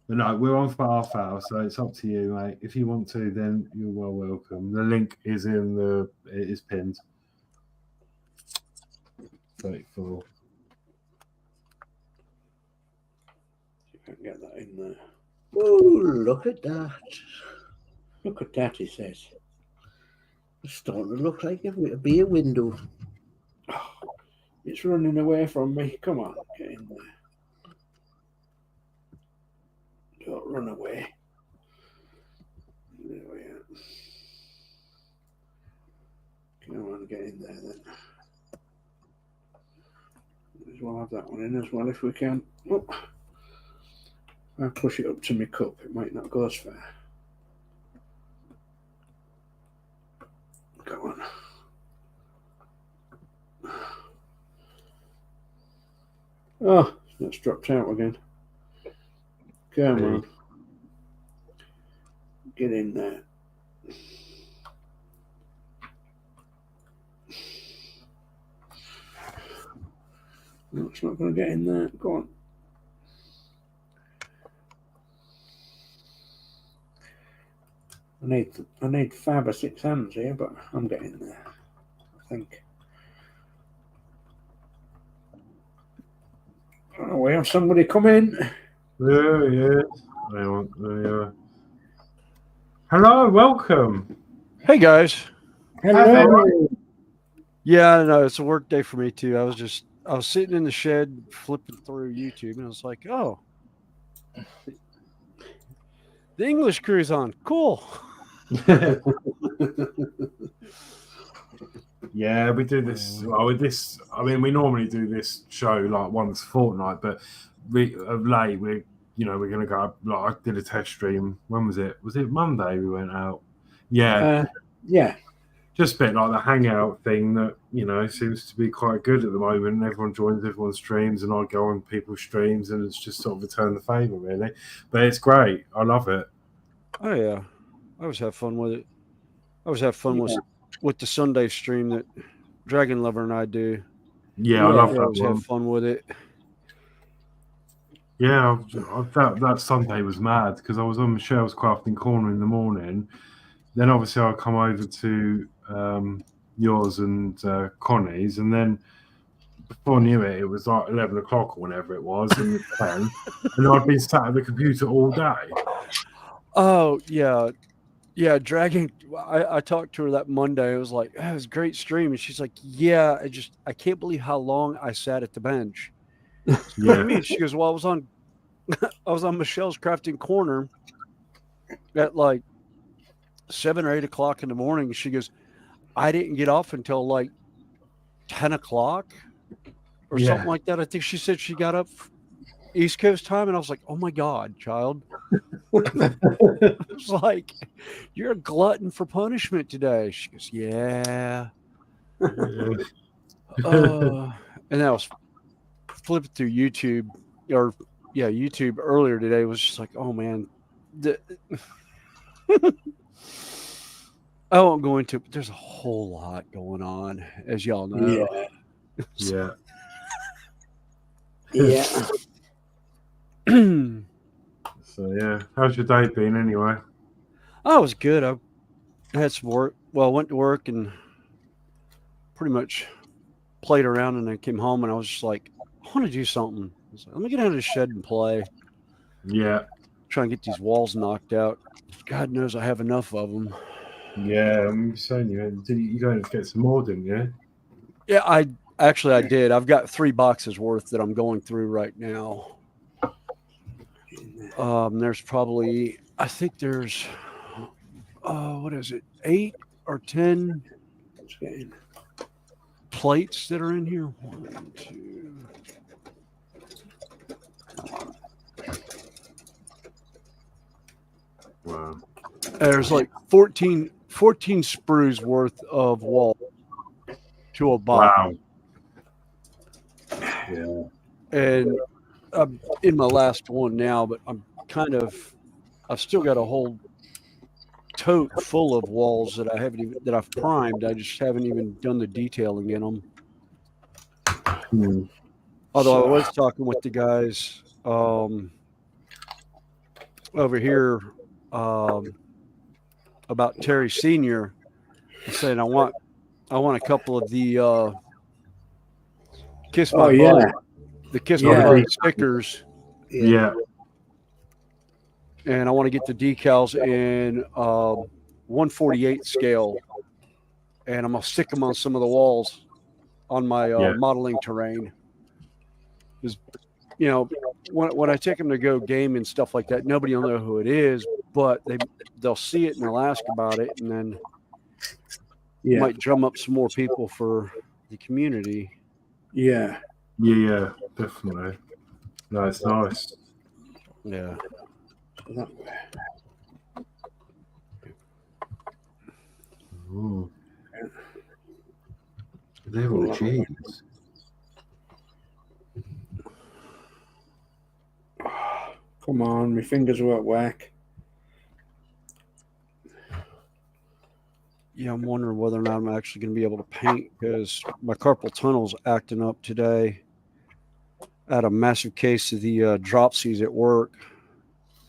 But no, we're on for half hour, so it's up to you, mate. If you want to, then you're well welcome. The link is it is pinned. 34. You can get that in there. Oh, look at that. Look at that, he says. It's starting to look like it'll be a window. Oh, it's running away from me. Come on, get in there. Don't run away. There we are. Come on, get in there then. Might as well have that one in as well if we can. Oh. I'll push it up to my cup. It might not go as far. Go on. Oh, it's dropped out again. Come on. Get in there. No, it's not going to get in there. Go on. I need 5 or 6 hands here, but I'm getting there, I think. Oh, we have somebody come in. Yeah. Hello, welcome. Hey guys. Hello. Yeah, I know it's a work day for me too. I was sitting in the shed flipping through YouTube and I was like, oh, the English crew's on. Cool. Yeah, we do this. Well, with this, I mean, we normally do this show like once a fortnight, but of late we're going to go. Like I did a test stream. When was it? Was it Monday? We went out. Yeah, Yeah. just a bit like the hangout thing that seems to be quite good at the moment. Everyone joins everyone's streams, and I go on people's streams, and it's just sort of return the favour, really. But it's great. I love it. Oh yeah, I always have fun with it. I always have fun with the Sunday stream that Dragon Lover and I do. Yeah, I love I that always one. have fun with it. Yeah, that Sunday was mad because I was on Michelle's Crafting Corner in the morning. Then obviously I come over to yours and Connie's, and then before I knew it, it was like 11 o'clock or whenever it was, and I'd been sat at the computer all day. Oh yeah, Dragon. I talked to her that Monday. It was like, it was a great stream, and she's like, yeah, I can't believe how long I sat at the bench. What do you mean? She goes, well, I was on Michelle's Crafting Corner at like 7 or 8 o'clock in the morning. She goes, I didn't get off until like 10 o'clock or something like that. I think she said she got up East Coast time, and I was like, oh my God, child. It was like, you're a glutton for punishment today. She goes, yeah. And I was flipping through YouTube earlier today. Was just like, oh man, I won't go into it, but there's a whole lot going on, as y'all know. Yeah. So yeah, how's your day been anyway? Oh, it was good. I had some work. Well, I went to work and pretty much played around, and then came home, and I was just like, I want to do something. I was like, let me get out of the shed and play. Yeah. Try and get these walls knocked out. God knows I have enough of them. Yeah, I'm saying you going to get some more, didn't you? Yeah, I did. I've got 3 boxes worth that I'm going through right now. There's probably, I think there's, what is it, 8 or 10 plates that are in here. 1, 2. Wow. There's like 14 sprues worth of wall to a box. Wow. Yeah. And I'm in my last one now, but I've still got a whole tote full of walls that I've primed. I just haven't even done the detailing in them. Although I was talking with the guys over here about Terry Senior, saying I want a couple of the Kiss My Butt, the Kiss My Butt stickers. Yeah. And I want to get the decals in 1/48 scale, and I'm gonna stick them on some of the walls on my modeling terrain. Because when I take them to go game and stuff like that, nobody will know who it is, but they'll see it and they'll ask about it, and then might drum up some more people for the community. Yeah, definitely. No, it's nice. Yeah. Ooh. They're all cheese. Come on, my fingers are at whack. Yeah, I'm wondering whether or not I'm actually going to be able to paint, because my carpal tunnel's acting up today. I had a massive case of the dropsies at work.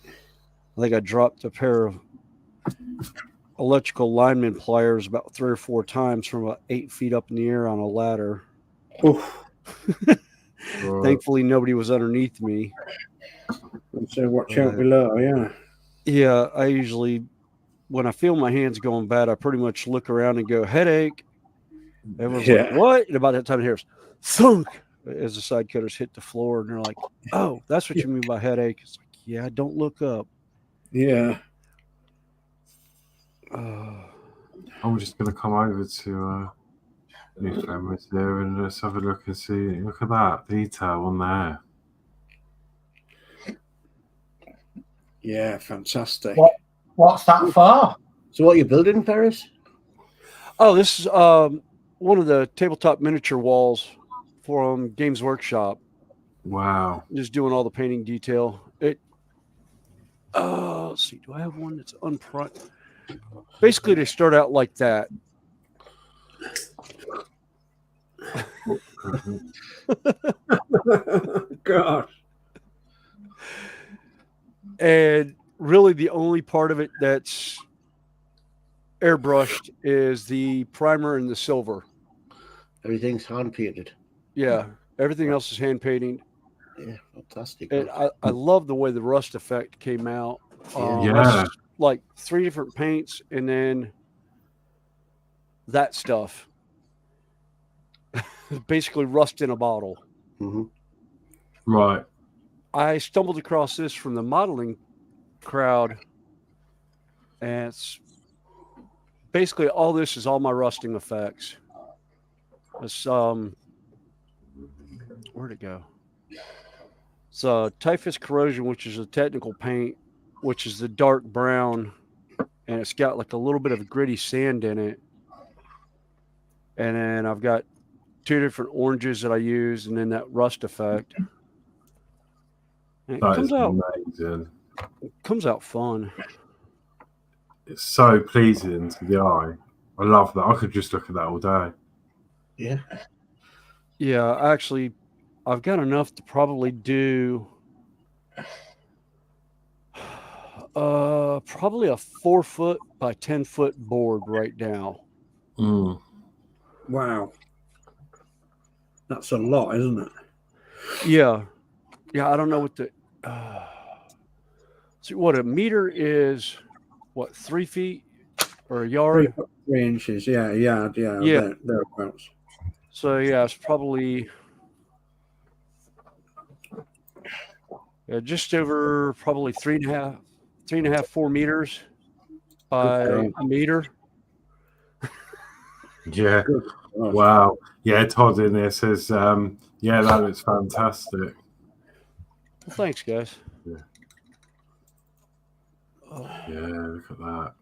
I think I dropped a pair of electrical lineman pliers about 3 or 4 times from about 8 feet up in the air on a ladder. Thankfully, nobody was underneath me. So watch out below, Yeah, I usually, when I feel my hands going bad, I pretty much look around and go, headache. Everyone's like, what? And about that time, it hears thunk as the side cutters hit the floor, and they're like, oh, that's what you mean by headache. It's like, yeah, don't look up. Yeah. I'm just going to come over to New cameras there, and let's have a look and see. Look at that detail on there. Yeah, fantastic. What's that for? So what are you building, Ferris? Oh, this is one of the tabletop miniature walls from Games Workshop. Wow. Just doing all the painting detail. Let's see. Do I have one that's unprimed? Basically, they start out like that. Gosh. And really, the only part of it that's airbrushed is the primer and the silver. Everything's hand painted. Yeah, everything else is hand painting. Yeah, fantastic. And I love the way the rust effect came out. Yeah. That's like 3 different paints and then that stuff. Basically rust in a bottle. Mm-hmm. Right. I stumbled across this from the modeling crowd, and it's basically all this is all my rusting effects. It's where'd it go? It's typhus corrosion, which is a technical paint, which is the dark brown, and it's got like a little bit of gritty sand in it. And then I've got 2 different oranges that I use, and then that rust effect. And That is amazing. it comes out fun. It's so pleasing to the eye. I love that. I could just look at that all day. Yeah. Yeah, actually, I've got enough to probably do probably a 4-foot by 10-foot board right now. Mm. Wow. That's a lot, isn't it? Yeah. Yeah, I don't know what the see what a meter is. What, 3 feet or a yard? 3 inches. Yeah. Yeah. Thereabouts. So yeah, it's probably just over probably 3.5, 4 meters by a meter. Yeah. Wow. Yeah, Todd in there says, yeah, that looks fantastic. Well, thanks, guys. Yeah. Yeah, look at that.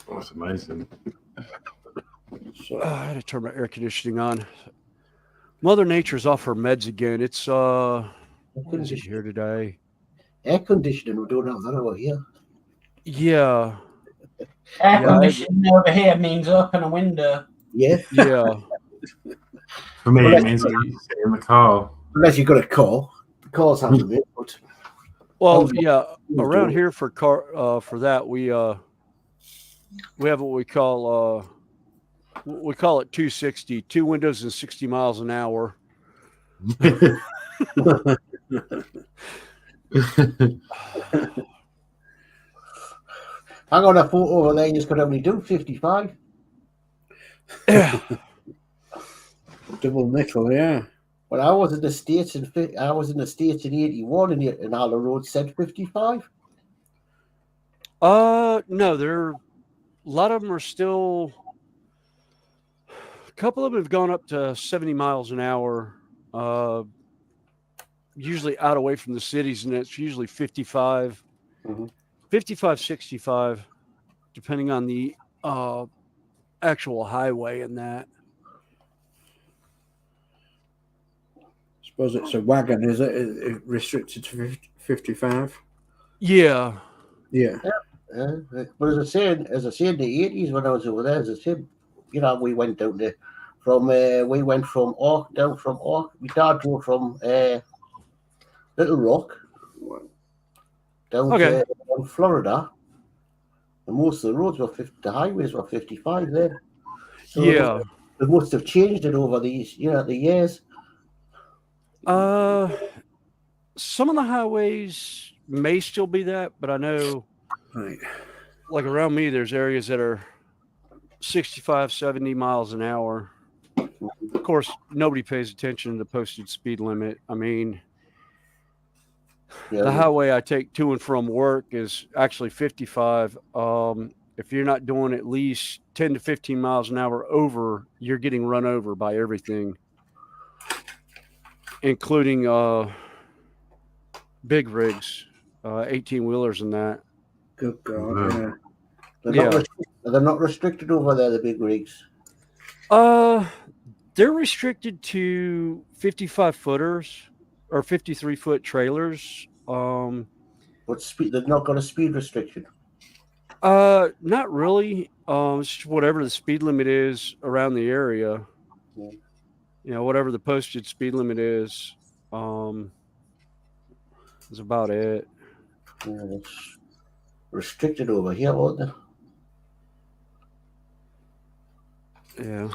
Oh, that's amazing. So, I had to turn my air conditioning on. Mother Nature's off her meds again. It's what is it here today? Air conditioning, we don't have that over here. Yeah. Air conditioning over here means open a window. Yeah. Yeah. For me, it means I can sit in the car. Unless you've got a car. The car's having a bit, but Well, yeah. Around here for that we have what we call it 260, 2 windows and 60 miles an hour. hang on, a photo over there, you just could only do 55. Yeah. double nickel, yeah. Well, I was in the States in 81 and all the roads said 55. No, a lot of them are still. A couple of them have gone up to 70 miles an hour. Usually out away from the cities, and it's usually 55, 55, 65, depending on the actual highway and that. Suppose it's a wagon, is it? It restricted to 55? Yeah. Yeah. But as I say in the 80s when I was over there, as I said, you know, we went down there we went from Ork down from Ork. My dad drove from Little Rock down to Florida, and most of the roads were the highways were 55 there. So yeah, they must have changed it over these, the years. Some of the highways may still be that, but I know, like around me, there's areas that are 65, 70 miles an hour. Of course, nobody pays attention to the posted speed limit. I mean, the highway I take to and from work is actually 55. if you're not doing at least 10 to 15 miles an hour over, you're getting run over by everything, including big rigs, 18-wheelers and that. Good God, yeah. They're not restricted over there, the big rigs. They're restricted to 55-footers or 53-foot trailers. But they've not got a speed restriction. Not really. It's just whatever the speed limit is around the area. Yeah. You know, whatever the posted speed limit is, is about it. Yeah, it's restricted over here, wasn't it? Yeah.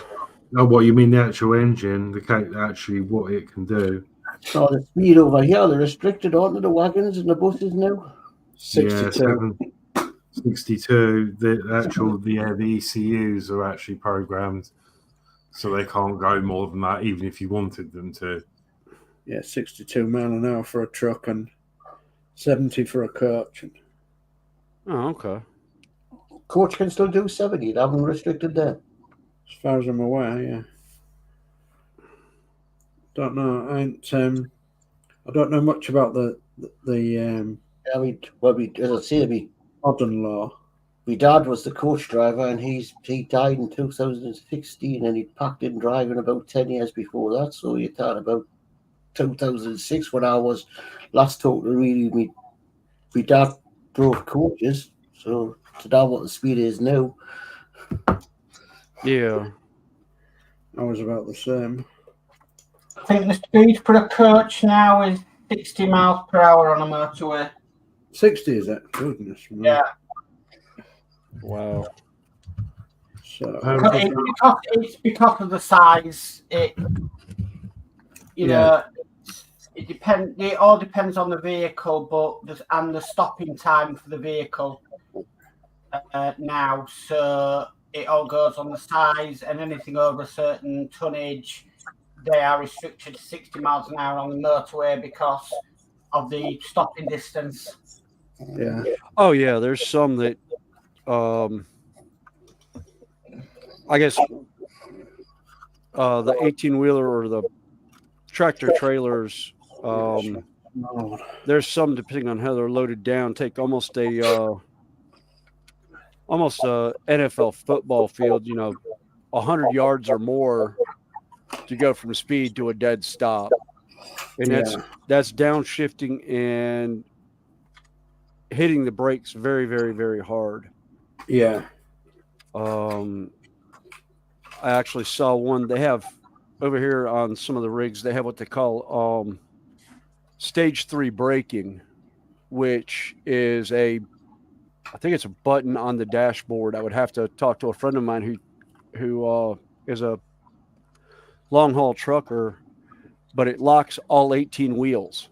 No, what you mean the actual engine, actually what it can do. So the speed over here, they're restricted, aren't they, the wagons and the buses now? 62. Yeah, 62. The ECUs are actually programmed so they can't go more than that, even if you wanted them to. Yeah, 62 mile an hour for a truck and 70 for a coach. Oh, okay. Coach can still do 70. They haven't restricted there. As far as I'm aware, yeah. Don't know. I don't know much about the I mean, as I say, modern law. my dad was the coach driver, and he died in 2016, and he'd packed in driving about 10 years before that. So you're talking about 2006 when I was last talking to really. My dad drove coaches, so to know what the speed is now. Yeah. I was about the same. I think the speed for a coach now is 60 miles per hour on a motorway. 60 is that? Goodness. Man. Yeah. Wow. So It's because of the size. It depends. It all depends on the vehicle, but and the stopping time for the vehicle now. So it all goes on the size, and anything over a certain tonnage, they are restricted to 60 miles an hour on the motorway because of the stopping distance. yeah. Oh, yeah. There's some that, I guess, the 18-wheeler or the tractor trailers, there's some, depending on how they're loaded down, take almost a NFL football field, 100 yards or more to go from speed to a dead stop. And that's downshifting and hitting the brakes very, very, very hard. Yeah. I actually saw one. They have over here on some of the rigs, they have what they call stage 3 braking, which is I think it's a button on the dashboard. I would have to talk to a friend of mine who is a long haul trucker, but it locks all 18 wheels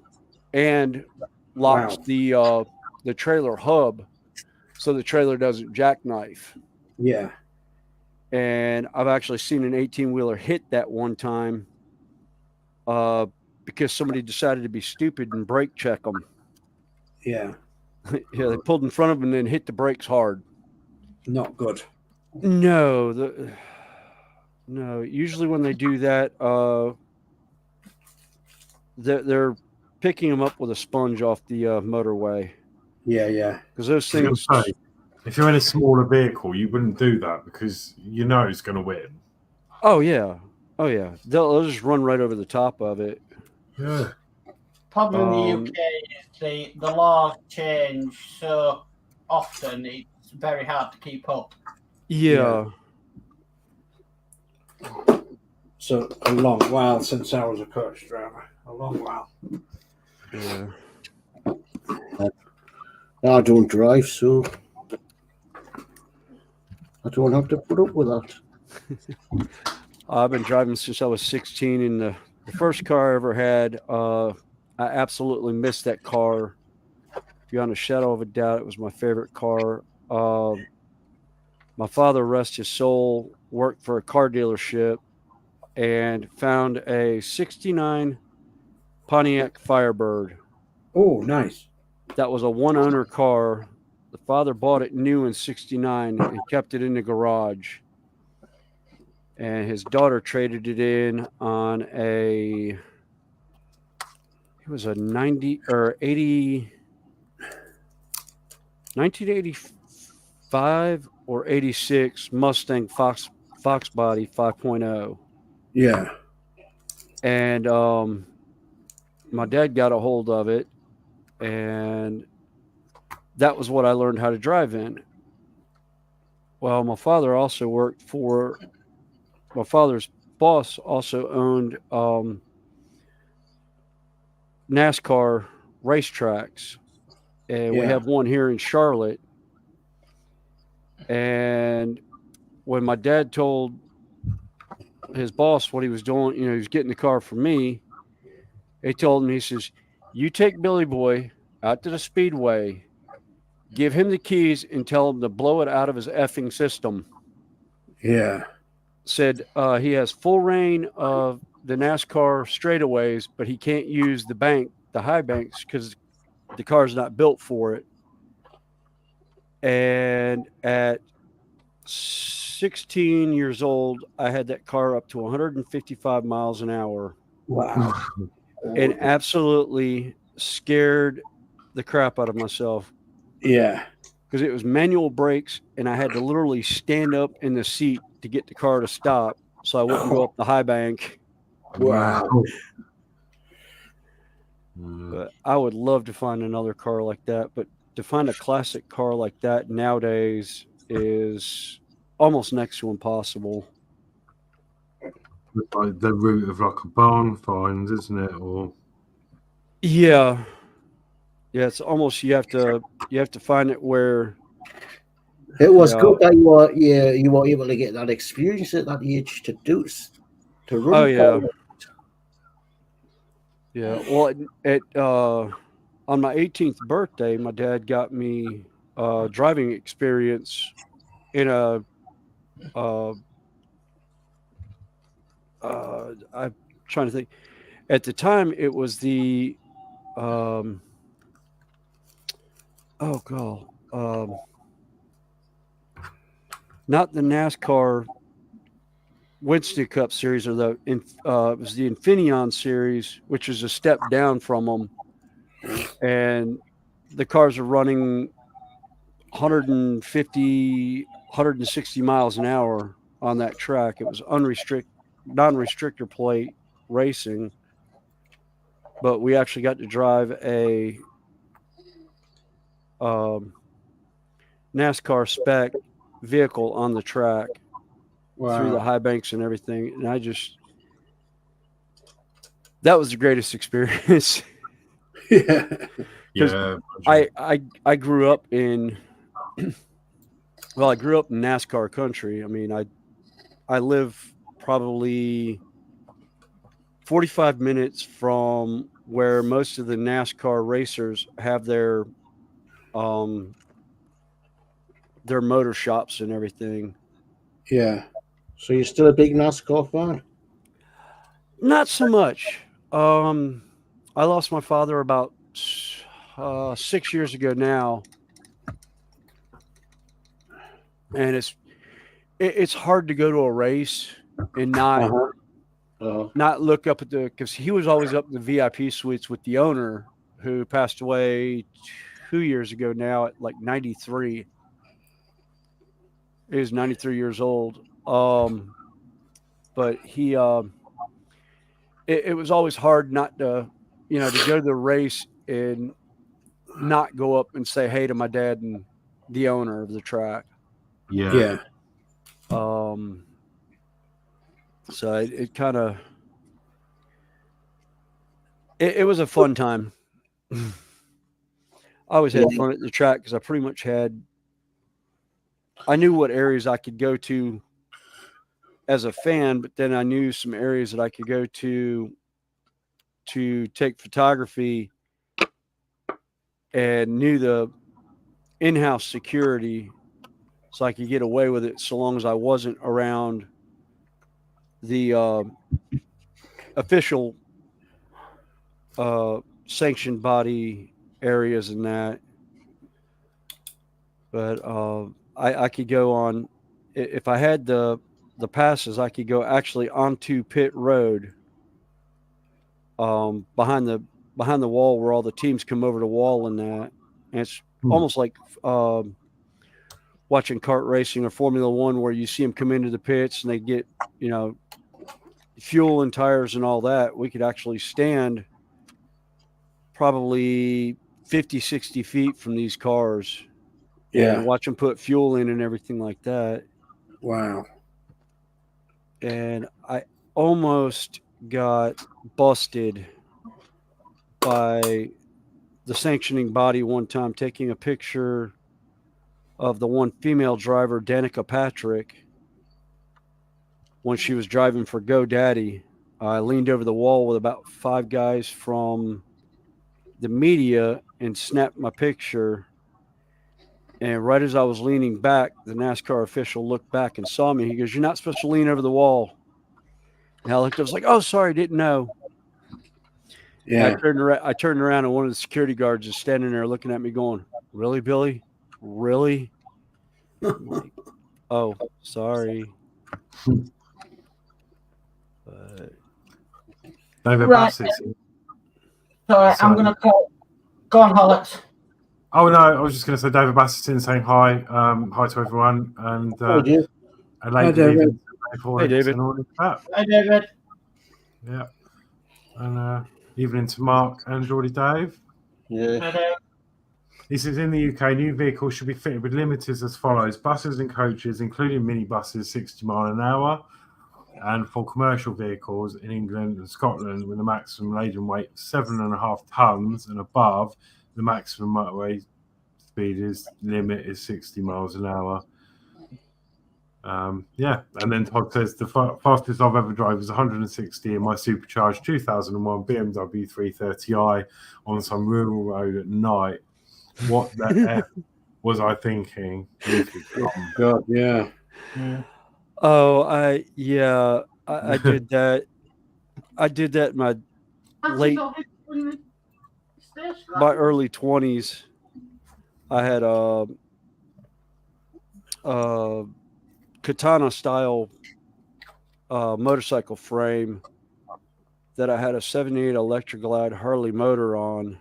and locks the trailer hub so the trailer doesn't jackknife. Yeah. And I've actually seen an 18-wheeler hit that one time because somebody decided to be stupid and brake check them. Yeah. Yeah, they pulled in front of them and then hit the brakes hard. Not good. No, usually when they do that, they're picking them up with a sponge off the motorway. Yeah. Because those things. If you're in a smaller vehicle, you wouldn't do that because you know it's going to win. Oh yeah. They'll just run right over the top of it. Yeah. Problem in the UK is the laws change so often; it's very hard to keep up. Yeah. So a long while since I was a coach driver. A long while. Yeah. I don't drive, so I don't have to put up with that. I've been driving since I was 16, and the first car I ever had, I absolutely missed that car. Beyond a shadow of a doubt, it was my favorite car. My father, rest his soul, worked for a car dealership and found a 69 Pontiac Firebird. Oh, nice. That was a one-owner car, The father bought it new in '69 and kept it in the garage. And his daughter traded it in on it was a 1985 or 86 Mustang Fox Body 5.0. Yeah. And my dad got a hold of it, and that was what I learned how to drive in. Well, my father also worked for, my father's boss also owned NASCAR racetracks, and we have one here in Charlotte. And when my dad told his boss what he was doing, he was getting the car for me, he told him, he says, you take Billy Boy out to the speedway, give him the keys and tell him to blow it out of his effing system. Yeah. Said he has full reign of the NASCAR straightaways, but he can't use the high banks, because the car's not built for it. And at 16 years old, I had that car up to 155 miles an hour. Wow. And absolutely scared the crap out of myself. Yeah. Because it was manual brakes, and I had to literally stand up in the seat to get the car to stop so I wouldn't go up the high bank. Wow. But I would love to find another car like that. But to find a classic car like that nowadays is almost next to impossible. Like the route of like a barn find, isn't it? Or yeah, it's almost you have to find it where it was good that you were able to get that experience at that age to run. Oh yeah. Yeah, well, on my 18th birthday, my dad got me driving experience in a I'm trying to think. At the time, it was the not the NASCAR Winston Cup series, or it was the Infineon series, which is a step down from them, and the cars are running 150, 160 miles an hour on that track. It was non-restrictor plate racing, but we actually got to drive a NASCAR spec vehicle on the track. Wow. Through the high banks and everything, and that was the greatest experience. Yeah. I grew up in NASCAR country. I mean, I live probably 45 minutes from where most of the NASCAR racers have their motor shops and everything. Yeah. So you're still a big NASCAR fan? Not so much. I lost my father about 6 years ago now, and it's hard to go to a race and not look up at because he was always up in the VIP suites with the owner, who passed away 2 years ago now at like 93. He was 93 years old. But he it was always hard not to to go to the race and not go up and say hey to my dad and the owner of the track. Yeah. So it kind of it was a fun time. I always had fun at the track because I pretty much I knew what areas I could go to as a fan, but then I knew some areas that I could go to take photography, and knew the in-house security, so I could get away with it so long as I wasn't around the official sanctioned body areas and that. But I could go on, if I had the passes, I could go actually onto pit road, behind the wall where all the teams come over the wall and that. And it's almost like watching kart racing or Formula One, where you see them come into the pits and they get, fuel and tires and all that. We could actually stand probably 50, 60 feet from these cars. Yeah. And watch them put fuel in and everything like that. Wow. And I almost got busted by the sanctioning body one time, taking a picture of the one female driver, Danica Patrick, when she was driving for GoDaddy. I leaned over the wall with about 5 guys from the media and snapped my picture. And right as I was leaning back, the NASCAR official looked back and saw me. He goes, "You're not supposed to lean over the wall." And I looked, I was like, "Oh, sorry, didn't know." Yeah. I turned around, and one of the security guards is standing there looking at me going, "Really, Billy? Really?" I'm like, "Oh, sorry." David Right. Bassett. Sorry, I'm going to call. Go on, Horlixs. Oh no, I was just going to say David Bassett saying hi, hi to everyone, and How are you? a late David. evening to Hey, David. and all of that. Hi, David. Yeah, and evening to Mark and Geordie Dave. Yeah. Hi, Dave. He says in the UK, new vehicles should be fitted with limiters as follows: buses and coaches, including minibuses, 60 mile an hour, and for commercial vehicles in England and Scotland with a maximum laden weight of 7.5 tons and above, the maximum motorway limit is 60 miles an hour. Yeah, and then Todd says the fastest I've ever drove was 160 in my supercharged 2001 BMW 330i on some rural road at night. What the F was I thinking? God, yeah. Oh, I did that. I did that in my early 20s. I had a katana style motorcycle frame that I had a 78 Electra Glide Harley motor on,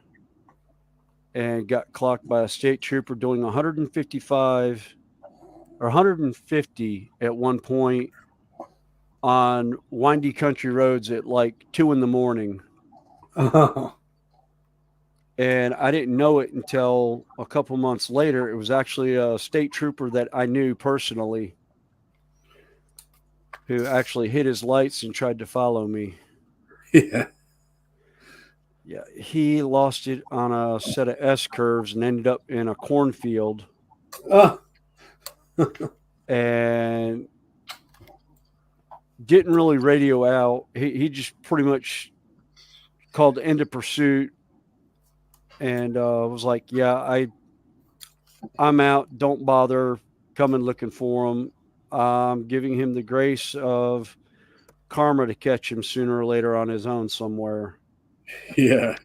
and got clocked by a state trooper doing 155 or 150 at one point on windy country roads at like 2 a.m. Oh, And I didn't know it until a couple months later. It was actually a state trooper that I knew personally who actually hit his lights and tried to follow me. yeah. Yeah, he lost it on a set of S curves and ended up in a cornfield. Oh, And didn't really radio out. He just pretty much called end of pursuit and was like, "Yeah, I'm out. Don't bother coming looking for him. I'm giving him the grace of karma to catch him sooner or later on his own somewhere." yeah.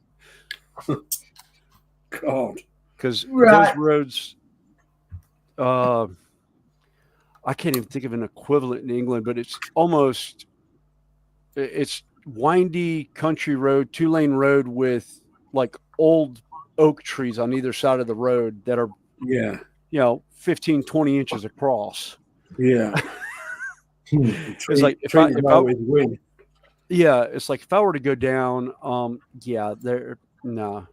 God. Because Right. those roads, I can't even think of an equivalent in England, but it's windy country road, 2-lane road with like old oak trees on either side of the road that are, Yeah. 15, 20 inches across. Yeah. It's like if I win. yeah, it's like if I were to go down, nah.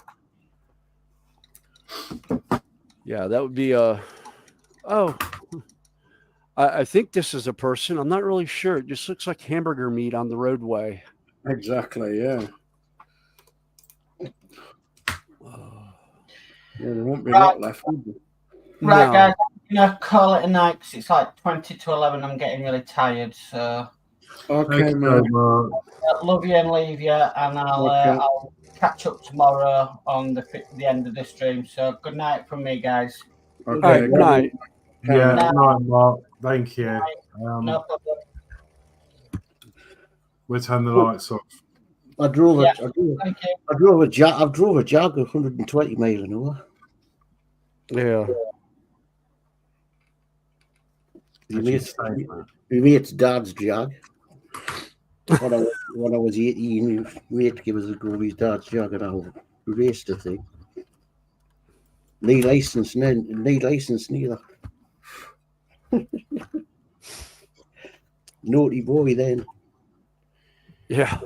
Yeah, that would be I think this is a person. I'm not really sure. It just looks like hamburger meat on the roadway. Exactly, yeah. Yeah, there won't be a lot left, would there? Right, No. guys, I'm going to call it a night because it's like 20 to 11. I'm getting really tired. So Okay, man. love you and leave you. And I'll catch up tomorrow on the end of this stream. So good night from me, guys. All right, good night. Yeah, No. good night, Mark. Thank you. No problem. We'll turn the lights off. I drove Yeah. Thank you. I drove a Jag 120 miles an hour. Yeah. We That's made, insane. we made dad's jag. When I was 18, we had to give us a go with his dad's jag, and I raced the thing. Need license neither. Naughty boy then. Yeah.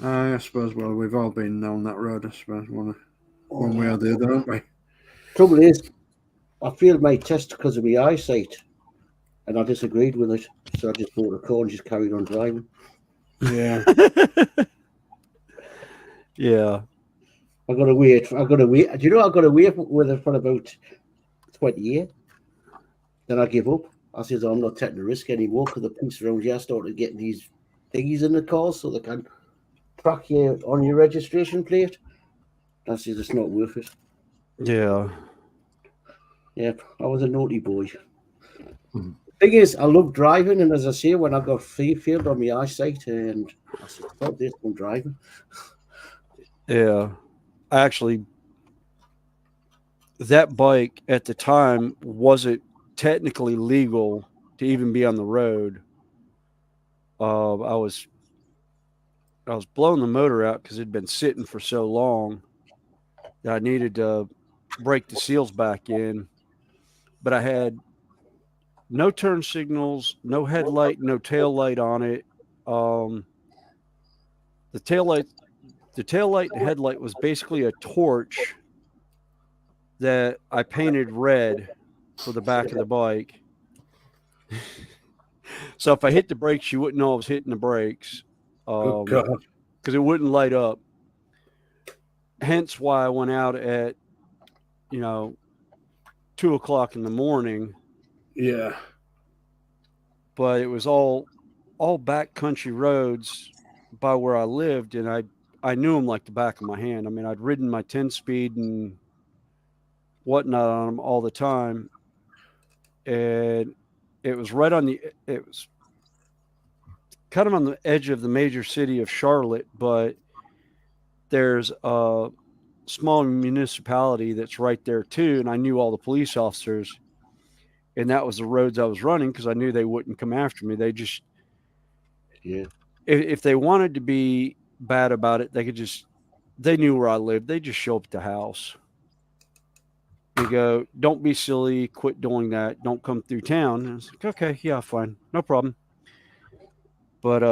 I suppose, well, we've all been on that road, I suppose, one way or the other, haven't we? Trouble is, I failed my test because of my eyesight, and I disagreed with it, so I just bought a car and just carried on driving. Yeah. Yeah. I got to wait. Do you know I got to wait with it for about 20 years? Then I give up. I said, I'm not taking the risk anymore because the police around here started getting these thingies in the cars so they can track you on your registration plate. I said, it's not worth it. Yeah. Yeah, I was a naughty boy. Thing is, I love driving, and as I say, when I got failed on my eyesight, and I said, "Stop this! I'm driving." Yeah. Actually, that bike at the time wasn't technically legal to even be on the road. I was blowing the motor out because it'd been sitting for so long that I needed to break the seals back in, but I had no turn signals, no headlight, no tail light on it. The tail light and headlight was basically a torch that I painted red for the back of the bike. So if I hit the brakes, you wouldn't know I was hitting the brakes. Oh, God. Because it wouldn't light up. Hence why I went out at, 2:00 in the morning. Yeah. But it was all backcountry roads by where I lived, and I knew them like the back of my hand. I mean, I'd ridden my 10-speed and whatnot on them all the time, and it was kind of on the edge of the major city of Charlotte, but there's a small municipality that's right there too, and I knew all the police officers, and that was the roads I was running because I knew they wouldn't come after me. They just, if they wanted to be bad about it, they knew where I lived. They just show up at the house. They go, "Don't be silly, quit doing that, don't come through town." And I was like, "Okay, yeah, fine, no problem." But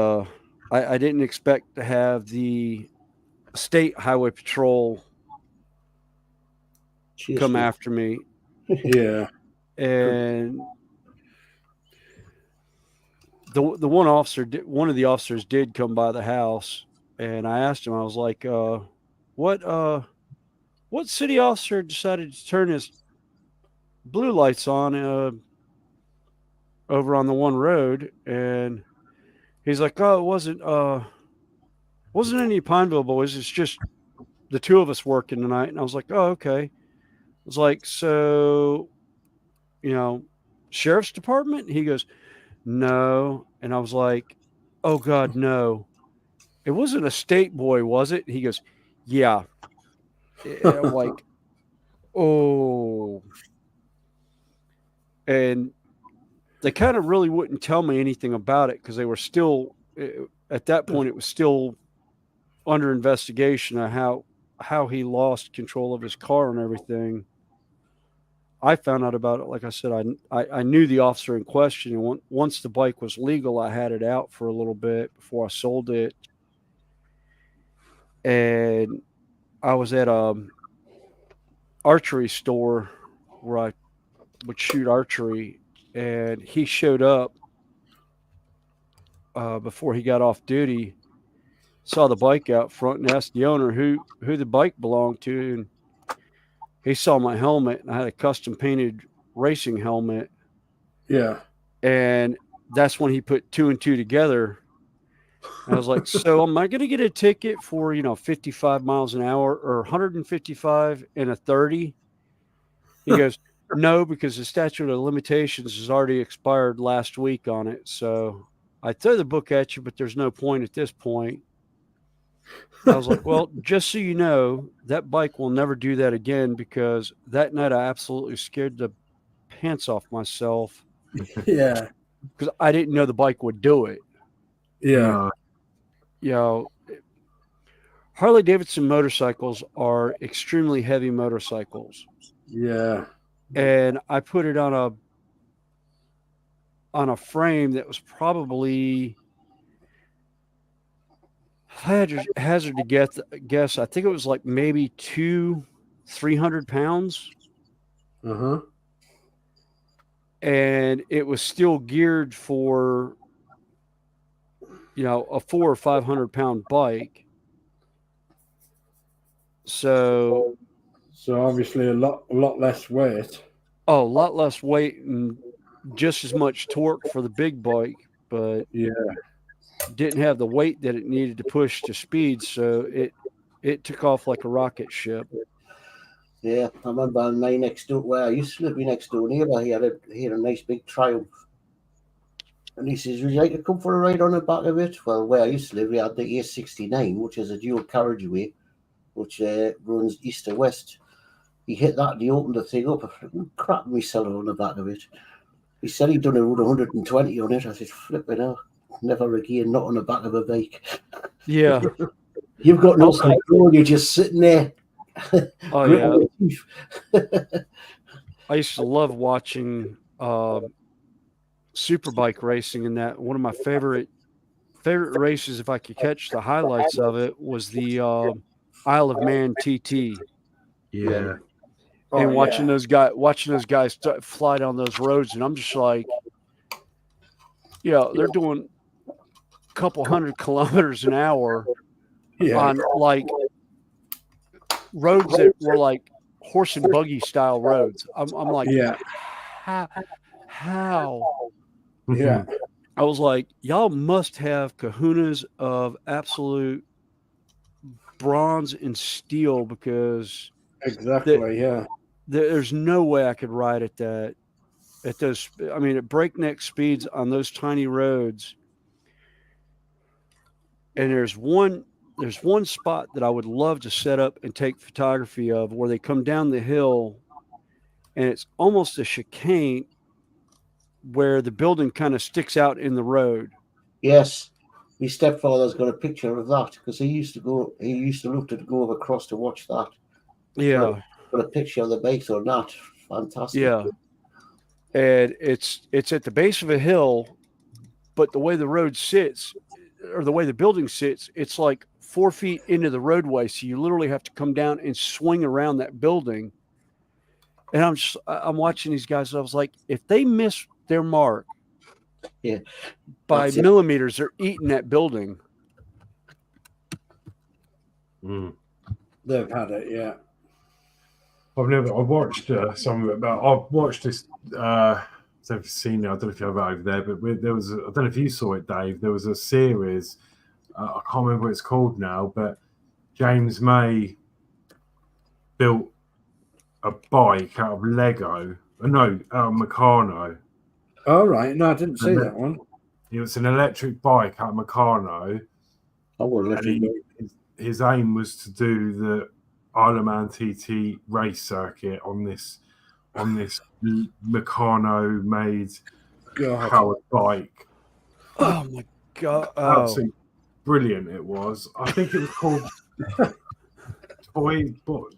I didn't expect to have the state highway patrol come after me. Yeah. And the one of the officers did come by the house, and I asked him, I was like, what city officer decided to turn his blue lights on over on the one road? And he's like, "Oh, it wasn't any Pineville boys. It's just the two of us working tonight." And I was like, "Oh, okay." I was like, "So, sheriff's department?" He goes, "No." And I was like, "Oh God, no. It wasn't a state boy, was it?" He goes, "Yeah." And I'm like, "Oh." And they kind of really wouldn't tell me anything about it because they were still, at that point, it was still under investigation of how he lost control of his car and everything. I found out about it. Like I said, I knew the officer in question. And once the bike was legal, I had it out for a little bit before I sold it. And I was at a archery store where I would shoot archery, and he showed up before he got off duty, saw the bike out front, and asked the owner who the bike belonged to. And he saw my helmet, and I had a custom painted racing helmet. Yeah. And that's when he put two and two together. And I was like, "So am I going to get a ticket for, 55 miles an hour or 155 and a 30? He goes, "No, because the statute of limitations has already expired last week on it. So I throw the book at you, but there's no point at this point." I was like, "Well, just so you know, that bike will never do that again, because that night I absolutely scared the pants off myself Yeah. because I didn't know the bike would do it. Yeah. You know, Harley Davidson motorcycles are extremely heavy motorcycles. Yeah. And I put it on a frame that was probably, if I had to hazard to guess, I think it was like maybe 300 pounds. Uh-huh. And it was still geared for, you know, a 400 or 500 pound bike. So obviously a lot less weight. a lot less weight and just as much torque for the big bike, but Yeah. didn't have the weight that it needed to push to speed. So it took off like a rocket ship. Yeah, I remember my next door, where I used to live next door neighbour, he had a nice big Triumph. And he says, would you like to come for a ride on the back of it? Well, where I used to live, we had the A69, which is a dual carriageway, which runs east to west. He hit that and he opened the thing up. I crapped myself on the back of it. He said he'd done around 120 on it. I said, flipping out. Never again, not on the back of a bike. Yeah. You've got no control, you're just sitting there. Oh, yeah. I used to love watching superbike racing, and that one of my favorite races, if I could catch the highlights of it, was the Isle of Man TT. Yeah. And watching those guys fly down those roads, and I'm just like, they're doing a couple 100 kilometers an hour on like roads that were like horse and buggy style roads. I'm like, how? Yeah. I was like, y'all must have kahunas of absolute bronze and steel, because exactly, there's no way I could ride at those. I mean, at breakneck speeds on those tiny roads. And there's one spot that I would love to set up and take photography of, where they come down the hill, and it's almost a chicane where the building kind of sticks out in the road. Yes, my stepfather's got a picture of that, because he used to look to go across to watch that. Yeah. Got a picture of the base on that. Fantastic. Yeah. And it's at the base of a hill, but the way the road sits, or the way the building sits, it's like 4 feet into the roadway. So you literally have to come down and swing around that building. And I'm watching these guys. I was like, if they miss their mark by millimeters, they're eating that building. They've had it, yeah. I've watched some of it, but I've watched this. I've seen it. I don't know if you have it over there, but there was. I don't know if you saw it, Dave. There was a series. I can't remember what it's called now, but James May built a bike out of Lego. No, out of Meccano. All right. No, I didn't see that one. It was an electric bike out of Meccano. His aim was to do the Isle of Man TT race circuit on this Meccano made powered bike. Oh my god! Absolutely brilliant it was. I think it was called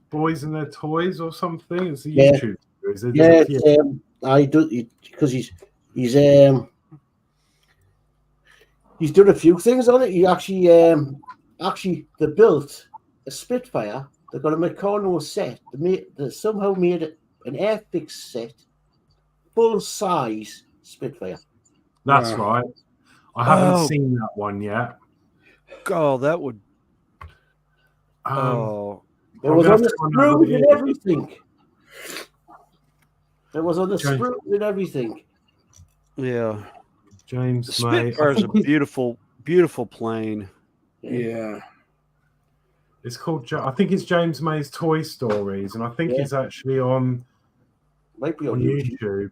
Boys and Their Toys or something. It's a YouTube series. I do, because he's done a few things on it. He actually they built a Spitfire. They've got a Meccano set. They somehow made an Airfix set, full size Spitfire. That's right. I haven't seen that one yet. Oh, that would. It was on the Sprue and everything. It was on the Sprue and everything. Yeah. James May. Spitfire is a beautiful, beautiful plane. Yeah. It's called. I think it's James May's Toy Stories, and I think it's actually on. Might be on YouTube.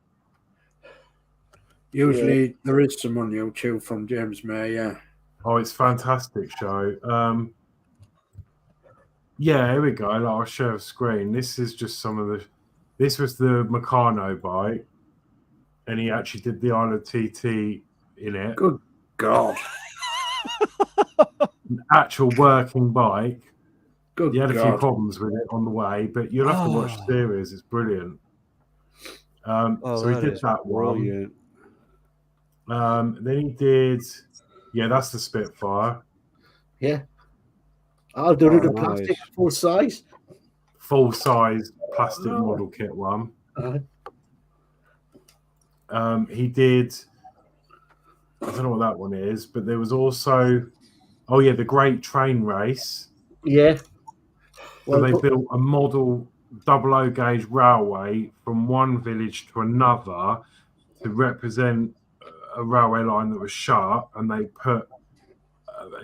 Usually there is some on YouTube from James May. Yeah. Oh, it's a fantastic show. Here we go. I'll show a screen. This is just some of the. This was the Meccano bike. and he actually did the Isle of TT in it. Good God. An actual working bike. Good He had a few God. problems with it on the way, but you'll have to watch the series. It's brilliant. So he did that brilliant. one. Then he did, that's the Spitfire. Yeah. I'll do it in nice. plastic, full size. Full size plastic model kit one. He did, I don't know what that one is, but there was also, the Great Train Race. Yeah. So they built a model 00 gauge railway from one village to another to represent a railway line that was shut, and they put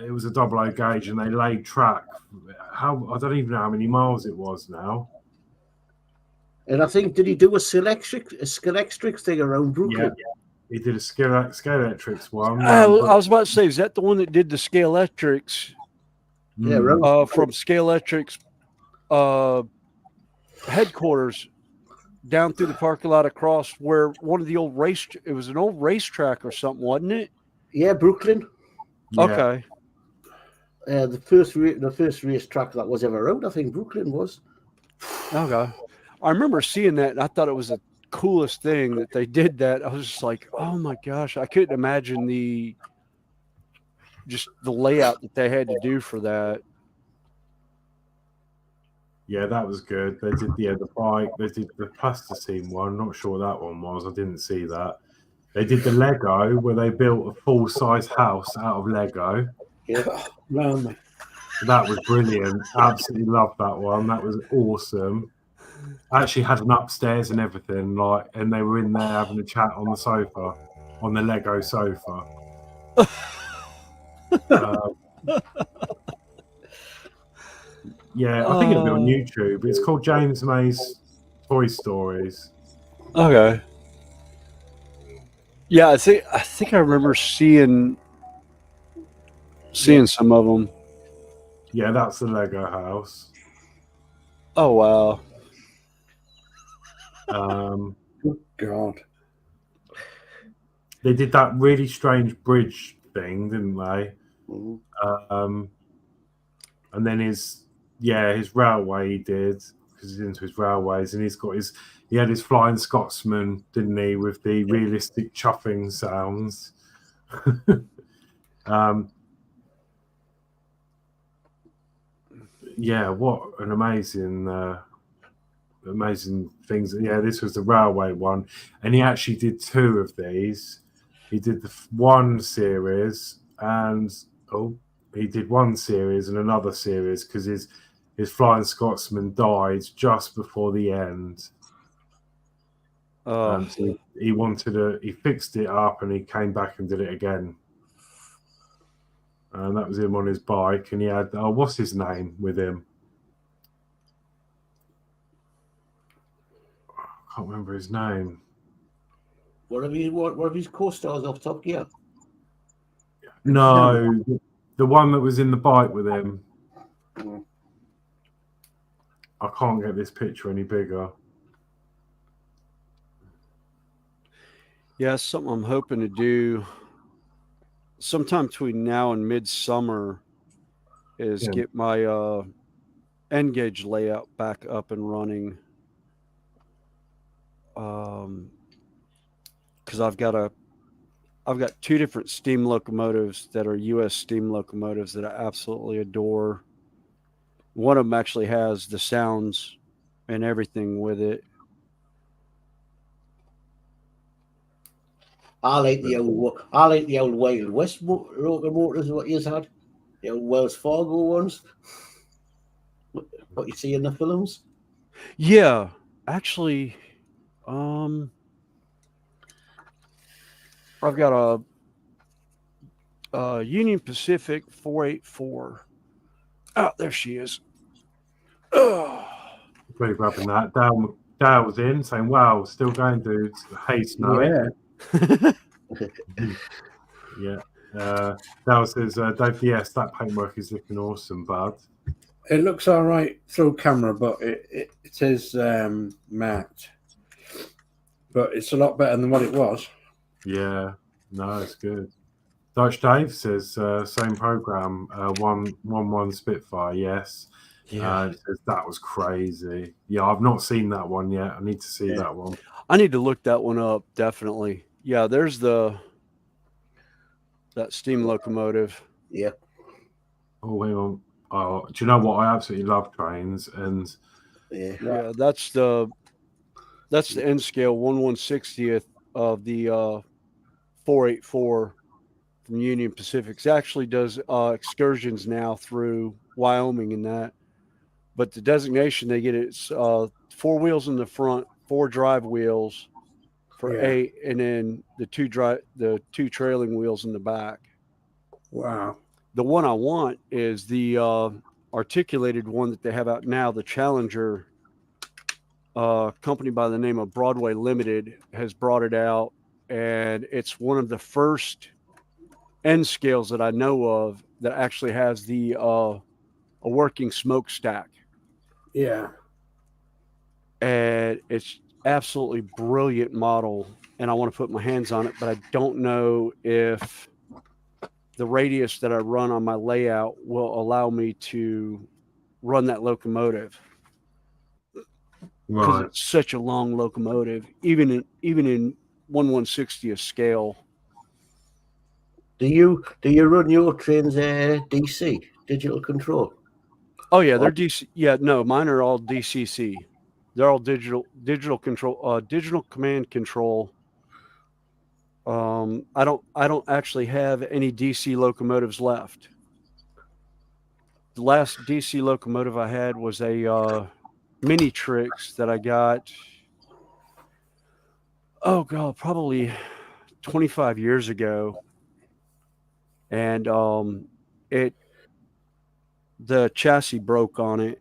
it was a 00 gauge, and they laid track. I don't even know how many miles it was now. And I think, did he do a Scalextric thing around Brooklyn? Yeah, he did a Scalextrics one. I was about to say, is that the one that did the Scalextrics? Yeah, right. From Scalextrics headquarters down through the parking lot across where one of the old it was an old racetrack or something, wasn't it? Yeah, Brooklyn. Yeah. Okay. The first racetrack that was ever around, I think Brooklyn was. Okay. I remember seeing that, and I thought it was the coolest thing that they did that. I was just like, oh my gosh, I couldn't imagine the layout that they had to do for that. Yeah, that was good. They did the bike. They did the plasticine one. I'm not sure what that one was. I didn't see that. They did the Lego, where they built a full-size house out of Lego. Yeah. That was brilliant. Absolutely loved that one. That was awesome. I actually had an upstairs and everything, and they were in there having a chat on the sofa, on the Lego sofa. I think it'll be on YouTube. It's called James May's Toy Stories. Okay. Yeah, I think I remember seeing some of them. Yeah, that's the Lego house. Oh wow. Good God. They did that really strange bridge thing, didn't they? Mm-hmm. And then his railway he did, because he's into his railways, and he had his Flying Scotsman, didn't he, with the realistic chuffing sounds. What an amazing things. Yeah, this was the railway one, and he actually did two of these. He did the one series, and he did one series and another series because his Flying Scotsman died just before the end. So he fixed it up, and he came back and did it again. And that was him on his bike, and he had what's his name with him? I can't remember his name. One of his co-stars off Top Gear. No, the one that was in the bike with him. I can't get this picture any bigger. Yeah, something I'm hoping to do sometime between now and midsummer is get my N gauge layout back up and running. Because I've got two different steam locomotives that are U.S. steam locomotives that I absolutely adore. One of them actually has the sounds and everything with it. I like the old Wild West locomotives. What you had, the old Wells Fargo ones. What you see in the films. Yeah, actually, I've got a Union Pacific 484. Oh, there she is. Really grabbing that. Dale was in saying, "Wow, still going, dudes. Hey, Snowy." Yeah. Dale says, "Dave, yes, that paintwork is looking awesome, bud." It looks all right through camera, but it is matte. but it's a lot better than what it was. Yeah, no, it's good. Dutch Dave says same program, 1-1 Spitfire. Yes, Yeah. says that was crazy. Yeah, I've not seen that one yet. I need to see that one. I need to look that one up. Definitely. Yeah, there's that steam locomotive. Yeah. Oh, hang on. Oh, do you know what? I absolutely love trains, and Yeah, that's the N scale 1/160th of the 484 from Union Pacific. It actually does excursions now through Wyoming and that. But the designation they get it's 4 wheels in the front, 4 drive wheels for 8, and then the two trailing wheels in the back. Wow. The one I want is the articulated one that they have out now, the Challenger. Company by the name of Broadway Limited has brought it out, and it's one of the first N scales that I know of that actually has the a working smokestack. Yeah. And it's absolutely brilliant model, and I want to put my hands on it, but I don't know if the radius that I run on my layout will allow me to run that locomotive. Because right. it's such a long locomotive, even in 1/160th scale. Do you run your trains DC digital control? Oh yeah, they're DC. Yeah, no, mine are all DCC. They're all digital control, digital command control. I don't actually have any DC locomotives left. The last DC locomotive I had was a Mini Tricks that I got. Oh god, probably 25 years ago, and the chassis broke on it,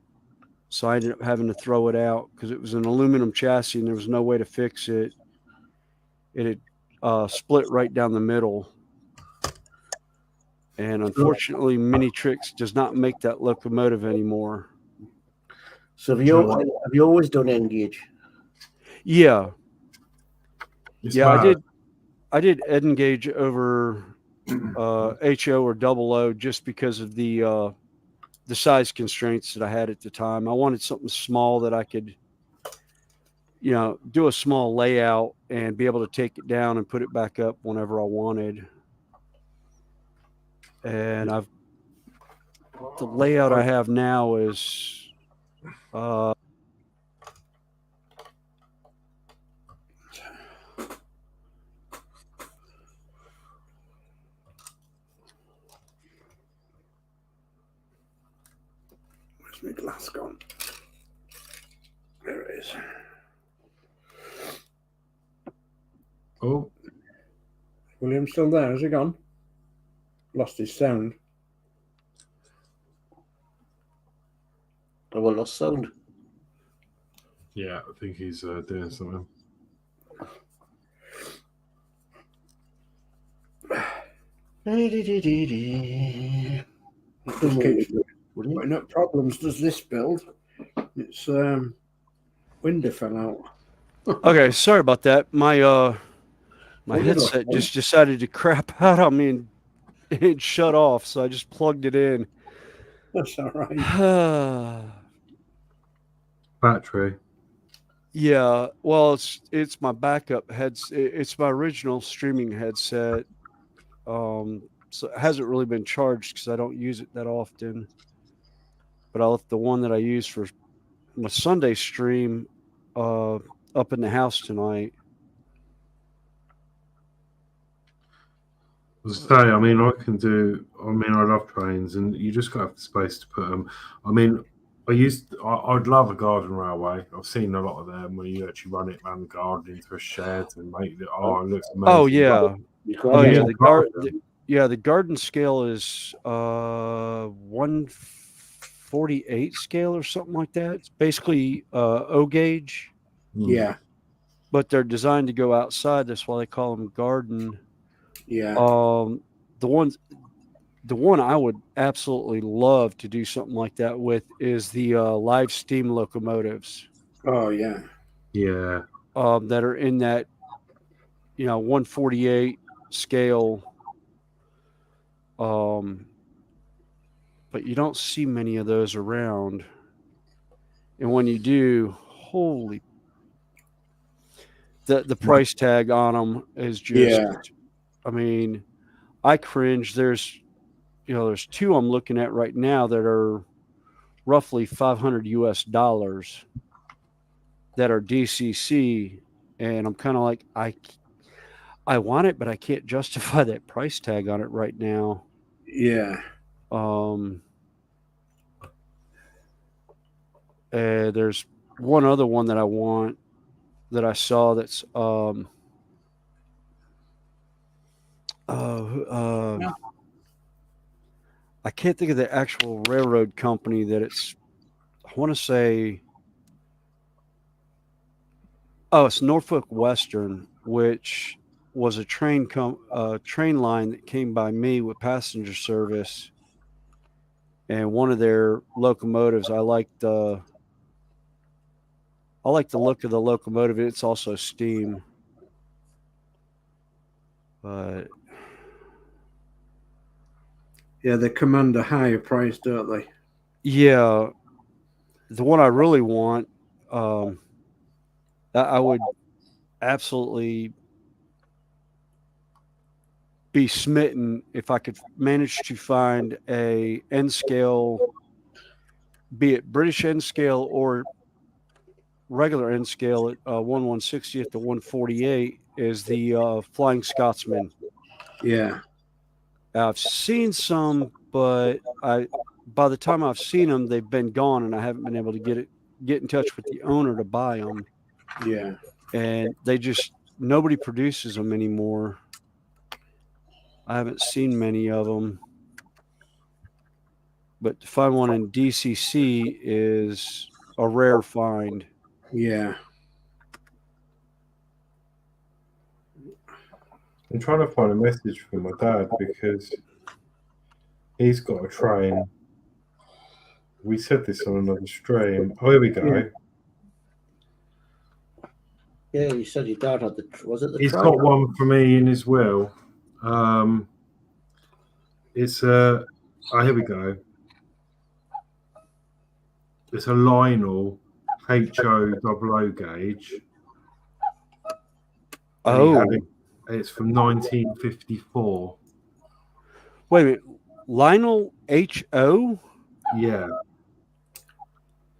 so I ended up having to throw it out because it was an aluminum chassis and there was no way to fix it. It had split right down the middle, and unfortunately, Mini Tricks does not make that locomotive anymore. So have you always done N-gauge? Yeah. It's Yeah, bad. I did N-gauge over HO or double O just because of the size constraints that I had at the time. I wanted something small that I could, do a small layout and be able to take it down and put it back up whenever I wanted. And the layout I have now is where's my glass gone? There it is. Oh, William still there? Has he gone? Lost his sound. Oh, well, lost sound. yeah, I think he's doing something. It just keeps putting up problems, does this build? It's window fell out. okay. Sorry about that. My headset just decided to crap out on me and it shut off, so I just plugged it in. That's all right. Battery. Yeah, well, it's my backup headset. It's my original streaming headset. So it hasn't really been charged because I don't use it that often. But I left the one that I use for my Sunday stream up in the house tonight. As I say, I love trains, and you just got to have the space to put them. I mean, I'd love a garden railway. I've seen a lot of them where you actually run it around the garden into a shed and make it. Oh, it looks amazing. Oh yeah, Yeah. the garden scale is 1/48 scale or something like that. It's basically O gauge. Yeah. But they're designed to go outside. That's why they call them garden. Yeah. The one I would absolutely love to do something like that with is the live steam locomotives. Oh yeah. Yeah. that are in that 148 scale. But you don't see many of those around. And when you do, holy, the price tag on them is just, I mean, I cringe. There's two I'm looking at right now that are roughly $500 US that are DCC. And I'm kind of like, I want it, but I can't justify that price tag on it right now. Yeah. There's one other one that I want that I saw that's I can't think of the actual railroad company that it's. I want to say, it's Norfolk Western, which was a train line that came by me with passenger service, and one of their locomotives. I like the look of the locomotive. It's also steam, but yeah, they command a higher price, don't they? Yeah, the one I really want, I would absolutely be smitten if I could manage to find a N scale, be it British N scale or regular N scale at 1/160th to 148, is the Flying Scotsman. Yeah. I've seen some, but by the time I've seen them, they've been gone, and I haven't been able to get in touch with the owner to buy them. Yeah. And nobody produces them anymore. I haven't seen many of them. But to find one in DCC is a rare find. Yeah. I'm trying to find a message from my dad because he's got a train. We said this on another stream. Oh, here we go. Yeah, you said your dad had was it the He's train? got one for me in his will. It's here we go. It's a Lionel HO00 gauge. Oh. It's from 1954. Wait a minute. Lionel HO? Yeah.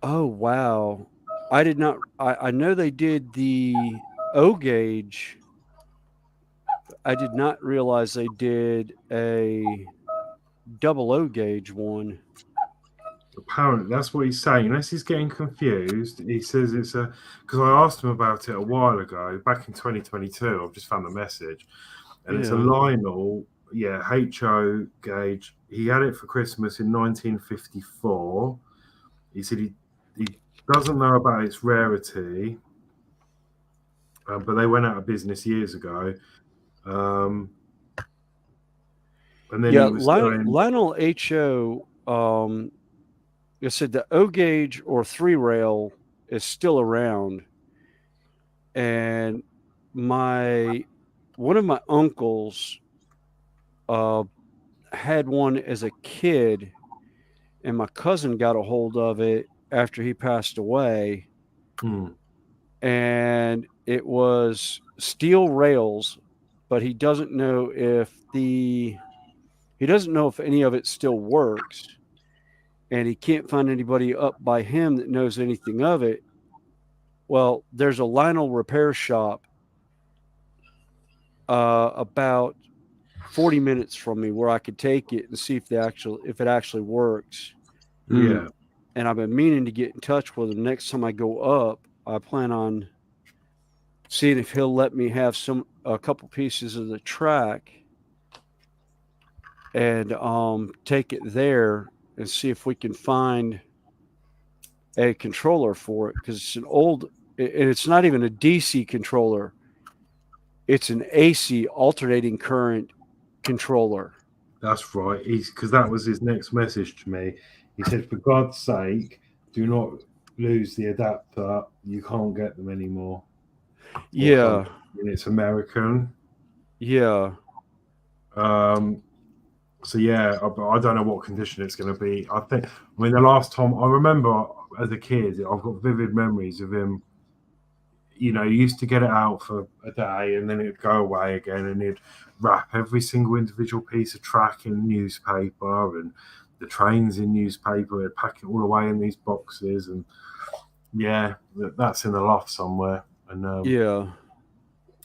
Oh, wow. I did not. I know they did the O gauge. I did not realize they did a double O gauge one. Apparently, that's what he's saying. Unless he's getting confused, he says it's a. Because I asked him about it a while ago, back in 2022. I've just found the message, and it's a Lionel, HO gauge. He had it for Christmas in 1954. He said he doesn't know about its rarity, but they went out of business years ago. And then he was Lionel HO. I said the O gauge or 3-rail is still around, and one of my uncles had one as a kid, and my cousin got a hold of it after he passed away, and it was steel rails, but he doesn't know if any of it still works. And he can't find anybody up by him that knows anything of it. Well, there's a Lionel repair shop about 40 minutes from me where I could take it and see if it actually works. Yeah. And I've been meaning to get in touch with him. Next time I go up, I plan on seeing if he'll let me have a couple pieces of the track and take it there and see if we can find a controller for it, because it's and it's not even a DC controller. It's an AC alternating current controller. That's right. Because that was his next message to me. He said, for God's sake, do not lose the adapter. You can't get them anymore. Yeah. And it's American. Yeah. So yeah, I don't know what condition it's going to be. I mean, the last time I remember as a kid, I've got vivid memories of him. You know, he used to get it out for a day and then it'd go away again, and he'd wrap every single individual piece of track in newspaper and the trains in newspaper. He'd pack it all away in these boxes, and yeah, that's in the loft somewhere. And Yeah.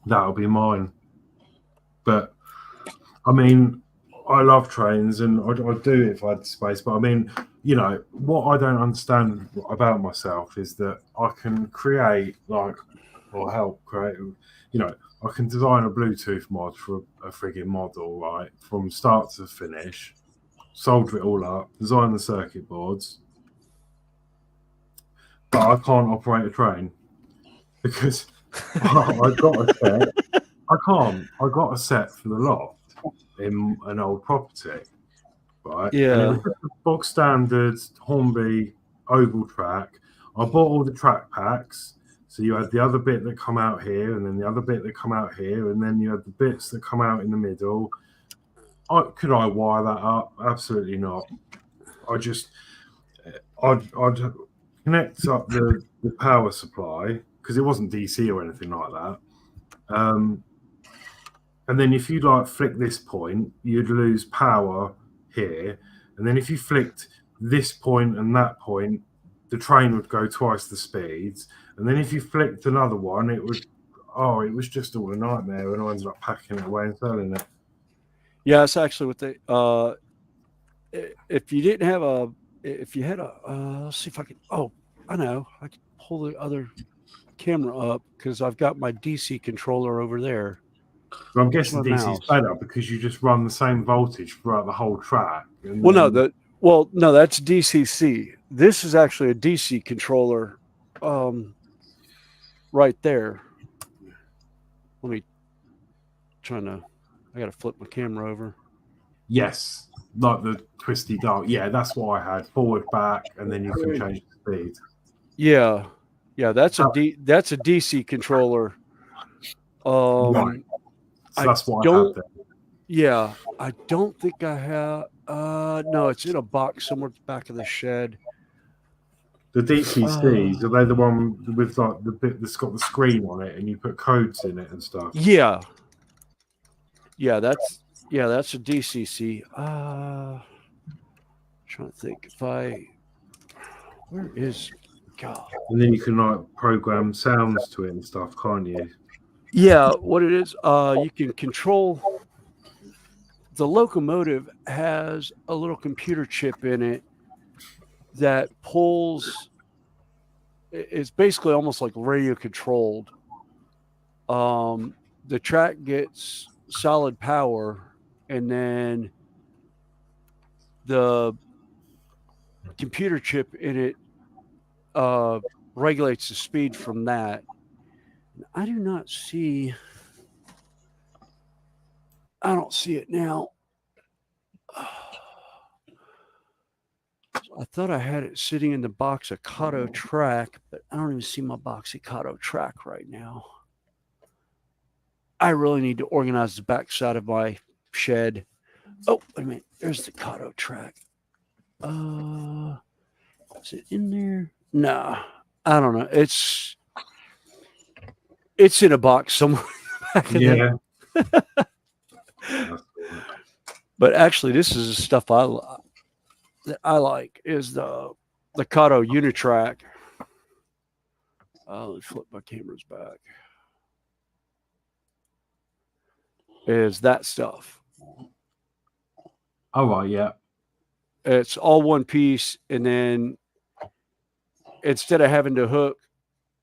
that'll be mine. But I mean, I love trains, and I'd do it if I had the space. But I mean, you know, what I don't understand about myself is that I can create, like, or help create, you know, I can design a Bluetooth mod for a frigging model, right, from start to finish, solder it all up, design the circuit boards, but I can't operate a train because I got a set. I can't. I got a set for the loft in an old property, right? Yeah. And it was just a box standard Hornby oval track. I bought all the track packs. So you had the other bit that come out here, and then the other bit that come out here, and then you had the bits that come out in the middle. Could I wire that up? Absolutely not. I'd connect up the power supply, because it wasn't DC or anything like that. And then if you like flick this point, you'd lose power here. And then if you flicked this point and that point, the train would go twice the speeds. And then if you flicked another one, it was just all a nightmare. And I ended up packing it away and selling it. Yeah, that's actually what they. If you didn't have if you had let's see if I can. Oh, I know. I can pull the other camera up because I've got my DC controller over there. But I'm guessing My DC mouse. is better because you just run the same voltage throughout the whole track. And Well, then- no, that's DCC. This is actually a DC controller, right there. Let me I got to flip my camera over. Yes, like the twisty dial. Yeah, that's what I had. Forward, back, and then you can change the speed. Yeah, that's a DC controller. Right. So that's what I have there. Yeah, I don't think I have. No, it's in a box somewhere at the back of the shed. The DCCs, are they the one with like the bit that's got the screen on it and you put codes in it and stuff? Yeah, that's a DCC. Trying to think where is God? And then you can like program sounds to it and stuff, can't you? Yeah, what it is, you can control. The locomotive has a little computer chip in it that pulls. It's basically almost like radio controlled. The track gets solid power, and then the computer chip in it regulates the speed from that. I don't see it now. I thought I had it sitting in the box of Kato track, but I don't even see my box of Kato track right now. I really need to organize the backside of my shed. Oh, wait a minute. There's the Kato track. Is it in there? No, I don't know. It's in a box somewhere. Yeah. But actually, this is the stuff that I like is the Kato Unitrack. Let me flip my cameras back. Is that stuff? Oh, right, yeah. It's all one piece, and then instead of having to hook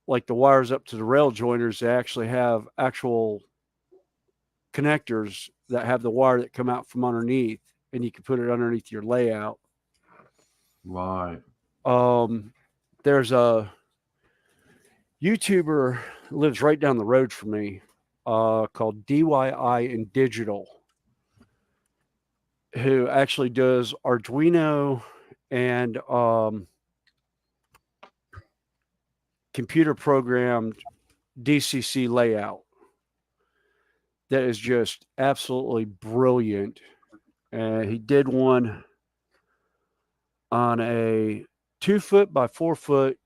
like the wires up to the rail joiners, they actually have actual connectors that have the wire that come out from underneath, and you can put it underneath your layout. Right. There's a YouTuber who lives right down the road from me, called DIY in Digital, who actually does Arduino and computer programmed DCC layout that is just absolutely brilliant. And he did one on a 2 foot by 4 foot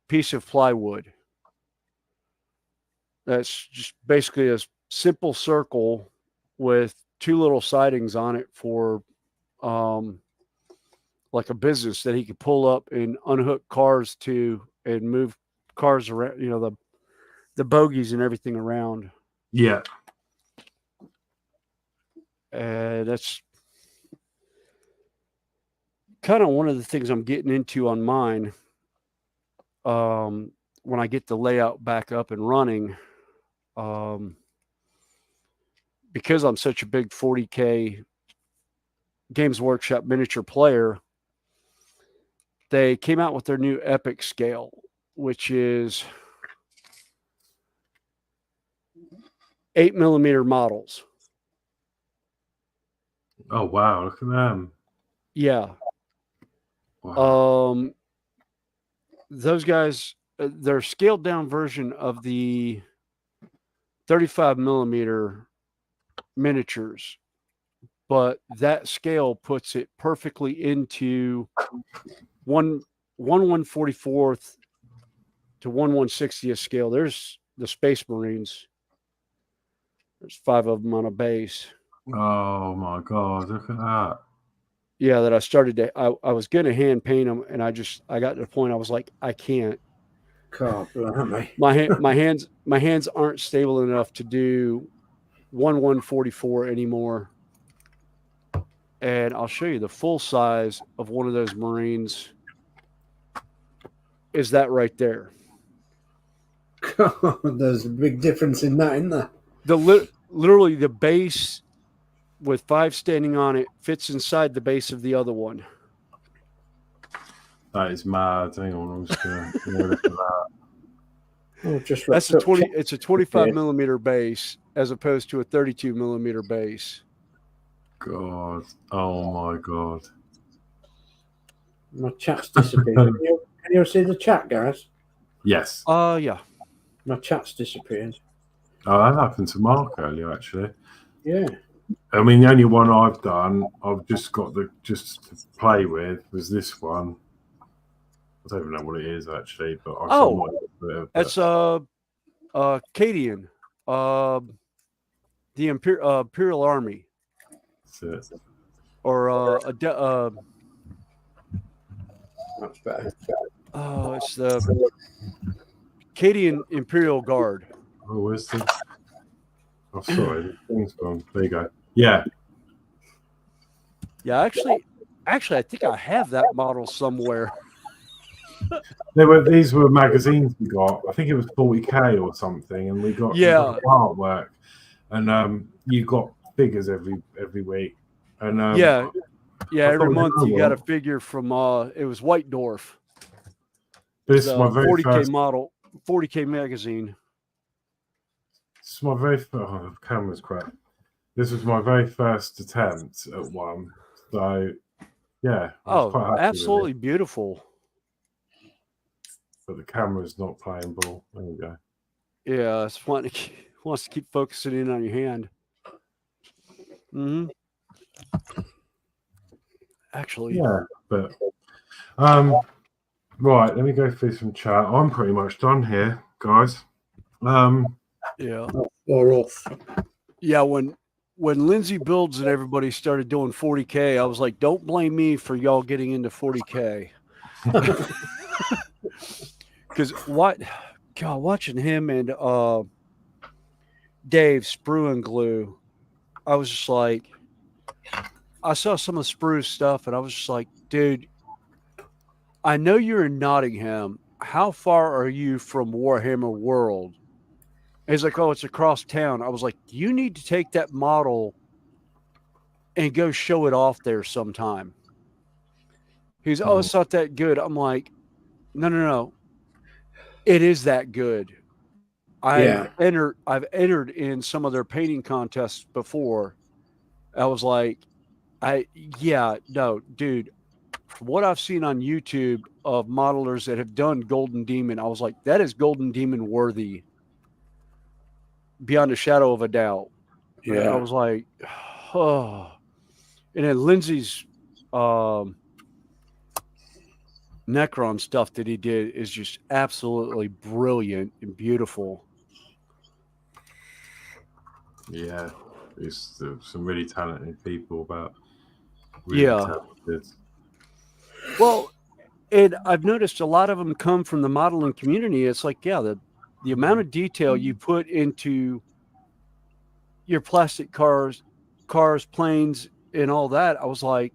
piece of plywood. That's just basically a simple circle with 2 little sidings on it for like a business that he could pull up and unhook cars to and move cars around, you know, the bogies and everything around. Yeah. That's kind of one of the things I'm getting into on mine. When I get the layout back up and running, because I'm such a big 40K Games Workshop miniature player, they came out with their new Epic scale, which is 8mm models. Oh wow, look at them. Yeah. Wow. Those guys, they're scaled down version of the 35mm miniatures, but that scale puts it perfectly into 1/144th to 1/160th scale. There's the Space Marines. There's 5 of them on a base. Oh my God, look at that. Yeah, that I started to, I was going to hand paint them, and I got to the point I was like, I can't. God, blimey. My hands aren't stable enough to do 1/144 anymore. And I'll show you the full size of one of those Marines. Is that right there? God, there's a big difference in that, isn't there? Literally the base with 5 standing on it fits inside the base of the other one. That is mad. Hang on, I'm just gonna look at that. Oh, just That's a 20. It's a 25mm base as opposed to a 32mm base. God. Oh my God. My chat's disappeared. Can you see the chat, guys? Yes. Yeah. My chat's disappeared. Oh, that happened to Mark earlier, actually. Yeah. I mean, the only one I've done, I've just got just to play with, was this one. I don't even know what it is actually, but that's Cadian, the Imperial Army, that's it. or That's better. Oh, it's the Cadian Imperial Guard. Oh, where's the? Oh, sorry, the thing's gone. There you go. Yeah. Yeah, actually, I think I have that model somewhere. These were magazines we got. I think it was 40K or something, and we got artwork, and you got figures every week, and every month you got a figure from it was White Dwarf. This is my very 40K first model, 40K magazine. This is my very first. Oh, the camera's crap. This was my very first attempt at one, so yeah. Oh, absolutely beautiful. But the camera's not playing ball. There you go. Yeah, it's fun. Wants to keep focusing in on your hand. Actually, yeah, but right. Let me go through some chat. I'm pretty much done here, guys. Yeah. Or off. Yeah, when Lindsey Builds and everybody started doing 40K, I was like, don't blame me for y'all getting into 40K. Because watching him and Dave Sprue Glue, I was just like, I saw some of Sprue's stuff and I was just like, dude, I know you're in Nottingham. How far are you from Warhammer World? He's like, oh, it's across town. I was like, you need to take that model and go show it off there sometime. He's, oh, it's not that good. I'm like, no. It is that good. I've entered in some of their painting contests before. I was like, dude, from what I've seen on YouTube of modelers that have done Golden Demon, I was like, that is Golden Demon worthy. beyond a shadow of a doubt. Yeah. I was like, oh. And then Lindsey's Necron stuff that he did is just absolutely brilliant and beautiful. Yeah, it's some really talented people, but talented. Well, and I've noticed a lot of them come from the modeling community. It's like, yeah, the amount of detail you put into your plastic cars, planes, and all that. I was like,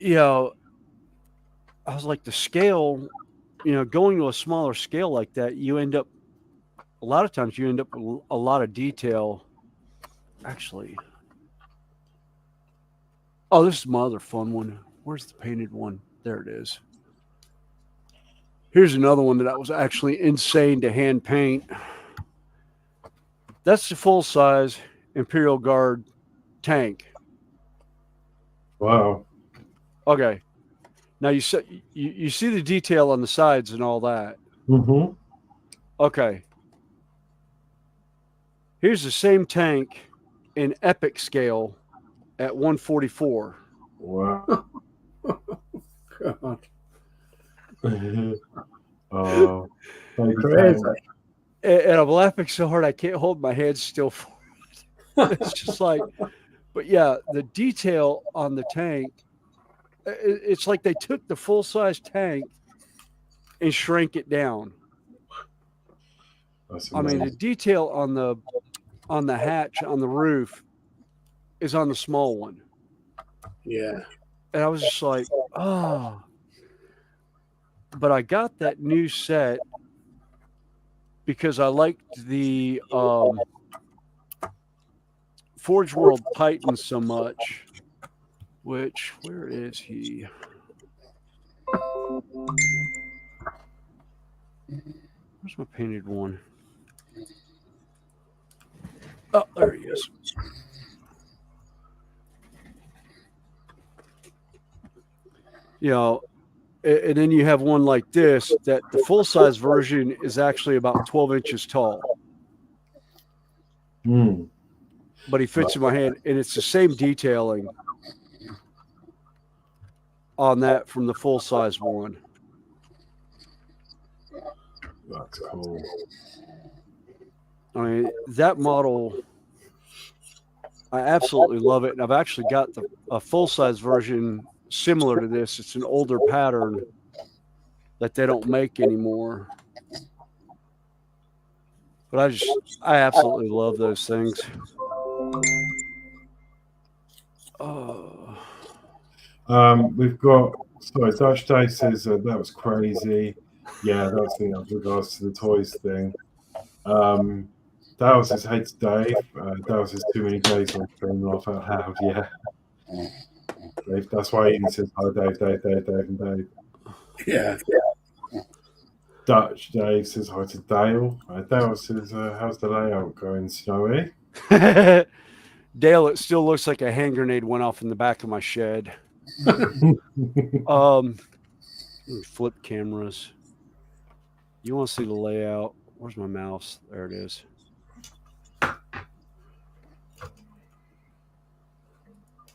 the scale, going to a smaller scale like that, a lot of times you end up with a lot of detail. Actually, oh, this is my other fun one. Where's the painted one? There it is. Here's another one that was actually insane to hand paint. That's the full-size Imperial Guard tank. Wow. Okay. Now you see the detail on the sides and all that. Mm-hmm. Okay. Here's the same tank in epic scale at 144. Wow. God. Oh, Crazy. And I'm laughing so hard I can't hold my head still for it. It's just like, but yeah, the detail on the tank, it's like they took the full-size tank and shrank it down. I mean, the detail on the hatch on the roof is on the small one. Yeah. And I was just like, oh. But I got that new set because I liked the Forge World Titan so much. Which, where is he? Where's my painted one? Oh, there he is. And then you have one like this, that the full-size version is actually about 12 inches tall. Mm. But he fits in my hand, and it's the same detailing on that from the full-size one. That's cool. I mean, that model, I absolutely love it. And I've actually got a full-size version similar to this. It's an older pattern that they don't make anymore. But I absolutely love those things. We've got, Dutch Dave says that was crazy. Yeah, that's the with regards to the toys thing. Dallas says, hey to Dave. Dallas says, too many days on stream, laugh out loud. Yeah. Dave, that's why he even says, hi, Dave, and Dave. Yeah. Dutch Dave says, hi to Dale. Dale says, how's the layout going, Snowy? Dale, it still looks like a hand grenade went off in the back of my shed. Flip cameras. You want to see the layout? Where's my mouse? There it is.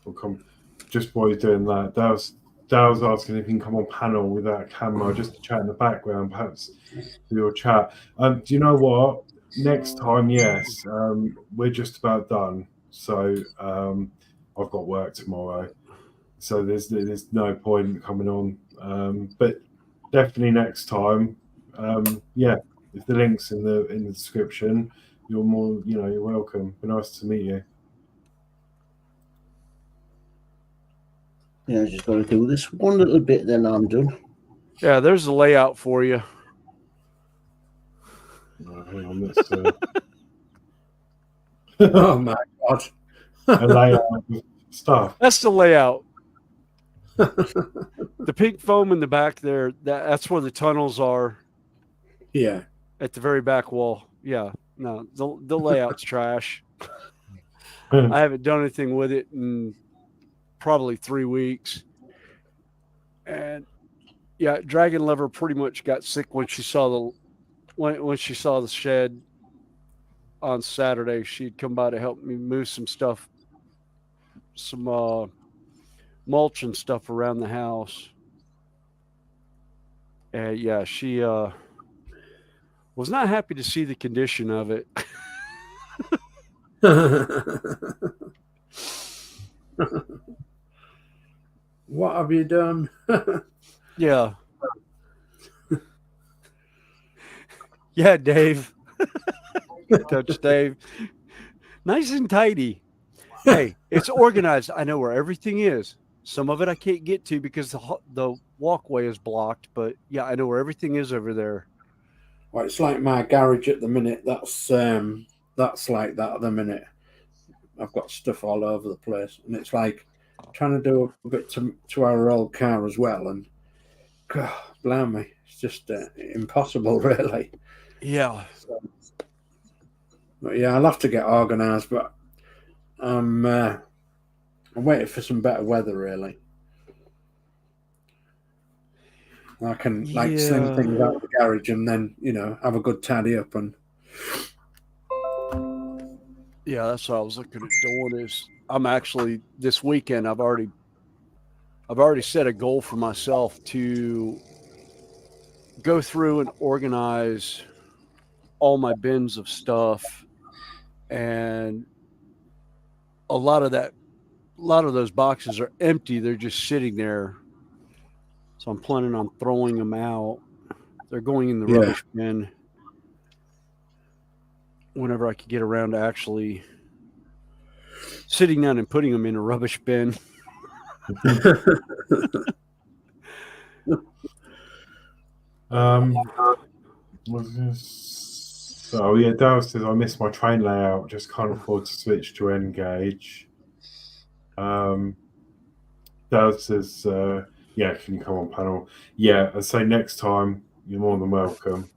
We'll come. Just while you're doing that, Dale's asking if you can come on panel with that camera just to chat in the background, perhaps do your chat. Do you know what? Next time, yes. We're just about done. So I've got work tomorrow. So there's no point coming on. But definitely next time. Yeah, if the link's in the description, you're welcome. Be nice to meet you. Yeah, I just got to do this one little bit, then I'm done. Yeah, there's the layout for you. Hang on, this. Oh my God. A layout of stuff. That's the layout. The pink foam in the back there, that's where the tunnels are. Yeah. At the very back wall. Yeah. No, the layout's trash. I haven't done anything with it in probably 3 weeks. And yeah, Dragon Lover pretty much got sick when she saw the shed. on Saturday. She'd come by to help me move some stuff, some mulch and stuff around the house. And yeah, she was not happy to see the condition of it. What have you done? Yeah. Yeah, Dave. Touch Dave. Nice and tidy. Hey, it's organized. I know where everything is. Some of it I can't get to because the walkway is blocked, but yeah, I know where everything is over there. Well, it's like my garage at the minute. That's like that at the minute. I've got stuff all over the place, and it's like trying to do a bit to our old car as well. And God, blimey, it's just impossible, really. Yeah. But yeah, I'll have to get organised. But I'm waiting for some better weather, really. I can sling things out of the garage and then have a good tidy up and. Yeah, that's what I was looking at doing. Is I'm actually this weekend. I've already set a goal for myself to go through and organize all my bins of stuff, and a lot of those boxes are empty. They're just sitting there. So I'm planning on throwing them out. They're going in the rubbish bin whenever I could get around to actually sitting down and putting them in a rubbish bin. So yeah, Dale says I missed my train layout. Just can't afford to switch to N-gauge. Dale says, "Yeah, can you come on panel?" Yeah, I'd say next time you're more than welcome.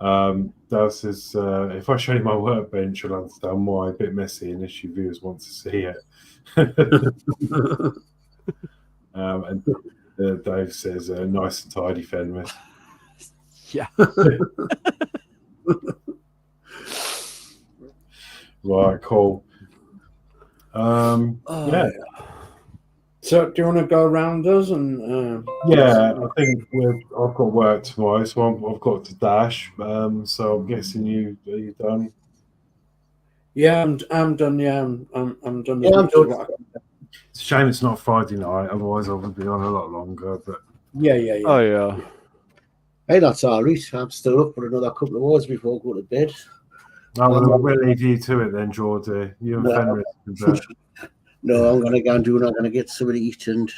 Dale says, "If I show you my workbench, you'll understand why. A bit messy, and issue viewers want to see it." And Dave says, "Nice and tidy, Fenris." Yeah. Right, cool. Yeah. So, do you want to go around us and? Yeah, I think I've got work tomorrow, so I've got to dash. So I'm guessing are you done? Yeah, I'm done. Yeah, I'm done. Yeah, I'm done. It's a shame it's not Friday night. Otherwise, I would be on a lot longer. But yeah. Oh yeah. Hey, that's all right. I'm still up for another couple of hours before I go to bed. We'll leave you to it then, Geordie. You and Fenris. No, I'm going to go and do it. I'm going to get some to eat and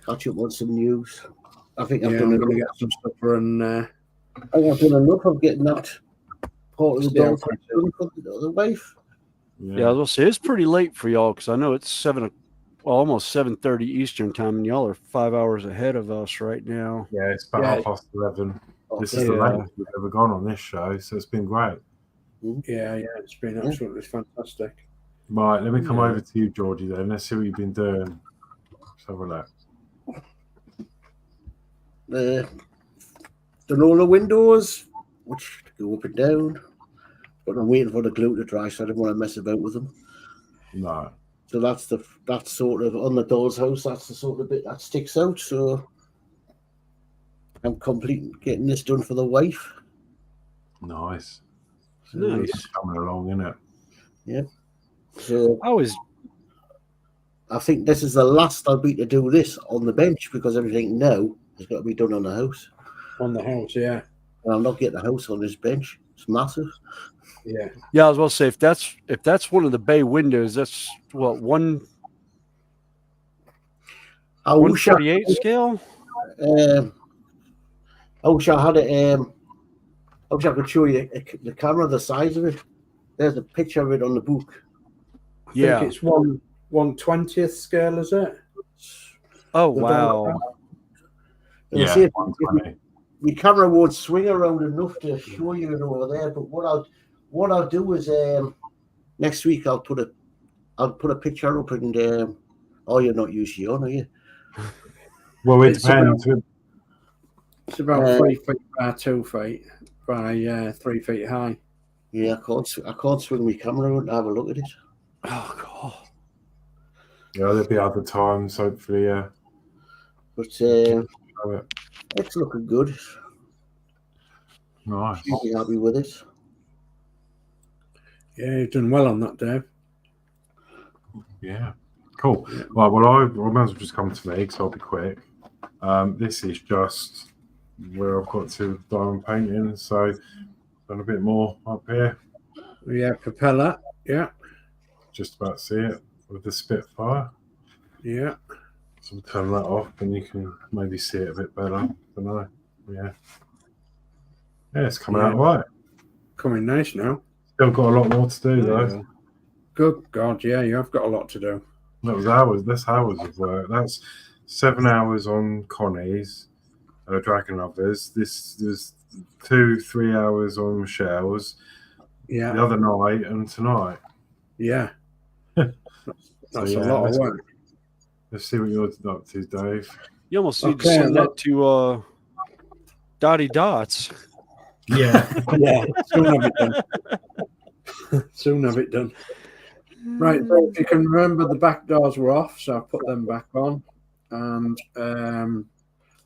catch up on some news. I think I've done enough. Get some supper and. I think I've done enough of getting that part of the dog for the wife. Yeah, I was going to say it's pretty late for y'all because I know it's almost 7:30 Eastern time, and y'all are 5 hours ahead of us right now. Yeah, it's about 11:30. This is the latest we've ever gone on this show, so it's been great. Yeah, it's been absolutely fantastic. Right, let me come over to you, Geordie, then. Let's see what you've been doing. Let's have a look. Done all the windows, which go up and down. But I'm waiting for the glue to dry, so I didn't want to mess about with them. No. So that's sort of on the doll's house. That's the sort of bit that sticks out. So I'm getting this done for the wife. Nice. Nice. It's coming along, isn't it? Yeah. So I think this is the last I'll be to do this on the bench because everything now has got to be done on the house. On the house, yeah. And I'll not get the house on this bench. It's massive. Yeah. Yeah, I was about to say if that's one of the bay windows, that's what 148 scale. I wish I had it. I wish I could show you the camera, the size of it. There's a picture of it on the book. I think it's 1/20th scale, is it? Oh wow! Yeah, see if the camera won't swing around enough to show you it over there. But what I'll do is next week I'll put a picture up and you're not usually on, are you? Well, it depends. It's about 3 feet by 2 feet. by 3 feet high. Yeah, I can't swing my camera and have a look at it. Oh god. Yeah, there'll be other times, hopefully. Yeah. But Have it. it's looking good. Nice. You'll be happy with it. Yeah, you've done well on that, Dave. Yeah. Cool. Right, well, I might as well just come to me because I'll be quick. This is just where I've got to diamond painting, so done a bit more up here. Yeah, propeller. Yeah, Just about see it with the Spitfire. yeah. So we'll turn that off and you can maybe see it a bit better. I don't know. Yeah. Yeah, it's coming out right. Coming nice now. Still got a lot more to do though. Yeah. Good God, yeah, you have got a lot to do. That was hours. That's hours of work. That's 7 hours on Connie's, Dragon Lovers. This was 2-3 hours on Michelle's. Yeah, The other night and tonight. yeah. That's So, a lot of work. Let's see what you're up to, Dave. You almost need to Okay, send look. that to Dottie Dotz. Yeah. Yeah, soon have it done. Soon have it done. Right, so if you can remember, the back doors were off, so I put them back on. And I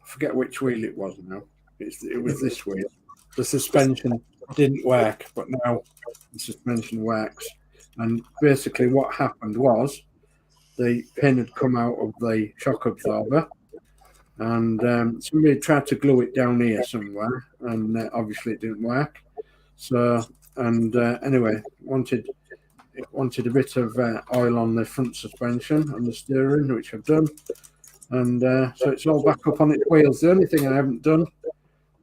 forget which wheel it was now. It was this wheel. The suspension didn't work, but now the suspension works. And basically what happened was the pin had come out of the shock absorber, and somebody tried to glue it down here somewhere, and obviously it didn't work. So, and anyway, it wanted a bit of oil on the front suspension and the steering, which I've done. And so it's all back up on its wheels. The only thing I haven't done,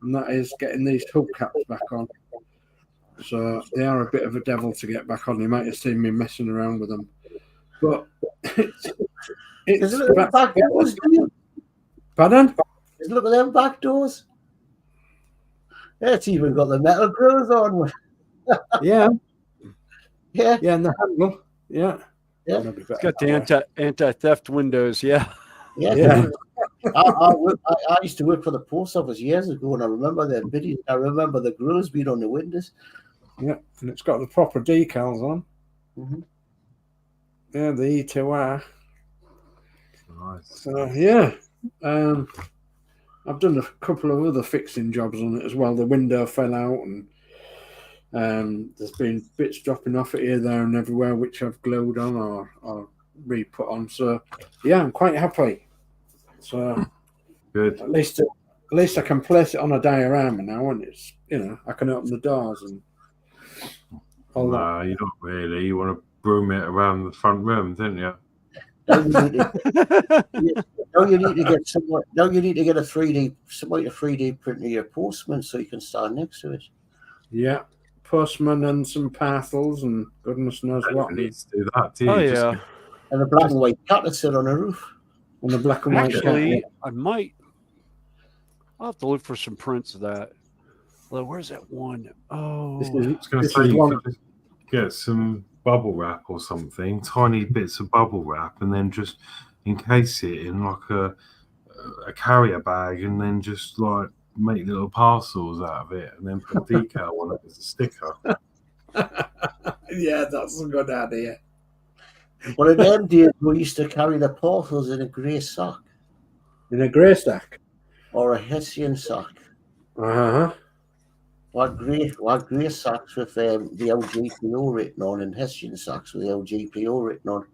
and that is getting these hubcaps back on. So they are a bit of a devil to get back on. You might have seen me messing around with them. But it's Look at the back doors. Pardon? Look at them back doors. It's even got the metal grills on. Yeah, Yeah. yeah, and the handle. Yeah. Yeah. It's got the anti-theft windows. Yeah. Yeah. Yeah. I used to work for the post office years ago, and I remember their videos. I remember the grills being on the windows. Yeah, and it's got the proper decals on. Mm-hmm. Yeah, the E2R. Nice. So yeah, I've done a couple of other fixing jobs on it as well. The window fell out, and there's been bits dropping off it here, there, and everywhere, which I've glued on or re-put on. So yeah, I'm quite happy. So Good. at least I can place it on a diorama now, and it's, you know, I can open the doors and all that. No, you don't really. You want to broom it around the front room, didn't you? Now you need to get someone. Now you need to get somebody to 3D print your postman so you can stand next to it. Yeah, postman and some parcels and goodness knows what. You need to do that, do you? Oh Just yeah. And a black and white cat that sit on a roof. And the black and white cat, Actually, yeah. I'll have to look for some prints of that. Well, where's that one? Oh, This I was going to This say is you one- could just get some bubble wrap or something, tiny bits of bubble wrap, and then just encase it in like a carrier bag, and then just like make little parcels out of it, and then put decal on it as a sticker. Yeah, that's a good idea. One of them days we used to carry the parcels in a grey sack In a grey stack. or a Hessian sack. Uh-huh. What grey sacks with the LGPO written on, and Hessian sacks with the LGPO written on.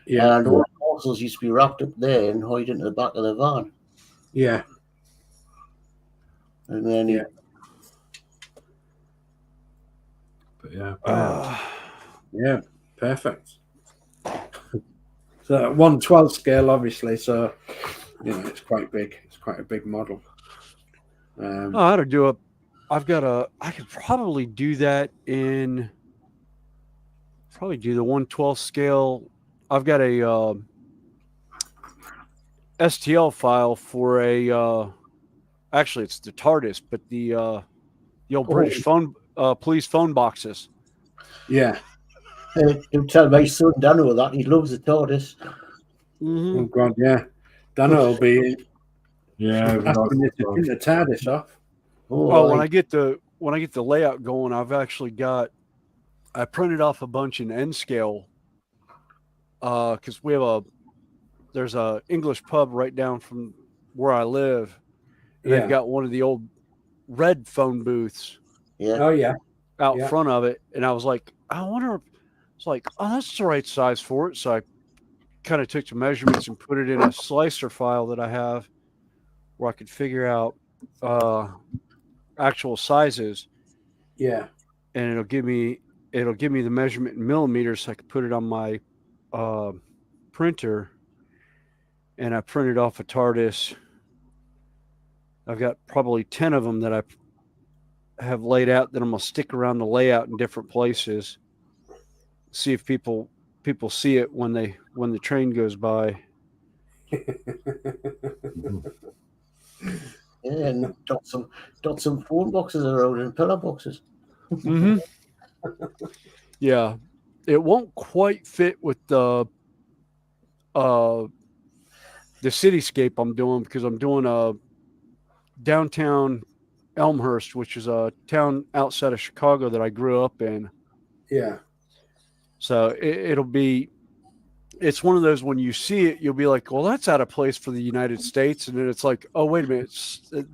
Yeah. And all the parcels used to be wrapped up there and hide into the back of the van. Yeah. And then Yeah. But yeah, Yeah. Perfect. So 1/12 scale, obviously. So, you know, it's quite big. It's quite a big model. oh, I don't do I could probably do that in, probably do the 1/12 scale. I've got a STL file for actually it's the TARDIS, but the old British police phone boxes. Yeah. don't tell my son Danno that. He loves the TARDIS. Mm-hmm. Oh, God, yeah. Danno will be yeah. asking you to print the TARDIS off. Oh, when I get the when I get the layout going, I've actually got, I printed off a bunch in N scale because there's a English pub right down from where I live. And Yeah. they've got one of the old red phone booths Yeah. Oh yeah. out Yeah. front of it. And I was like, I wonder, it's like, oh, that's the right size for it. So I kind of took the measurements and put it in a slicer file that I have where I could figure out actual sizes. Yeah. And it'll give me the measurement in millimeters so I can put it on my printer. And I printed off a TARDIS. I've got probably 10 of them that I have laid out that I'm gonna stick around the layout in different places. See if people see it when the train goes by. Yeah, and dot some phone boxes around and pillar boxes. Mm-hmm. Yeah, it won't quite fit with the cityscape I'm doing because I'm doing a downtown Elmhurst, which is a town outside of Chicago that I grew up in. Yeah. So it's one of those when you see it, you'll be like, well, that's out of place for the United States. And then it's like, oh, wait a minute,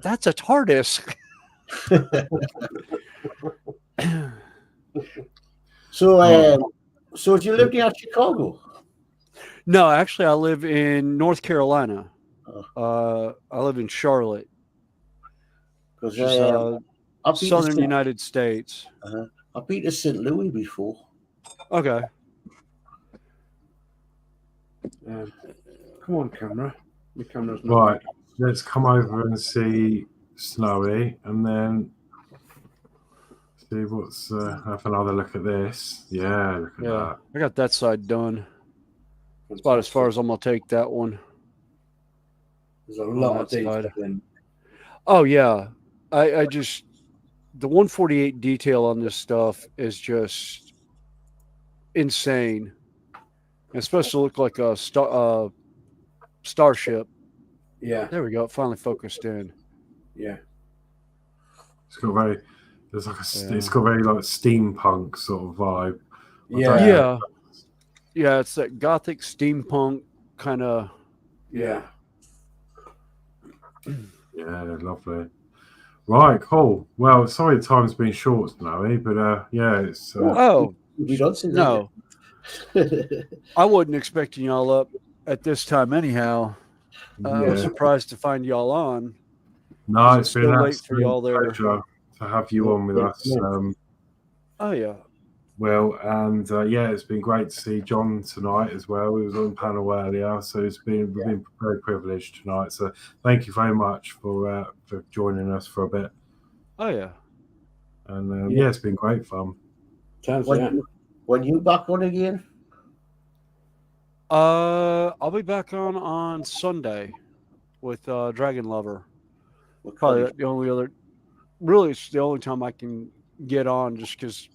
that's a TARDIS. So do you live near Chicago? No, actually, I live in North Carolina. I live in Charlotte, which is southern United States. I've been to St. Louis before. Okay. Come on, camera. The camera's not Right, let's come over and see Snowy, and then see what's. Have another look at this. Yeah, look at that. I got that side done. That's about as far as I'm gonna take that one. There's a lot of detail in. Oh yeah, I just the 148 detail on this stuff is just insane. It's supposed to look like a starship. Yeah. There we go. It finally focused in. Yeah. It's got very. There's like It's got very like steampunk sort of vibe. Yeah. Yeah. It's that gothic steampunk kind of. Yeah. Yeah, lovely. Right, cool. Well, sorry the time's been short, Snowy, but yeah, it's. No. It. I wasn't expecting y'all up at this time anyhow. I was surprised to find y'all on. No, it's been late for y'all there. Pleasure to have you on with us. Oh yeah. Well, and yeah, it's been great to see John tonight as well. He was on the panel earlier, so we've been very privileged tonight. So thank you very much for joining us for a bit. Oh yeah. And yeah, it's been great fun. When you back on again? I'll be back on Sunday with Dragon Lover. Probably the only other. Really, it's the only time I can get on, just because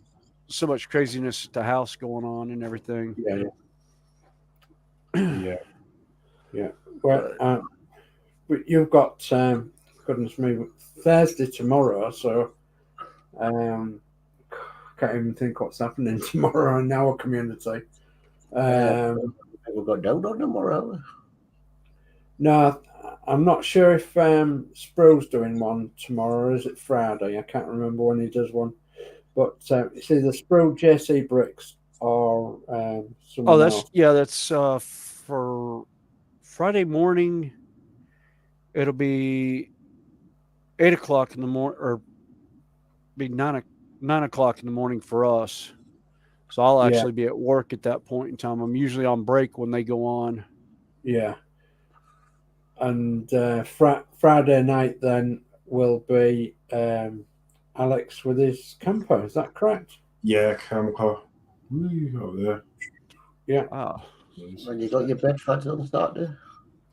so much craziness at the house going on and everything. Yeah. Well, but you've got goodness me, Thursday tomorrow, so can't even think what's happening tomorrow in our community. We've got down on tomorrow. No, I'm not sure if Sprue's doing one tomorrow, or is it Friday? I can't remember when he does one. But it's either Sprue, JC Bricks, or someone else. That's for Friday morning. It'll be 8 o'clock in the morning, or be 9 o'clock in the morning for us. So I'll actually be at work at that point in time. I'm usually on break when they go on. Yeah. And Friday night then will be Alex with his camper. Is that correct? Yeah, camper. Over there. Yeah. Wow. And you got your Bedford on Saturday?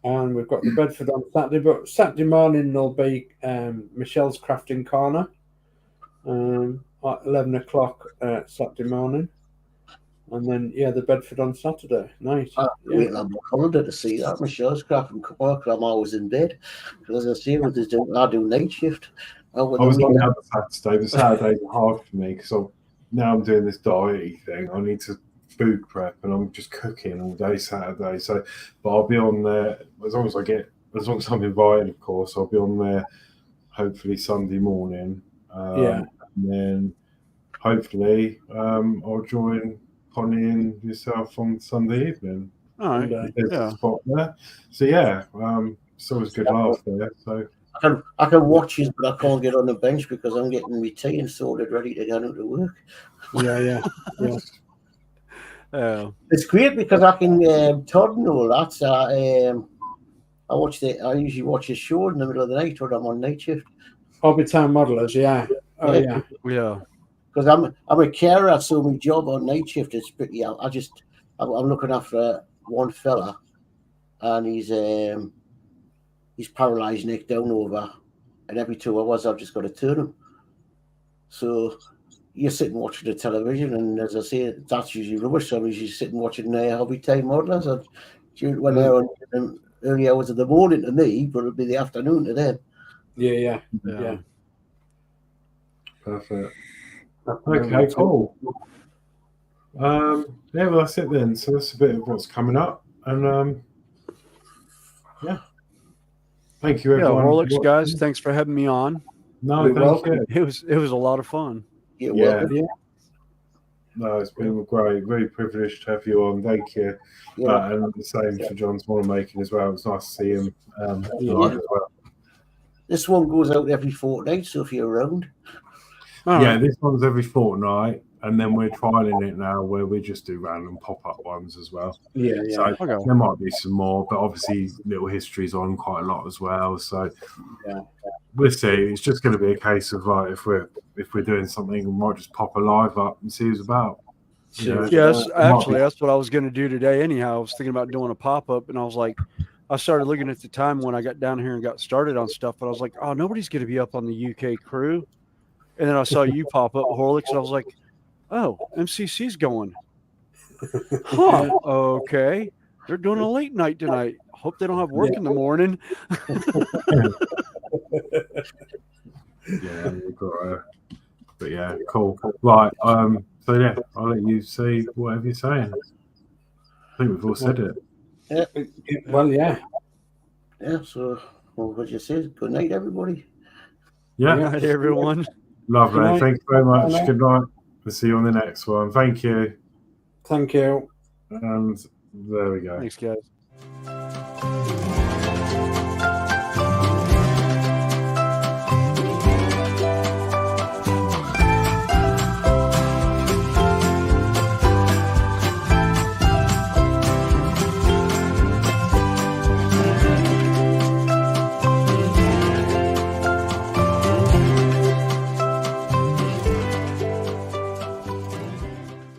And we've got the Bedford on Saturday, but Saturday morning there'll be Michelle's Crafting Corner at 11 o'clock Saturday morning. And then, the Bedford on Saturday. Nice. Wait, I'm on holiday to see that. Michelle's Crafting Corner, because I'm always in bed. Because as I say, I do night shift. Oh, well, I was then on we- the other Saturday. The Saturdays are hard for me because now I'm doing this diety thing. I need to food prep, and I'm just cooking all day Saturday. So, but I'll be on there as long as I'm invited, of course. I'll be on there hopefully Sunday morning. Yeah. And then hopefully I'll join Connie and yourself on Sunday evening. All right. And, There's Yeah. a spot there. So yeah, it's always good laugh there. So I can watch it, but I can't get on the bench because I'm getting my tea and sorted, ready to go into work. yeah. It's great because I can Todd and all that. So I usually watch his show in the middle of the night when I'm on night shift. Hobby Town Modelers, yeah. Oh, yeah. Yeah. Because I'm a carer, so my job on night shift is pretty out. I'm looking after one fella, and he's paralysed neck down over, and every 2 hours I've just got to turn him. So you're sitting watching the television, and as I say, that's usually rubbish. So I'm usually sitting watching Hobby Time Modelers, and when they're on the early hours of the morning to me, but it'll be the afternoon to them. Yeah. perfect. Okay, cool. Yeah, well, that's it then. So that's a bit of what's coming up, and yeah. Thank you, Yeah, everyone. Horlixs guys, thanks for having me on. No, You're thank welcome. you. It was a lot of fun. You're Yeah. welcome. No, it's been great. Very privileged to have you on. Thank you. Yeah. And the same for John's model making as well. It's nice to see him Yeah. live as well. This one goes out every fortnight, so if you're around. All Yeah, right. this one's every fortnight, and then we're trialing it now where we just do random pop-up ones as well. Yeah. So Okay. there might be some more, but obviously Little History's on quite a lot as well. So Yeah. we'll see. It's just going to be a case of if we're doing something, we might just pop a live up and see who's about. You know? Yes, It might actually, be- that's what I was going to do today. Anyhow, I was thinking about doing a pop up, and I was like, I started looking at the time when I got down here and got started on stuff, but I was like, oh, nobody's going to be up on the UK crew. And then I saw you pop up, Horlixs, and I was like, oh, MCC's going. Huh? Okay, they're doing a late night tonight. Hope they don't have work in the morning. Yeah, we've got but yeah, cool. Right. So yeah, I'll let you say whatever you're saying. I think we've all said it. Well, yeah. Yeah, so what you say? Good night, everybody. Yeah. Good night, everyone. Lovely. Good night. Thank you very much. Good night. Good night. We'll see you on the next one. Thank you. Thank you. And there we go. Thanks, guys.